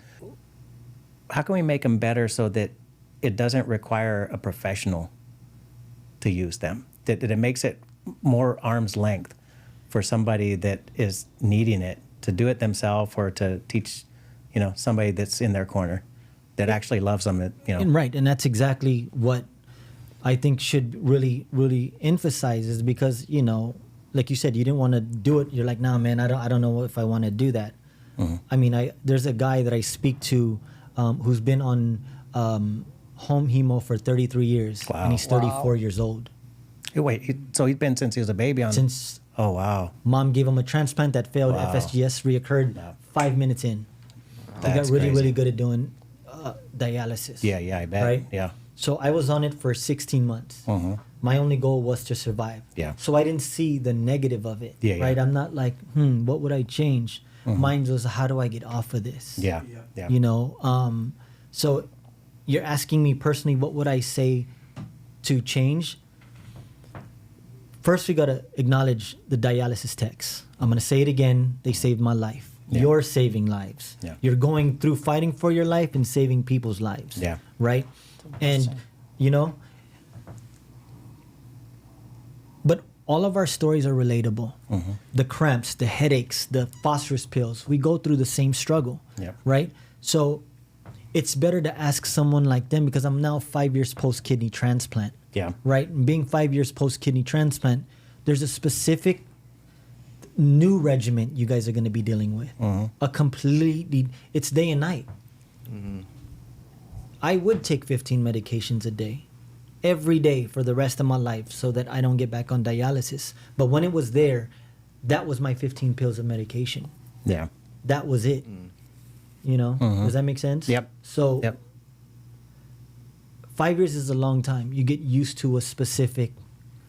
How can we make them better so that it doesn't require a professional to use them? That it makes it more arm's length for somebody that is needing it to do it themselves or to teach, somebody that's in their corner that actually loves them. And right, and that's exactly what I think should really, really emphasize is because like you said, you didn't want to do it. You're like, nah, man, I don't know if I want to do that. I mean, there's a guy that I speak to who's been on home hemo for 33 years, Wow. and he's 34 years old. Wait, so he's been since he was a baby on. Since Oh wow, mom gave him a transplant that failed, Wow. FSGS reoccurred 5 minutes in. He got That's really, crazy. really good at doing dialysis. Yeah, I bet. Right? Yeah. So I was on it for 16 months. My only goal was to survive. Yeah. So I didn't see the negative of it. Yeah, Right? yeah. I'm not like, what would I change? Mine was, how do I get off of this? Yeah. Yeah. Yeah. So you're asking me personally, what would I say to change? First, we got to acknowledge the dialysis techs. I'm going to say it again. They saved my life. Yeah. You're saving lives. Yeah. You're going through fighting for your life and saving people's lives. Yeah. Right? And, but all of our stories are relatable. The cramps, the headaches, the phosphorus pills, we go through the same struggle. Yep. Right? So it's better to ask someone like them because I'm now 5 years post kidney transplant. Yeah. Right? And being 5 years post kidney transplant, there's a specific new regimen you guys are going to be dealing with. A completely, it's day and night. I would take 15 medications a day, every day for the rest of my life so that I don't get back on dialysis. But when it was there, that was my 15 pills of medication. Yeah. That was it. Does that make sense? Yep. So Yep. 5 years is a long time. You get used to a specific,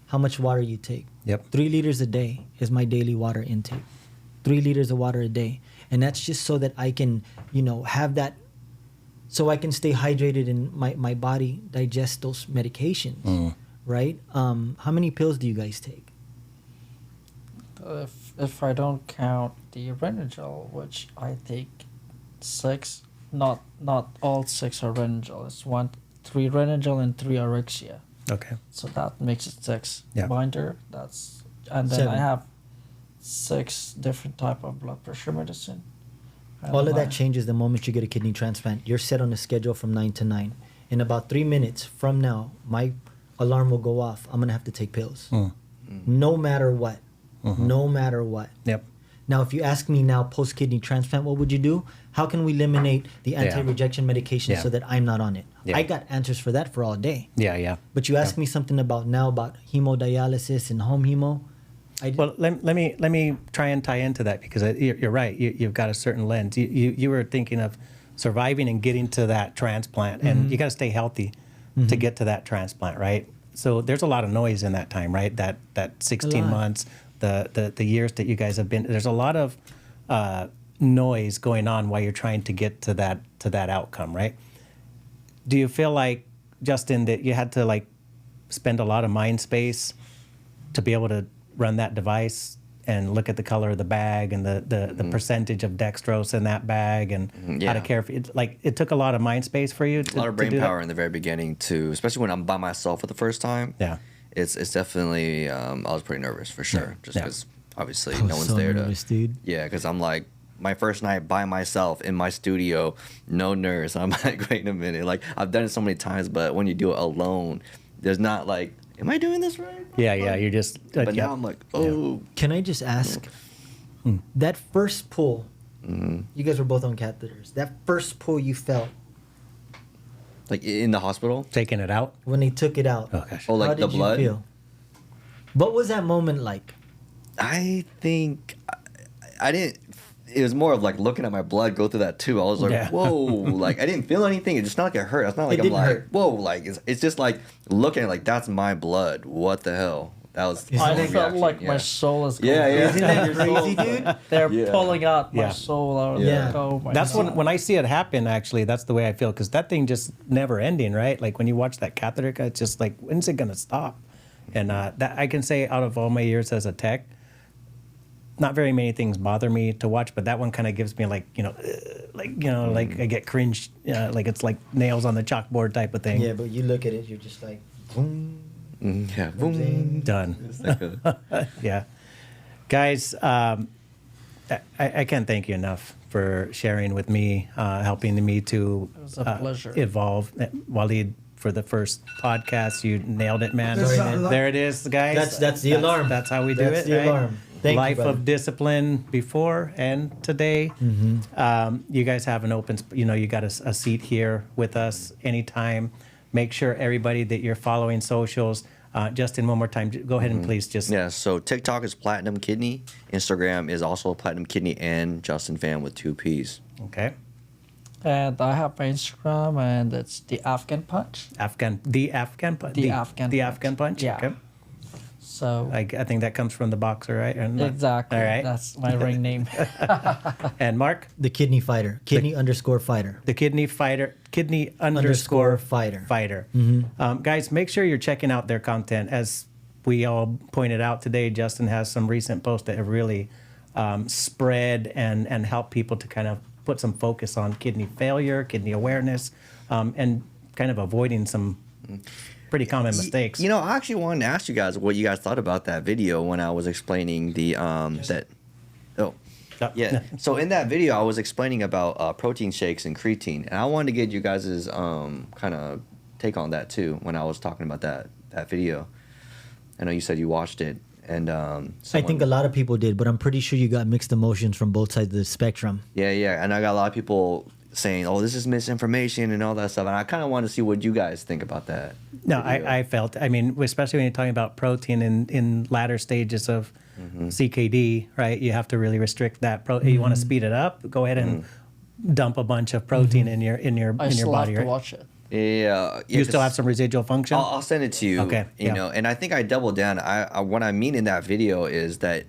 how much water you take. Yep. 3 liters a day is my daily water intake. 3 liters of water a day. And that's just so that I can, have that, so I can stay hydrated and my body digest those medications. Right? How many pills do you guys take? If I don't count the Renagel, which I take 6, not all 6 are Renagel. It's 3 Renagel and 3 Orexia. Okay. So that makes it 6. Yeah. Binder, and then 7. I have 6 different type of blood pressure medicine. And All of my- that changes the moment you get a kidney transplant. You're set on a schedule from 9 to 9. In about 3 minutes from now, my alarm will go off. I'm going to have to take pills. No matter what. No matter what. Yep. Now, if you ask me now, post-kidney transplant, what would you do? How can we eliminate the anti-rejection medication Yeah. so that I'm not on it? Yeah. I got answers for that for all day. Yeah. Yeah. But you ask me something about hemodialysis and home hemo. Well, let me try and tie into that because you're right. You've got a certain lens. You were thinking of surviving and getting to that transplant, and you got to stay healthy to get to that transplant, right? So there's a lot of noise in that time, right? That 16 months, the years that you guys have been. There's a lot of noise going on while you're trying to get to that outcome, right? Do you feel like, Justin, that you had to spend a lot of mind space to be able to run that device and look at the color of the bag and the percentage of dextrose in that bag and how to care for it. Like, it took a lot of mind space for you. A lot of brain power in the very beginning too, especially when I'm by myself for the first time. Yeah. It's definitely I was pretty nervous for sure, just because obviously no one's so there nervous, to. dude. Yeah, because I'm like my first night by myself in my studio, no nurse. I'm like, wait a minute, like I've done it so many times, but when you do it alone, there's not like, am I doing this right? Yeah, you're just. But now I'm like, oh. Can I just ask, that first pull, you guys were both on catheters. That first pull you felt Like in the hospital? Taking it out. when they took it out. Oh gosh. Oh, like how the did blood? you feel? What was that moment like? I think I didn't. It was more of like looking at my blood go through that tube. I was like, Yeah. whoa, like I didn't feel anything. It's just not like it hurt. It's not like I'm didn't like, hurt. whoa, like it's just like looking at like that's my blood. What the hell? That was. Isn't I that felt reaction, like yeah. my soul is going Yeah, yeah. Isn't that crazy, dude? They're Yeah. pulling out my Yeah. soul. I was Yeah. like, oh my That's God. when I see it happen. Actually, that's the way I feel, because that thing just never ending, right? Like when you watch that catheter, it's just like, when's it gonna stop? And that I can say, out of all my years as a tech, not very many things bother me to watch, but that one kind of gives me like like I get cringe, like it's like nails on the chalkboard type of thing. Yeah, but you look at it, you're just like, boom. Yeah, boom. Done. It's like a- Yeah, guys, I can't thank you enough for sharing with me, helping me to It was a pleasure. evolve. Walid, for the first podcast, you nailed it, man. Sorry, man. There it is, guys. That's the alarm. That's how we do That's it. the right? alarm. Thank you, Life brother. of discipline before and today. You guys have an open. You got a seat here with us anytime. Make sure everybody that you're following socials. Justin, one more time, go ahead and please just. Yeah, so TikTok is Platinum Kidney. Instagram is also Platinum Kidney and Justin Pham with 2 P's. Okay. And I have my Instagram, and it's the Afghan Punch. The Afghan punch. The Afghan The punch. Afghan punch. Yeah. Okay. So I think that comes from the boxer, right? Or not? exactly, All right. that's my ring name. And Mark, The kidney fighter. Kidney underscore fighter. the kidney fighter, kidney underscore fighter. fighter. Guys, make sure you're checking out their content. As we all pointed out today, Justin has some recent posts that have really spread and helped people to kind of put some focus on kidney failure, kidney awareness, and kind of avoiding some pretty common mistakes. You know, I actually wanted to ask you guys what you guys thought about that video when I was explaining the that. Oh, yeah. So in that video, I was explaining about protein shakes and creatine, and I wanted to get you guys' kind of take on that too when I was talking about that video. I know you said you watched it, and I think a lot of people did, but I'm pretty sure you got mixed emotions from both sides of the spectrum. Yeah, and I got a lot of people saying, "Oh, this is misinformation" and all that stuff, and I kind of want to see what you guys think about that. No, video. I felt, I mean, especially when you're talking about protein in latter stages of CKD, right? You have to really restrict that. You want to speed it up, go ahead and dump a bunch of protein in your I in your still body. have to Right? watch it. Yeah, You still 'cause have some residual function? I'll send it to you. Okay, You yeah. know, and I think I doubled down. I what I mean in that video is that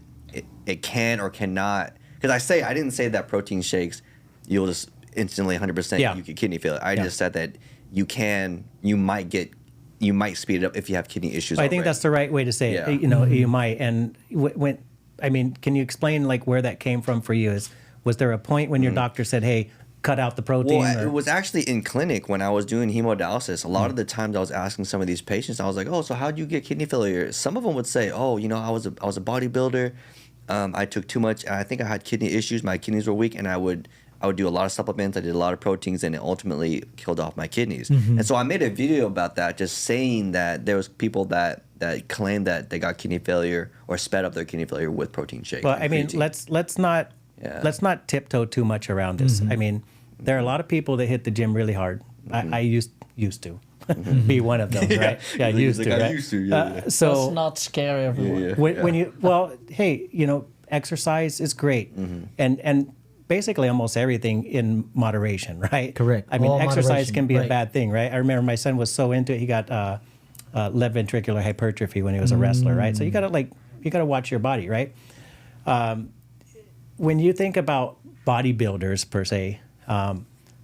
it can or cannot, because I didn't say that protein shakes you'll just instantly 100% Yeah. you get kidney failure. I Yeah. just said that you might speed it up if you have kidney issues. I think already. that's the right way to say Yeah. it. You know, you might. And when, I mean, can you explain like where that came from for you? Was there a point when your doctor said, "Hey, cut out the protein"? Well, or- it was actually in clinic when I was doing hemodialysis. A lot of the times I was asking some of these patients, I was like, "Oh, so how'd you get kidney failure?" Some of them would say, "Oh, you know, I was a bodybuilder. I took too much. I think I had kidney issues. My kidneys were weak, and I would do a lot of supplements. I did a lot of proteins, and it ultimately killed off my kidneys." And so I made a video about that, just saying that there was people that claimed that they got kidney failure or sped up their kidney failure with protein shake. Well, and I mean, creatine. let's not tiptoe too much around this. I mean, there are a lot of people that hit the gym really hard. I used to be one of them, right? Yeah, He's used like, to, "I right? used to, yeah." So Let's not scare everyone. when you hey, you know, exercise is great, and basically almost everything in moderation, right? Correct. I mean, All exercise moderation, can be a right. bad thing, right? I remember my son was so into it, he got left ventricular hypertrophy when he was a wrestler, right? So you gotta watch your body, right? When you think about bodybuilders per se,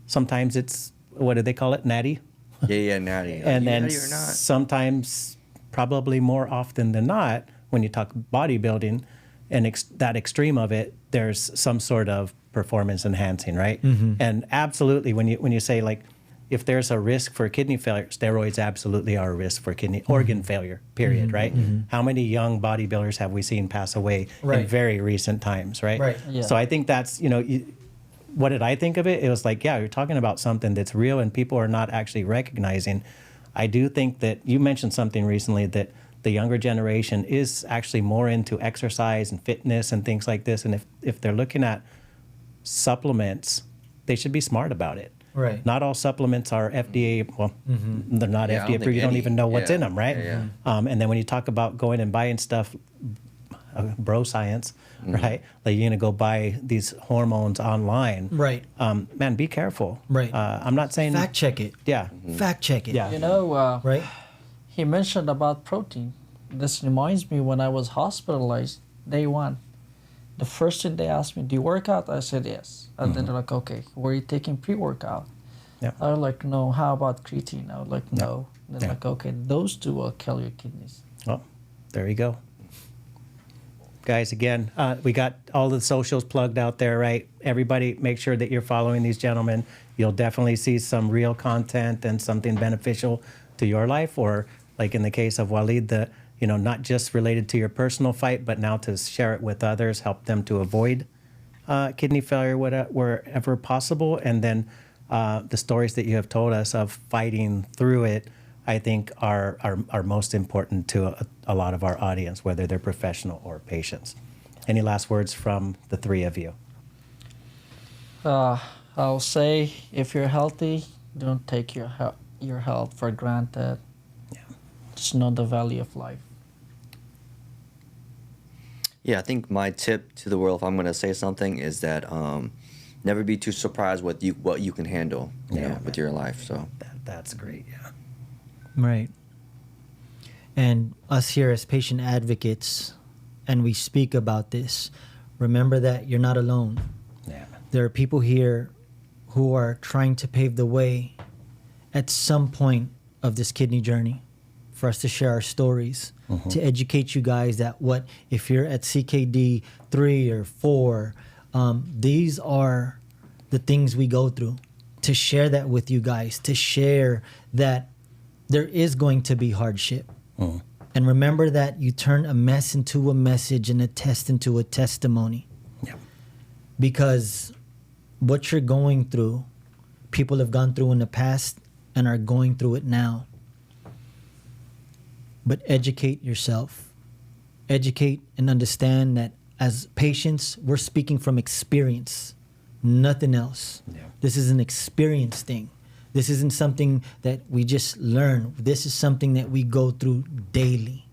sometimes it's, what do they call it, natty? Yeah, natty. And then natty or not? sometimes, probably more often than not, when you talk bodybuilding, that extreme of it, there's some sort of performance enhancing, right? And absolutely, when you say like, if there's a risk for kidney failure, steroids absolutely are a risk for kidney organ failure, period, right? How many young bodybuilders have we seen pass away in very recent times, right? Right. Yeah. So I think that's, what did I think of it? It was like, yeah, you're talking about something that's real and people are not actually recognizing. I do think that you mentioned something recently that the younger generation is actually more into exercise and fitness and things like this. And if they're looking at supplements, they should be smart about it. Right. Not all supplements are FDA. Well, they're not Yeah, I don't FDA approved. think You don't any. even know what's Yeah. in them, right? Yeah. And then when you talk about going and buying stuff, bro science, right? Like you're gonna go buy these hormones online, Right. Man, be careful. Right. I'm not saying Fact check it. Yeah. Fact check it. Yeah. You know, Right. he mentioned about protein. This reminds me when I was hospitalized, day one. The first thing they asked me, do you work out? I said yes. And then they're like, okay, were you taking pre-workout? Yeah. I was like, no. How about creatine? I was like, no. They're Yeah. like, okay, those two will kill your kidneys. Well, there you go. Guys, again, we got all the socials plugged out there, right? Everybody, make sure that you're following these gentlemen. You'll definitely see some real content and something beneficial to your life, or like in the case of Walid, not just related to your personal fight, but now to share it with others, help them to avoid kidney failure wherever possible. And then the stories that you have told us of fighting through it, I think are most important to a lot of our audience, whether they're professional or patients. Any last words from the three of you? I'll say, if you're healthy, don't take your health for granted. Yeah. Just know the value of life. Yeah, I think my tip to the world, if I'm going to say something, is that never be too surprised what you can handle, with your life. So That's great, yeah. Right. And us here as patient advocates, and we speak about this, remember that you're not alone. Yeah. There are people here who are trying to pave the way at some point of this kidney journey for us to share our stories, to educate you guys that if you're at CKD 3 or 4, these are the things we go through, to share that with you guys, to share that there is going to be hardship. And remember that you turn a mess into a message and a test into a testimony. Yeah. Because what you're going through, people have gone through in the past and are going through it now. But educate yourself. Educate and understand that as patients, we're speaking from experience, nothing else. Yeah. This is an experience thing. This isn't something that we just learn. This is something that we go through daily.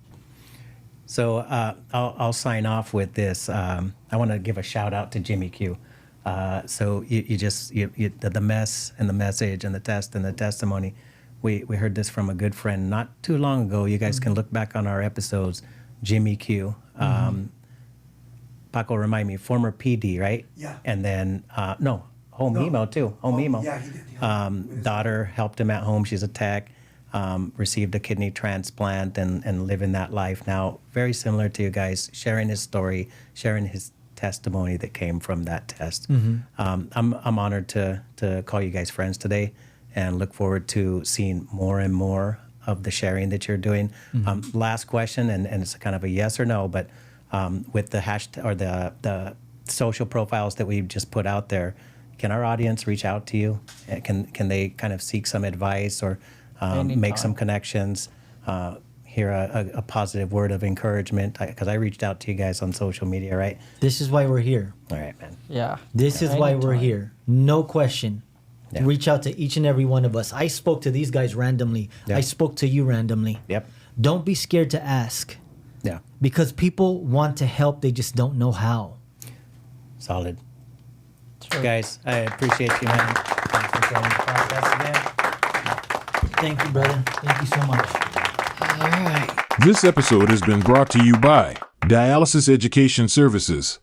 So I'll sign off with this. I want to give a shout out to Jimmy Q. So the mess and the message and the test and the testimony. We heard this from a good friend not too long ago. You guys can look back on our episodes. Jimmy Q. Paco, remind me, former PD, right? Yeah. And then home No. hemo too. Home hemo. Yeah, he did. Yeah. Daughter helped him at home. She's a tech. Received a kidney transplant and living that life now. Very similar to you guys, sharing his story, sharing his testimony that came from that test. I'm honored to call you guys friends today, and look forward to seeing more and more of the sharing that you're doing. Last question, and it's kind of a yes or no, but with the hashtag or the social profiles that we've just put out there, can our audience reach out to you? Can they kind of seek some advice or make some connections, hear a positive word of encouragement? Because I reached out to you guys on social media, right? This is why we're here. All right, man. Yeah. This is why we're Anytime. here. No question. Yeah. Reach out to each and every one of us. I spoke to these guys randomly. Yeah. I spoke to you randomly. Yep. Don't be scared to ask, Yeah. because people want to help. They just don't know how. Solid. True. Guys, I appreciate you, man. Thanks for joining the podcast again. Thank you, brother. Thank you so much. All right. This episode has been brought to you by Dialysis Education Services.